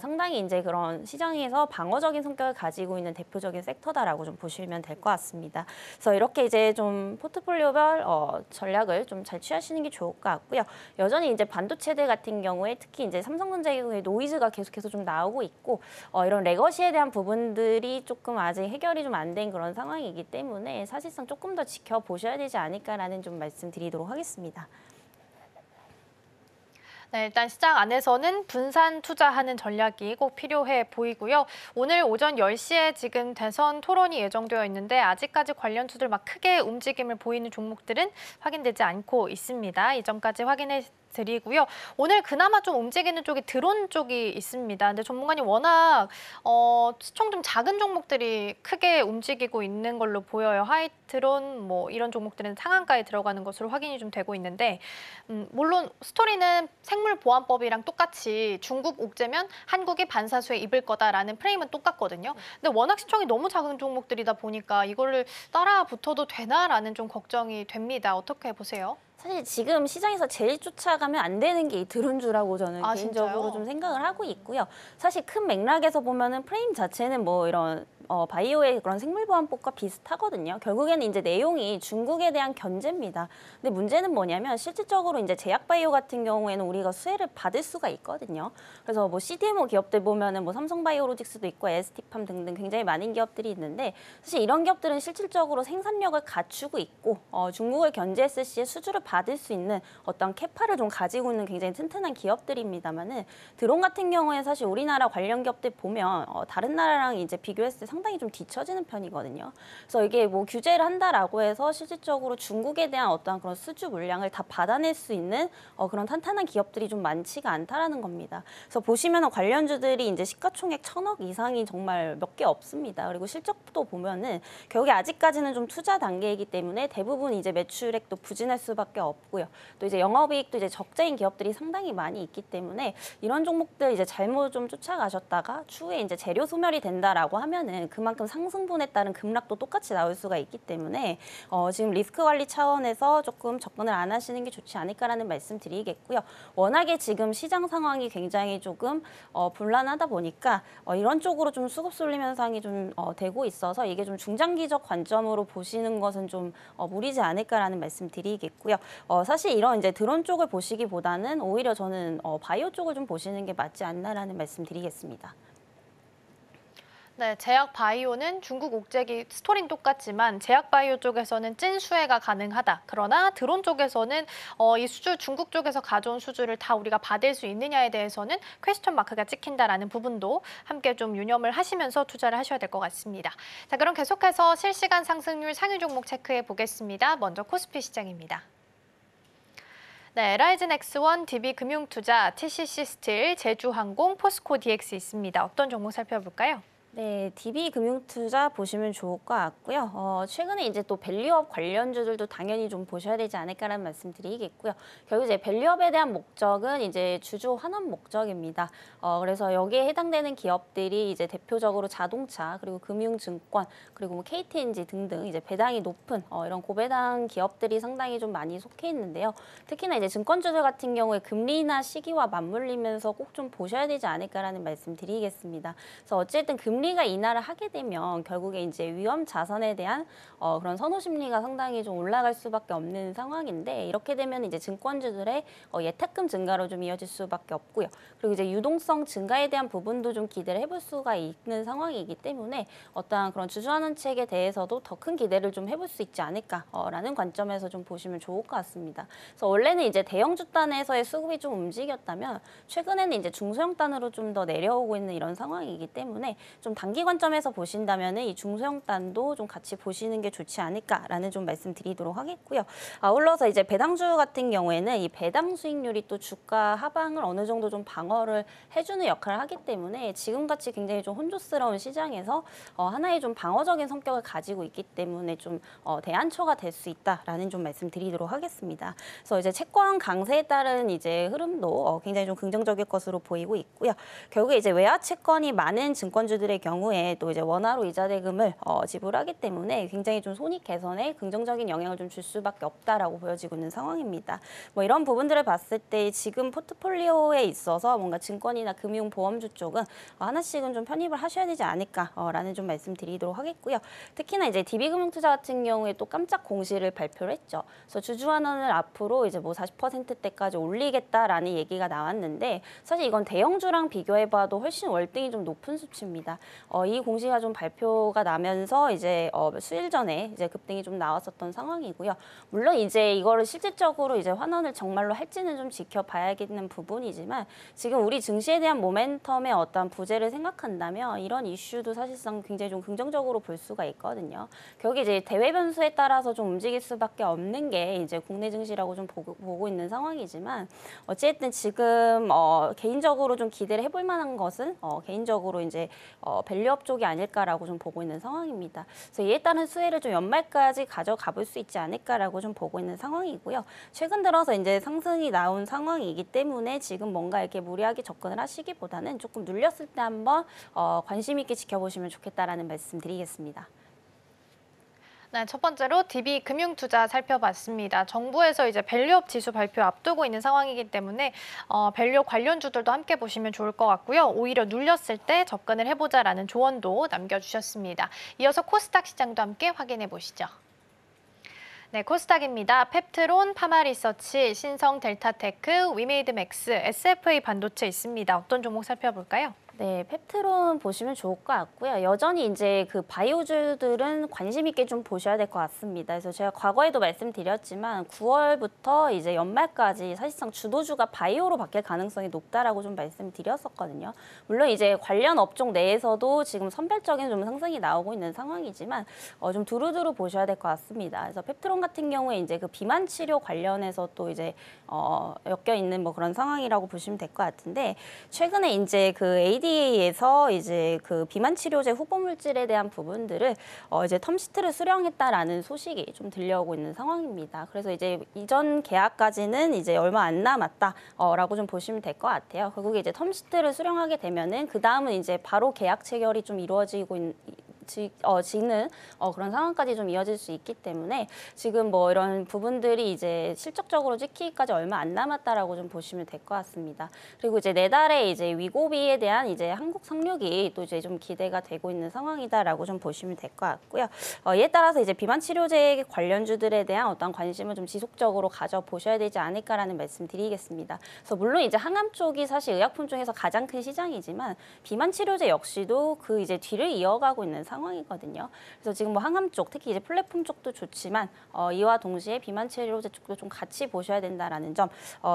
상당히 이제 그런 시장에서 방어적인 성격을 가지고 있는 대표적인 섹터다라고 좀 보시면 될 것 같습니다. 그래서 이렇게 이제 좀 포트폴리오별 전략을 좀 잘 취하시는 게 좋을 것 같고요. 여전히 이제 반도체들 같은 경우에 특히 이제 삼성전자의 경우에 노이즈가 계속해서 좀 나오고 있고 이런 레거시에 대한 부분들이 조금 아직 해결이 좀 안 된 그런 상황이기 때문에 사실상 조금 더 지켜보셔야 되지 않을까라는 좀 말씀드리도록 하겠습니다. 네, 일단 시장 안에서는 분산 투자하는 전략이 꼭 필요해 보이고요. 오늘 오전 10시에 지금 대선 토론이 예정되어 있는데 아직까지 관련주들 막 크게 움직임을 보이는 종목들은 확인되지 않고 있습니다. 이 점까지 확인해 드리고요. 오늘 그나마 좀 움직이는 쪽이 드론 쪽이 있습니다. 근데 전문가님 워낙 시총 좀 작은 종목들이 크게 움직이고 있는 걸로 보여요. 하이드론 뭐 이런 종목들은 상한가에 들어가는 것으로 확인이 좀 되고 있는데 물론 스토리는 생물보안법이랑 똑같이 중국 옥죄면 한국이 반사수에 입을 거다라는 프레임은 똑같거든요. 근데 워낙 시총이 너무 작은 종목들이다 보니까 이거를 따라 붙어도 되나라는 좀 걱정이 됩니다. 어떻게 보세요? 사실 지금 시장에서 제일 쫓아가면 안 되는 게 이 드론주라고 저는 개인적으로 진짜요? 좀 생각을 하고 있고요. 사실 큰 맥락에서 보면은 프레임 자체는 뭐 이런 바이오의 그런 생물보안법과 비슷하거든요. 결국에는 이제 내용이 중국에 대한 견제입니다. 근데 문제는 뭐냐면 실질적으로 이제 제약바이오 같은 경우에는 우리가 수혜를 받을 수가 있거든요. 그래서 뭐 CDMO 기업들 보면은 뭐 삼성바이오로직스도 있고 ST팜 등등 굉장히 많은 기업들이 있는데 사실 이런 기업들은 실질적으로 생산력을 갖추고 있고 중국을 견제했을 시에 수주를 받을 수 있는 어떤 캐파를 좀 가지고 있는 굉장히 튼튼한 기업들입니다만은 드론 같은 경우에 사실 우리나라 관련 기업들 보면 다른 나라랑 이제 비교했을 때 상당히 좀 뒤처지는 편이거든요. 그래서 이게 뭐 규제를 한다라고 해서 실질적으로 중국에 대한 어떠한 그런 수주 물량을 다 받아낼 수 있는 그런 탄탄한 기업들이 좀 많지가 않다라는 겁니다. 그래서 보시면 관련주들이 이제 시가총액 1,000억 이상이 정말 몇 개 없습니다. 그리고 실적도 보면은 결국에 아직까지는 좀 투자 단계이기 때문에 대부분 이제 매출액도 부진할 수밖에 없고요. 또 이제 영업이익도 이제 적자인 기업들이 상당히 많이 있기 때문에 이런 종목들 이제 잘못 좀 쫓아가셨다가 추후에 이제 재료 소멸이 된다라고 하면은 되면은 그만큼 상승분에 따른 급락도 똑같이 나올 수가 있기 때문에 지금 리스크 관리 차원에서 조금 접근을 안 하시는 게 좋지 않을까라는 말씀 드리겠고요. 워낙에 지금 시장 상황이 굉장히 조금 불안하다 보니까 이런 쪽으로 좀 수급 쏠림 현상이 좀 되고 있어서 이게 좀 중장기적 관점으로 보시는 것은 좀 무리지 않을까라는 말씀 드리겠고요. 사실 이런 이제 드론 쪽을 보시기보다는 오히려 저는 바이오 쪽을 좀 보시는 게 맞지 않나라는 말씀 드리겠습니다. 네, 제약 바이오는 중국 옥제기 스토리는 똑같지만 제약 바이오 쪽에서는 찐 수혜가 가능하다. 그러나 드론 쪽에서는 이 수주 중국 쪽에서 가져온 수주를 다 우리가 받을 수 있느냐에 대해서는 퀘스천 마크가 찍힌다라는 부분도 함께 좀 유념을 하시면서 투자를 하셔야 될 것 같습니다. 자, 그럼 계속해서 실시간 상승률 상위 종목 체크해 보겠습니다. 먼저 코스피 시장입니다. 네, LIG 넥스원, DB금융투자, TCC 스틸, 제주항공, 포스코 DX 있습니다. 어떤 종목 살펴볼까요? 네, DB금융투자 보시면 좋을 것 같고요. 최근에 이제 또 밸류업 관련주들도 당연히 좀 보셔야 되지 않을까라는 말씀 드리겠고요. 결국 이제 밸류업에 대한 목적은 이제 주주 환원 목적입니다. 그래서 여기에 해당되는 기업들이 이제 대표적으로 자동차, 그리고 금융증권, 그리고 뭐 KTNG 등등 이제 배당이 높은 이런 고배당 기업들이 상당히 좀 많이 속해 있는데요. 특히나 이제 증권주들 같은 경우에 금리나 시기와 맞물리면서 꼭 좀 보셔야 되지 않을까라는 말씀 드리겠습니다. 그래서 어쨌든 금리가 인하를 하게 되면 결국에 이제 위험 자산에 대한 그런 선호 심리가 상당히 좀 올라갈 수밖에 없는 상황인데 이렇게 되면 이제 증권주들의 예탁금 증가로 좀 이어질 수밖에 없고요. 그리고 이제 유동성 증가에 대한 부분도 좀 기대를 해볼 수가 있는 상황이기 때문에 어떠한 그런 주주환원책에 대해서도 더 큰 기대를 좀 해볼 수 있지 않을까라는 관점에서 좀 보시면 좋을 것 같습니다. 그래서 원래는 이제 대형주 단에서의 수급이 좀 움직였다면 최근에는 이제 중소형 단으로 좀 더 내려오고 있는 이런 상황이기 때문에 좀 단기 관점에서 보신다면 이 중소형 단도 좀 같이 보시는 게 좋지 않을까라는 좀 말씀드리도록 하겠고요. 아울러서 이제 배당주 같은 경우에는 이 배당 수익률이 또 주가 하방을 어느 정도 좀 방어를 해주는 역할을 하기 때문에 지금같이 굉장히 좀 혼조스러운 시장에서 하나의 좀 방어적인 성격을 가지고 있기 때문에 좀 대안처가 될 수 있다라는 좀 말씀드리도록 하겠습니다. 그래서 이제 채권 강세에 따른 이제 흐름도 굉장히 좀 긍정적일 것으로 보이고 있고요. 결국에 이제 외화 채권이 많은 증권주들의 경우에 또 이제 원화로 이자 대금을 지불하기 때문에 굉장히 좀 손익 개선에 긍정적인 영향을 좀 줄 수밖에 없다라고 보여지고 있는 상황입니다. 뭐 이런 부분들을 봤을 때 지금 포트폴리오에 있어서 뭔가 증권이나 금융 보험주 쪽은 하나씩은 좀 편입을 하셔야 되지 않을까라는 좀 말씀드리도록 하겠고요. 특히나 이제 DB금융투자 같은 경우에 또 깜짝 공시를 발표를 했죠. 그래서 주주환원을 앞으로 이제 뭐 40%대까지 올리겠다라는 얘기가 나왔는데 사실 이건 대형주랑 비교해봐도 훨씬 월등히 좀 높은 수치입니다. 이 공시가 좀 발표가 나면서 이제 수일 전에 이제 급등이 좀 나왔었던 상황이고요. 물론 이제 이거를 실질적으로 이제 환원을 정말로 할지는 좀 지켜봐야겠는 부분이지만 지금 우리 증시에 대한 모멘텀의 어떤 부재를 생각한다면 이런 이슈도 사실상 굉장히 좀 긍정적으로 볼 수가 있거든요. 결국 이제 대외 변수에 따라서 좀 움직일 수밖에 없는 게 이제 국내 증시라고 좀 보고 있는 상황이지만 어쨌든 지금 개인적으로 좀 기대를 해볼 만한 것은 개인적으로 이제 밸류업 쪽이 아닐까라고 좀 보고 있는 상황입니다. 그래서 이에 따른 수혜를 좀 연말까지 가져가 볼 수 있지 않을까라고 좀 보고 있는 상황이고요. 최근 들어서 이제 상승이 나온 상황이기 때문에 지금 뭔가 이렇게 무리하게 접근을 하시기보다는 조금 눌렸을 때 한번 관심 있게 지켜보시면 좋겠다라는 말씀드리겠습니다. 네, 첫 번째로 DB금융투자 살펴봤습니다. 정부에서 이제 밸류업 지수 발표 앞두고 있는 상황이기 때문에 밸류 관련주들도 함께 보시면 좋을 것 같고요. 오히려 눌렸을 때 접근을 해보자라는 조언도 남겨주셨습니다. 이어서 코스닥 시장도 함께 확인해 보시죠. 네, 코스닥입니다. 펩트론, 파마리서치, 신성 델타테크, 위메이드맥스, SFA 반도체 있습니다. 어떤 종목 살펴볼까요? 네, 펩트론 보시면 좋을 것 같고요. 여전히 이제 그 바이오주들은 관심 있게 좀 보셔야 될 것 같습니다. 그래서 제가 과거에도 말씀드렸지만 9월부터 이제 연말까지 사실상 주도주가 바이오로 바뀔 가능성이 높다라고 좀 말씀드렸었거든요. 물론 이제 관련 업종 내에서도 지금 선별적인 좀 상승이 나오고 있는 상황이지만 좀 두루두루 보셔야 될 것 같습니다. 그래서 펩트론 같은 경우에 이제 그 비만 치료 관련해서 또 이제 엮여 있는 뭐 그런 상황이라고 보시면 될 것 같은데 최근에 이제 그 ADA에서 이제 그 비만 치료제 후보 물질에 대한 부분들을 이제 텀시트를 수령했다라는 소식이 좀 들려오고 있는 상황입니다. 그래서 이제 이전 계약까지는 이제 얼마 안 남았다라고 좀 보시면 될 것 같아요. 결국에 이제 텀시트를 수령하게 되면은 그 다음은 이제 바로 계약 체결이 좀 이루어지고 지는 그런 상황까지 좀 이어질 수 있기 때문에 지금 뭐 이런 부분들이 이제 실적적으로 찍히기까지 얼마 안 남았다라고 좀 보시면 될 것 같습니다. 그리고 이제 내달에 이제 위고비에 대한 이제 한국 상륙이 또 이제 좀 기대가 되고 있는 상황이다라고 좀 보시면 될 것 같고요. 이에 따라서 이제 비만 치료제 관련주들에 대한 어떤 관심을 좀 지속적으로 가져보셔야 되지 않을까라는 말씀드리겠습니다. 그래서 물론 이제 항암 쪽이 사실 의약품 중에서 가장 큰 시장이지만 비만 치료제 역시도 그 이제 뒤를 이어가고 있는 상황이거든요. 그래서 지금 뭐 항암 쪽, 특히 이제 플랫폼 쪽도 좋지만 이와 동시에 비만 치료제 쪽도 좀 같이 보셔야 된다라는 점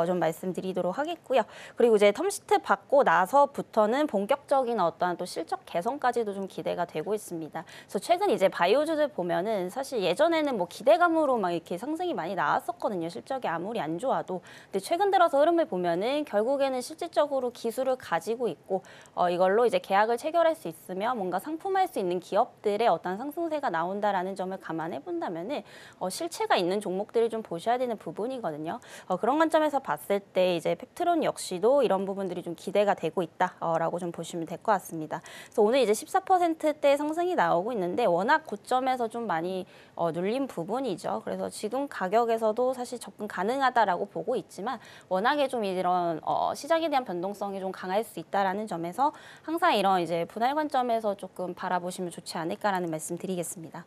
좀 말씀드리도록 하겠고요. 그리고 이제 텀시트 받고 나서부터는 본격적인 어떠한 또 실적 개선까지도 좀 기대가 되고 있습니다. 그래서 최근 이제 바이오주들 보면은 사실 예전에는 뭐 기대감으로 막 이렇게 상승이 많이 나왔었거든요. 실적이 아무리 안 좋아도. 근데 최근 들어서 흐름을 보면은 결국에는 실질적으로 기술을 가지고 있고 이걸로 이제 계약을 체결할 수 있으며 뭔가 상품할 수 있는 기업들의 어떤 상승세가 나온다라는 점을 감안해 본다면은 실체가 있는 종목들을 좀 보셔야 되는 부분이거든요. 그런 관점에서 봤을 때 이제 펩트론 역시도 이런 부분들이 좀 기대가 되고 있다라고 좀 보시면 될 것 같습니다. 그래서 오늘 이제 14%대 상승이 나오고 있는데 워낙 고점에서 좀 많이 눌린 부분이죠. 그래서 지금 가격에서도 사실 접근 가능하다라고 보고 있지만 워낙에 좀 이런 시장에 대한 변동성이 좀 강할 수 있다라는 점에서 항상 이런 이제 분할 관점에서 조금 바라보시면 좋지 않을까라는 말씀드리겠습니다.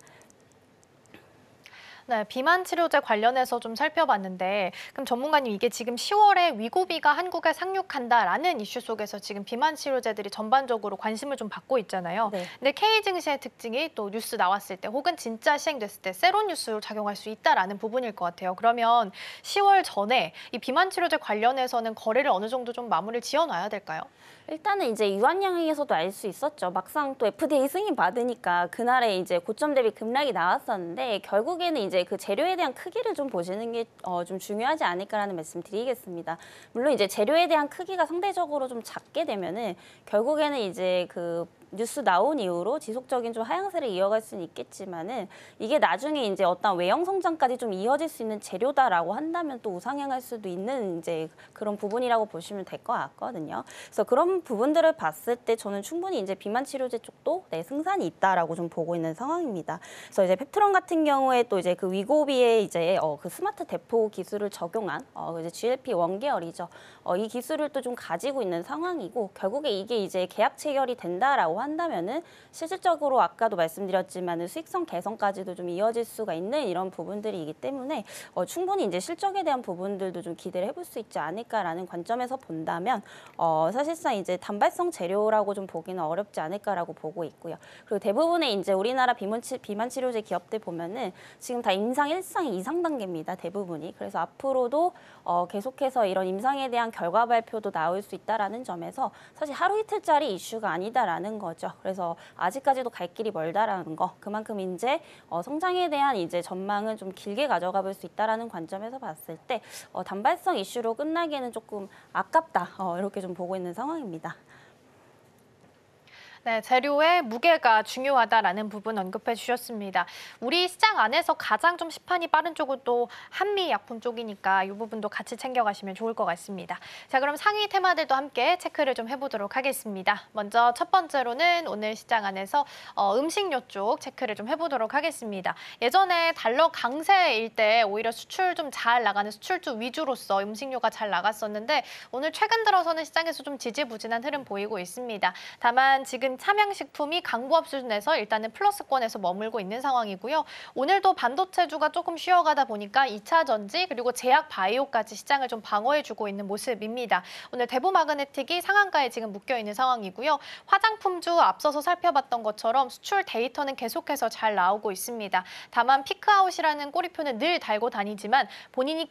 네, 비만 치료제 관련해서 좀 살펴봤는데 그럼 전문가님 이게 지금 10월에 위고비가 한국에 상륙한다라는 이슈 속에서 지금 비만 치료제들이 전반적으로 관심을 좀 받고 있잖아요. 네. 근데 K 증시의 특징이 또 뉴스 나왔을 때 혹은 진짜 시행됐을 때 세론 뉴스로 작용할 수 있다라는 부분일 것 같아요. 그러면 10월 전에 이 비만 치료제 관련해서는 거래를 어느 정도 좀 마무리를 지어놔야 될까요? 일단은 이제 유한양에서도 알 수 있었죠. 막상 또 FDA 승인 받으니까 그날에 이제 고점 대비 급락이 나왔었는데 결국에는 이제 그 재료에 대한 크기를 좀 보시는 게 좀 중요하지 않을까라는 말씀 드리겠습니다. 물론 이제 재료에 대한 크기가 상대적으로 좀 작게 되면은 결국에는 이제 그 뉴스 나온 이후로 지속적인 좀 하향세를 이어갈 수는 있겠지만은 이게 나중에 이제 어떤 외형 성장까지 좀 이어질 수 있는 재료다라고 한다면 또 우상향할 수도 있는 이제 그런 부분이라고 보시면 될 것 같거든요. 그래서 그런 부분들을 봤을 때 저는 충분히 이제 비만 치료제 쪽도 승산이 있다라고 좀 보고 있는 상황입니다. 그래서 이제 펩트론 같은 경우에 또 이제 그 위고비에 이제 그 스마트 대포 기술을 적용한 이제 GLP-1 계열이죠. 이 기술을 또 좀 가지고 있는 상황이고 결국에 이게 이제 계약 체결이 된다라고 한다면은 실질적으로 아까도 말씀드렸지만 수익성 개선까지도 좀 이어질 수가 있는 이런 부분들이기 때문에 충분히 이제 실적에 대한 부분들도 좀 기대를 해볼 수 있지 않을까라는 관점에서 본다면 사실상 이제 단발성 재료라고 좀 보기는 어렵지 않을까라고 보고 있고요. 그리고 대부분의 이제 우리나라 비만 치료제 기업들 보면은 지금 다 임상 1상 이상 단계입니다. 대부분이. 그래서 앞으로도 계속해서 이런 임상에 대한 결과 발표도 나올 수 있다라는 점에서 사실 하루 이틀짜리 이슈가 아니다라는 거죠. 그래서 아직까지도 갈 길이 멀다라는 거. 그만큼 이제 성장에 대한 이제 전망은 좀 길게 가져가 볼 수 있다라는 관점에서 봤을 때 단발성 이슈로 끝나기에는 조금 아깝다. 이렇게 좀 보고 있는 상황입니다. 네, 재료의 무게가 중요하다라는 부분 언급해 주셨습니다. 우리 시장 안에서 가장 좀 시판이 빠른 쪽은 또 한미약품 쪽이니까 이 부분도 같이 챙겨가시면 좋을 것 같습니다. 자, 그럼 상위 테마들도 함께 체크를 좀 해보도록 하겠습니다. 먼저 첫 번째로는 오늘 시장 안에서 음식료 쪽 체크를 좀 해보도록 하겠습니다. 예전에 달러 강세일 때 오히려 수출 좀 잘 나가는 수출주 위주로서 음식료가 잘 나갔었는데 오늘 최근 들어서는 시장에서 좀 지지부진한 흐름 보이고 있습니다. 다만 지금 삼양식품이 강보합 수준에서 일단은 플러스권에서 머물고 있는 상황이고요. 오늘도 반도체주가 조금 쉬어가다 보니까 2차 전지 그리고 제약 바이오까지 시장을 좀 방어해주고 있는 모습입니다. 오늘 대보마그네틱이 상한가에 지금 묶여있는 상황이고요. 화장품주 앞서서 살펴봤던 것처럼 수출 데이터는 계속해서 잘 나오고 있습니다. 다만 피크아웃이라는 꼬리표는 늘 달고 다니지만 본인이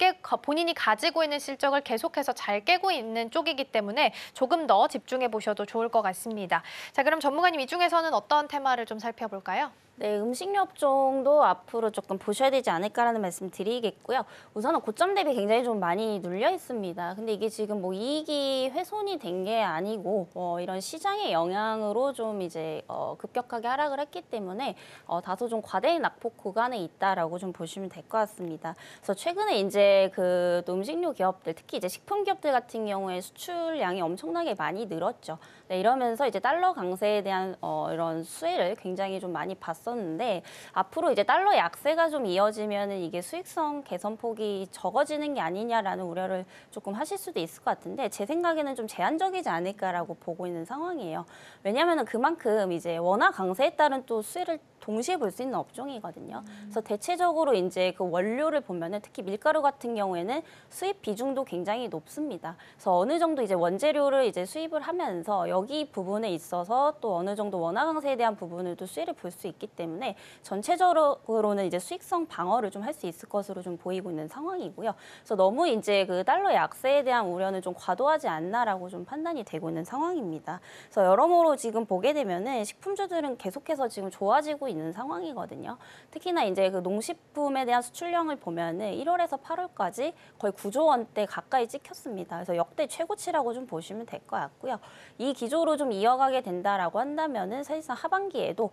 가지고 있는 실적을 계속해서 잘 깨고 있는 쪽이기 때문에 조금 더 집중해 보셔도 좋을 것 같습니다. 자, 그럼 전문가님 이 중에서는 어떤 테마를 좀 살펴볼까요? 네, 음식료업종도 앞으로 조금 보셔야 되지 않을까라는 말씀 드리겠고요. 우선은 고점 대비 굉장히 좀 많이 눌려 있습니다. 근데 이게 지금 뭐 이익이 훼손이 된 게 아니고 이런 시장의 영향으로 좀 이제 급격하게 하락을 했기 때문에 다소 좀 과대의 낙폭 구간에 있다라고 좀 보시면 될 것 같습니다. 그래서 최근에 이제 그 음식료 기업들, 특히 이제 식품 기업들 같은 경우에 수출량이 엄청나게 많이 늘었죠. 네, 이러면서 이제 달러 강세에 대한 이런 수혜를 굉장히 좀 많이 봤었는데 앞으로 이제 달러 약세가 좀 이어지면은 이게 수익성 개선 폭이 적어지는 게 아니냐라는 우려를 조금 하실 수도 있을 것 같은데 제 생각에는 좀 제한적이지 않을까라고 보고 있는 상황이에요. 왜냐하면은 그만큼 이제 원화 강세에 따른 또 수혜를 동시에 볼 수 있는 업종이거든요. 그래서 대체적으로 이제 그 원료를 보면은 특히 밀가루 같은 경우에는 수입 비중도 굉장히 높습니다. 그래서 어느 정도 이제 원재료를 이제 수입을 하면서 여기 부분에 있어서 또 어느 정도 원화 강세에 대한 부분을 또 수혜를 볼 수 있기 때문에 전체적으로는 이제 수익성 방어를 좀 할 수 있을 것으로 좀 보이고 있는 상황이고요. 그래서 너무 이제 그 달러 약세에 대한 우려는 좀 과도하지 않나라고 좀 판단이 되고 있는 상황입니다. 그래서 여러모로 지금 보게 되면은 식품주들은 계속해서 지금 좋아지고 있는 상황이거든요. 특히나 이제 그 농식품에 대한 수출량을 보면은 1월에서 8월까지 거의 9조 원대 가까이 찍혔습니다. 그래서 역대 최고치라고 좀 보시면 될 것 같고요. 이 기조로 좀 이어가게 된다라고 한다면은 사실상 하반기에도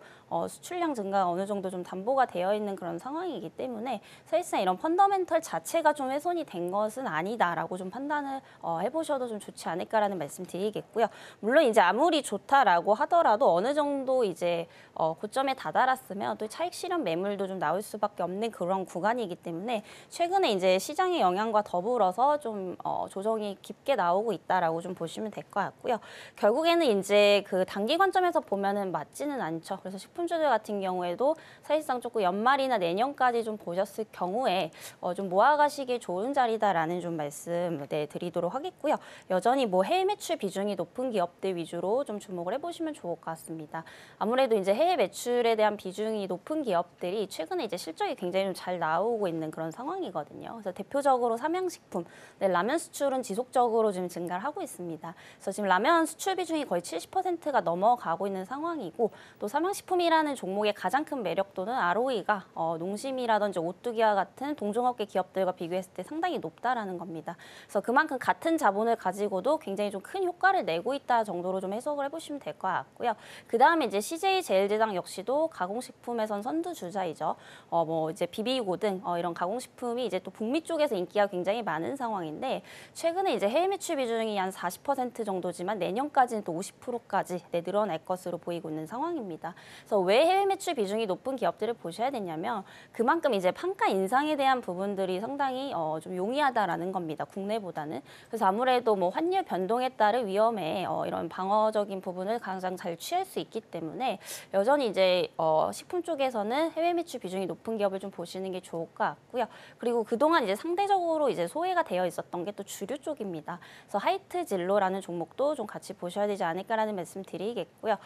수출량 증가가 어느 정도 좀 담보가 되어 있는 그런 상황이기 때문에 사실상 이런 펀더멘털 자체가 좀 훼손이 된 것은 아니다라고 좀 판단을 해보셔도 좀 좋지 않을까라는 말씀 드리겠고요. 물론 이제 아무리 좋다라고 하더라도 어느 정도 이제 고점에 다다랐으면 또 차익 실현 매물도 좀 나올 수밖에 없는 그런 구간이기 때문에 최근에 이제 시장의 영향과 더불어서 좀 조정이 깊게 나오고 있다라고 좀 보시면 될 것 같고요. 결국에는 이제 그 단기 관점에서 보면은 맞지는 않죠. 그래서 식품주들 같은 경우에도 사실상 조금 연말이나 내년까지 좀 보셨을 경우에 좀 모아가시기 좋은 자리다라는 좀 말씀 드리도록 하겠고요. 여전히 뭐 해외 매출 비중이 높은 기업들 위주로 좀 주목을 해보시면 좋을 것 같습니다. 아무래도 이제 해외 매출에 대한 비중이 높은 기업들이 최근에 이제 실적이 굉장히 좀 잘 나오고 있는 그런 상황이거든요. 그래서 대표적으로 삼양식품, 라면 수출은 지속적으로 지금 증가를 하고 있습니다. 그래서 지금 라면 수출 비중이 거의 70%가 넘어가고 있는 상황이고 또 삼양식품이라는 종목의 가장 큰 매력도는 ROE가 농심이라든지 오뚜기와 같은 동종업계 기업들과 비교했을 때 상당히 높다라는 겁니다. 그래서 그만큼 같은 자본을 가지고도 굉장히 좀 큰 효과를 내고 있다 정도로 좀 해석을 해보시면 될 것 같고요. 그 다음에 이제 CJ제일제당 역시도 가공식품에선 선두주자이죠. 뭐 이제 비비고 등 이런 가공식품이 이제 또 북미 쪽에서 인기가 굉장히 많은 상황인데 최근에 이제 해외 매출 비중이 한 40% 정도지만 내년까지는 또 50%까지 늘어날 것으로 보이고 있는 상황입니다. 그래서 왜 해외 매출 비중이 높은 기업들을 보셔야 되냐면 그만큼 이제 판가 인상에 대한 부분들이 상당히 좀 용이하다라는 겁니다. 국내보다는. 그래서 아무래도 뭐 환율 변동에 따른 위험에 이런 방어적인 부분을 가장 잘 취할 수 있기 때문에 여전히 이제 식품 쪽에서는 해외 매출 비중이 높은 기업을 좀 보시는 게 좋을 것 같고요. 그리고 그동안 이제 상대적으로 이제 소외가 되어 있었던 게 또 주류 쪽입니다. 그래서 하이트진로라는 종목도 좀 같이 보셔야 되지 않을까라는 말씀 드리겠고요.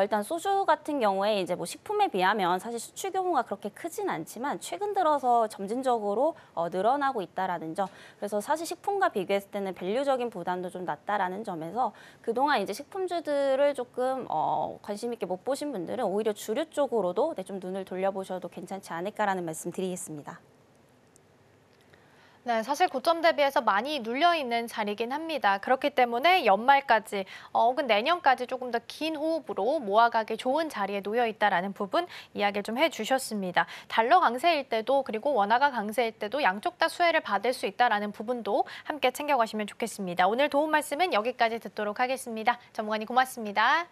일단 소주 같은 경우에 이제 뭐 식품에 비하면 사실 수출 규모가 그렇게 크진 않지만 최근 들어서 점진적으로 늘어나고 있다라는 점. 그래서 사실 식품과 비교했을 때는 밸류적인 부담도 좀 낮다라는 점에서 그동안 이제 식품주들을 조금 관심 있게 못 보신 분들은 오히려 주류 쪽으로도 좀 눈을 돌려보셔도 괜찮지 않을까라는 말씀 드리겠습니다. 네, 사실 고점 대비해서 많이 눌려있는 자리긴 합니다. 그렇기 때문에 연말까지 혹은 내년까지 조금 더 긴 호흡으로 모아가기 좋은 자리에 놓여있다라는 부분 이야기를 좀 해주셨습니다. 달러 강세일 때도 그리고 원화가 강세일 때도 양쪽 다 수혜를 받을 수 있다라는 부분도 함께 챙겨가시면 좋겠습니다. 오늘 도움 말씀은 여기까지 듣도록 하겠습니다. 전문가님 고맙습니다.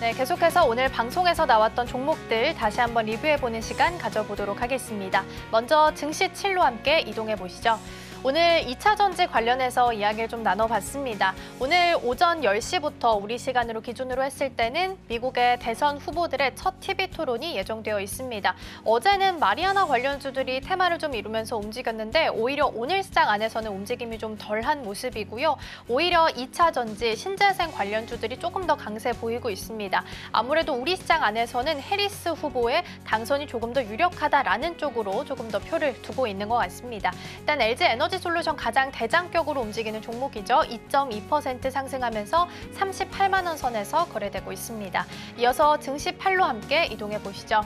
네, 계속해서 오늘 방송에서 나왔던 종목들 다시 한번 리뷰해보는 시간 가져보도록 하겠습니다. 먼저 증시 7로 함께 이동해 보시죠. 오늘 2차 전지 관련해서 이야기를 좀 나눠봤습니다. 오늘 오전 10시부터 우리 시간으로 기준으로 했을 때는 미국의 대선 후보들의 첫 TV 토론이 예정되어 있습니다. 어제는 마리아나 관련주들이 테마를 좀 이루면서 움직였는데 오히려 오늘 시장 안에서는 움직임이 좀 덜한 모습이고요. 오히려 2차 전지, 신재생 관련주들이 조금 더 강세 보이고 있습니다. 아무래도 우리 시장 안에서는 해리스 후보의 당선이 조금 더 유력하다라는 쪽으로 조금 더 표를 두고 있는 것 같습니다. 일단 LG 에너지 솔루션 가장 대장격으로 움직이는 종목이죠. 2.2% 상승하면서 38만 원 선에서 거래되고 있습니다. 이어서 증시 8로 함께 이동해 보시죠.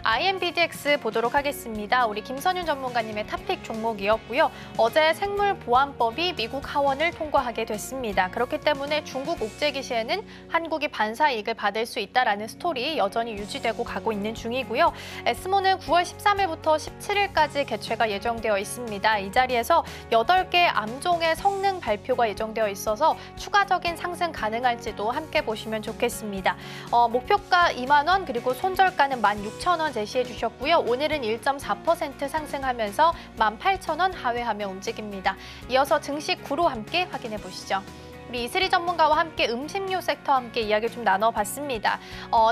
IMBDX 보도록 하겠습니다. 우리 김선윤 전문가님의 탑픽 종목이었고요. 어제 생물보안법이 미국 하원을 통과하게 됐습니다. 그렇기 때문에 중국 옥죄기 시에는 한국이 반사 이익을 받을 수 있다라는 스토리 여전히 유지되고 가고 있는 중이고요. 에스모는 9월 13일부터 17일까지 개최가 예정되어 있습니다. 이 자리에서 8개 암종의 성능 발표가 예정되어 있어서 추가적인 상승 가능할지도 함께 보시면 좋겠습니다. 목표가 2만 원 그리고 손절가는 16,000원 제시해 주셨고요. 오늘은 1.4% 상승하면서 18,000원 하회하며 움직입니다. 이어서 증시 9로 함께 확인해 보시죠. 우리 이슬이 전문가와 함께 음식료 섹터와 함께 이야기를 좀 나눠봤습니다.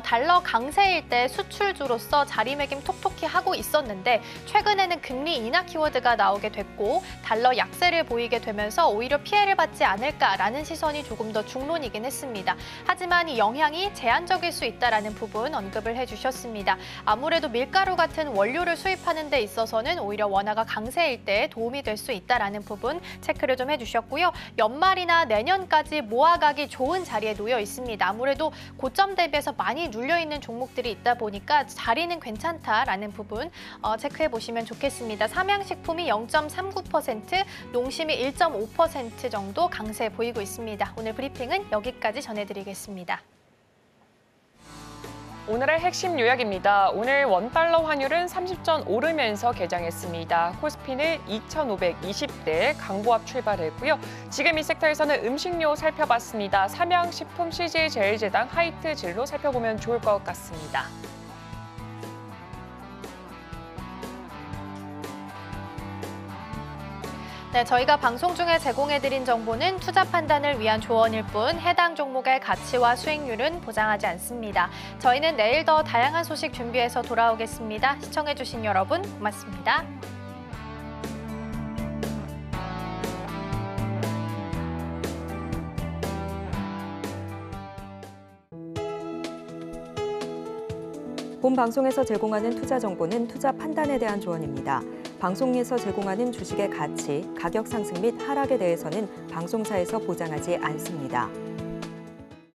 달러 강세일 때 수출주로서 자리매김 톡톡히 하고 있었는데 최근에는 금리 인하 키워드가 나오게 됐고 달러 약세를 보이게 되면서 오히려 피해를 받지 않을까라는 시선이 조금 더 중론이긴 했습니다. 하지만 이 영향이 제한적일 수 있다라는 부분 언급을 해주셨습니다. 아무래도 밀가루 같은 원료를 수입하는 데 있어서는 오히려 원화가 강세일 때 도움이 될 수 있다라는 부분 체크를 좀 해주셨고요. 연말이나 내년까지 모아가기 좋은 자리에 놓여 있습니다. 아무래도 고점 대비해서 많이 눌려있는 종목들이 있다 보니까 자리는 괜찮다라는 부분 체크해 보시면 좋겠습니다. 삼양식품이 0.39%, 농심이 1.5% 정도 강세 보이고 있습니다. 오늘 브리핑은 여기까지 전해드리겠습니다. 오늘의 핵심 요약입니다. 오늘 원달러 환율은 30전 오르면서 개장했습니다. 코스피는 2,520대 강보합 출발했고요. 지금 이 섹터에서는 음식료 살펴봤습니다. 삼양식품, CJ제일제당, 하이트진로 살펴보면 좋을 것 같습니다. 네, 저희가 방송 중에 제공해드린 정보는 투자 판단을 위한 조언일 뿐 해당 종목의 가치와 수익률은 보장하지 않습니다. 저희는 내일 더 다양한 소식 준비해서 돌아오겠습니다. 시청해주신 여러분 고맙습니다. 본 방송에서 제공하는 투자 정보는 투자 판단에 대한 조언입니다. 방송에서 제공하는 주식의 가치, 가격 상승 및 하락에 대해서는 방송사에서 보장하지 않습니다.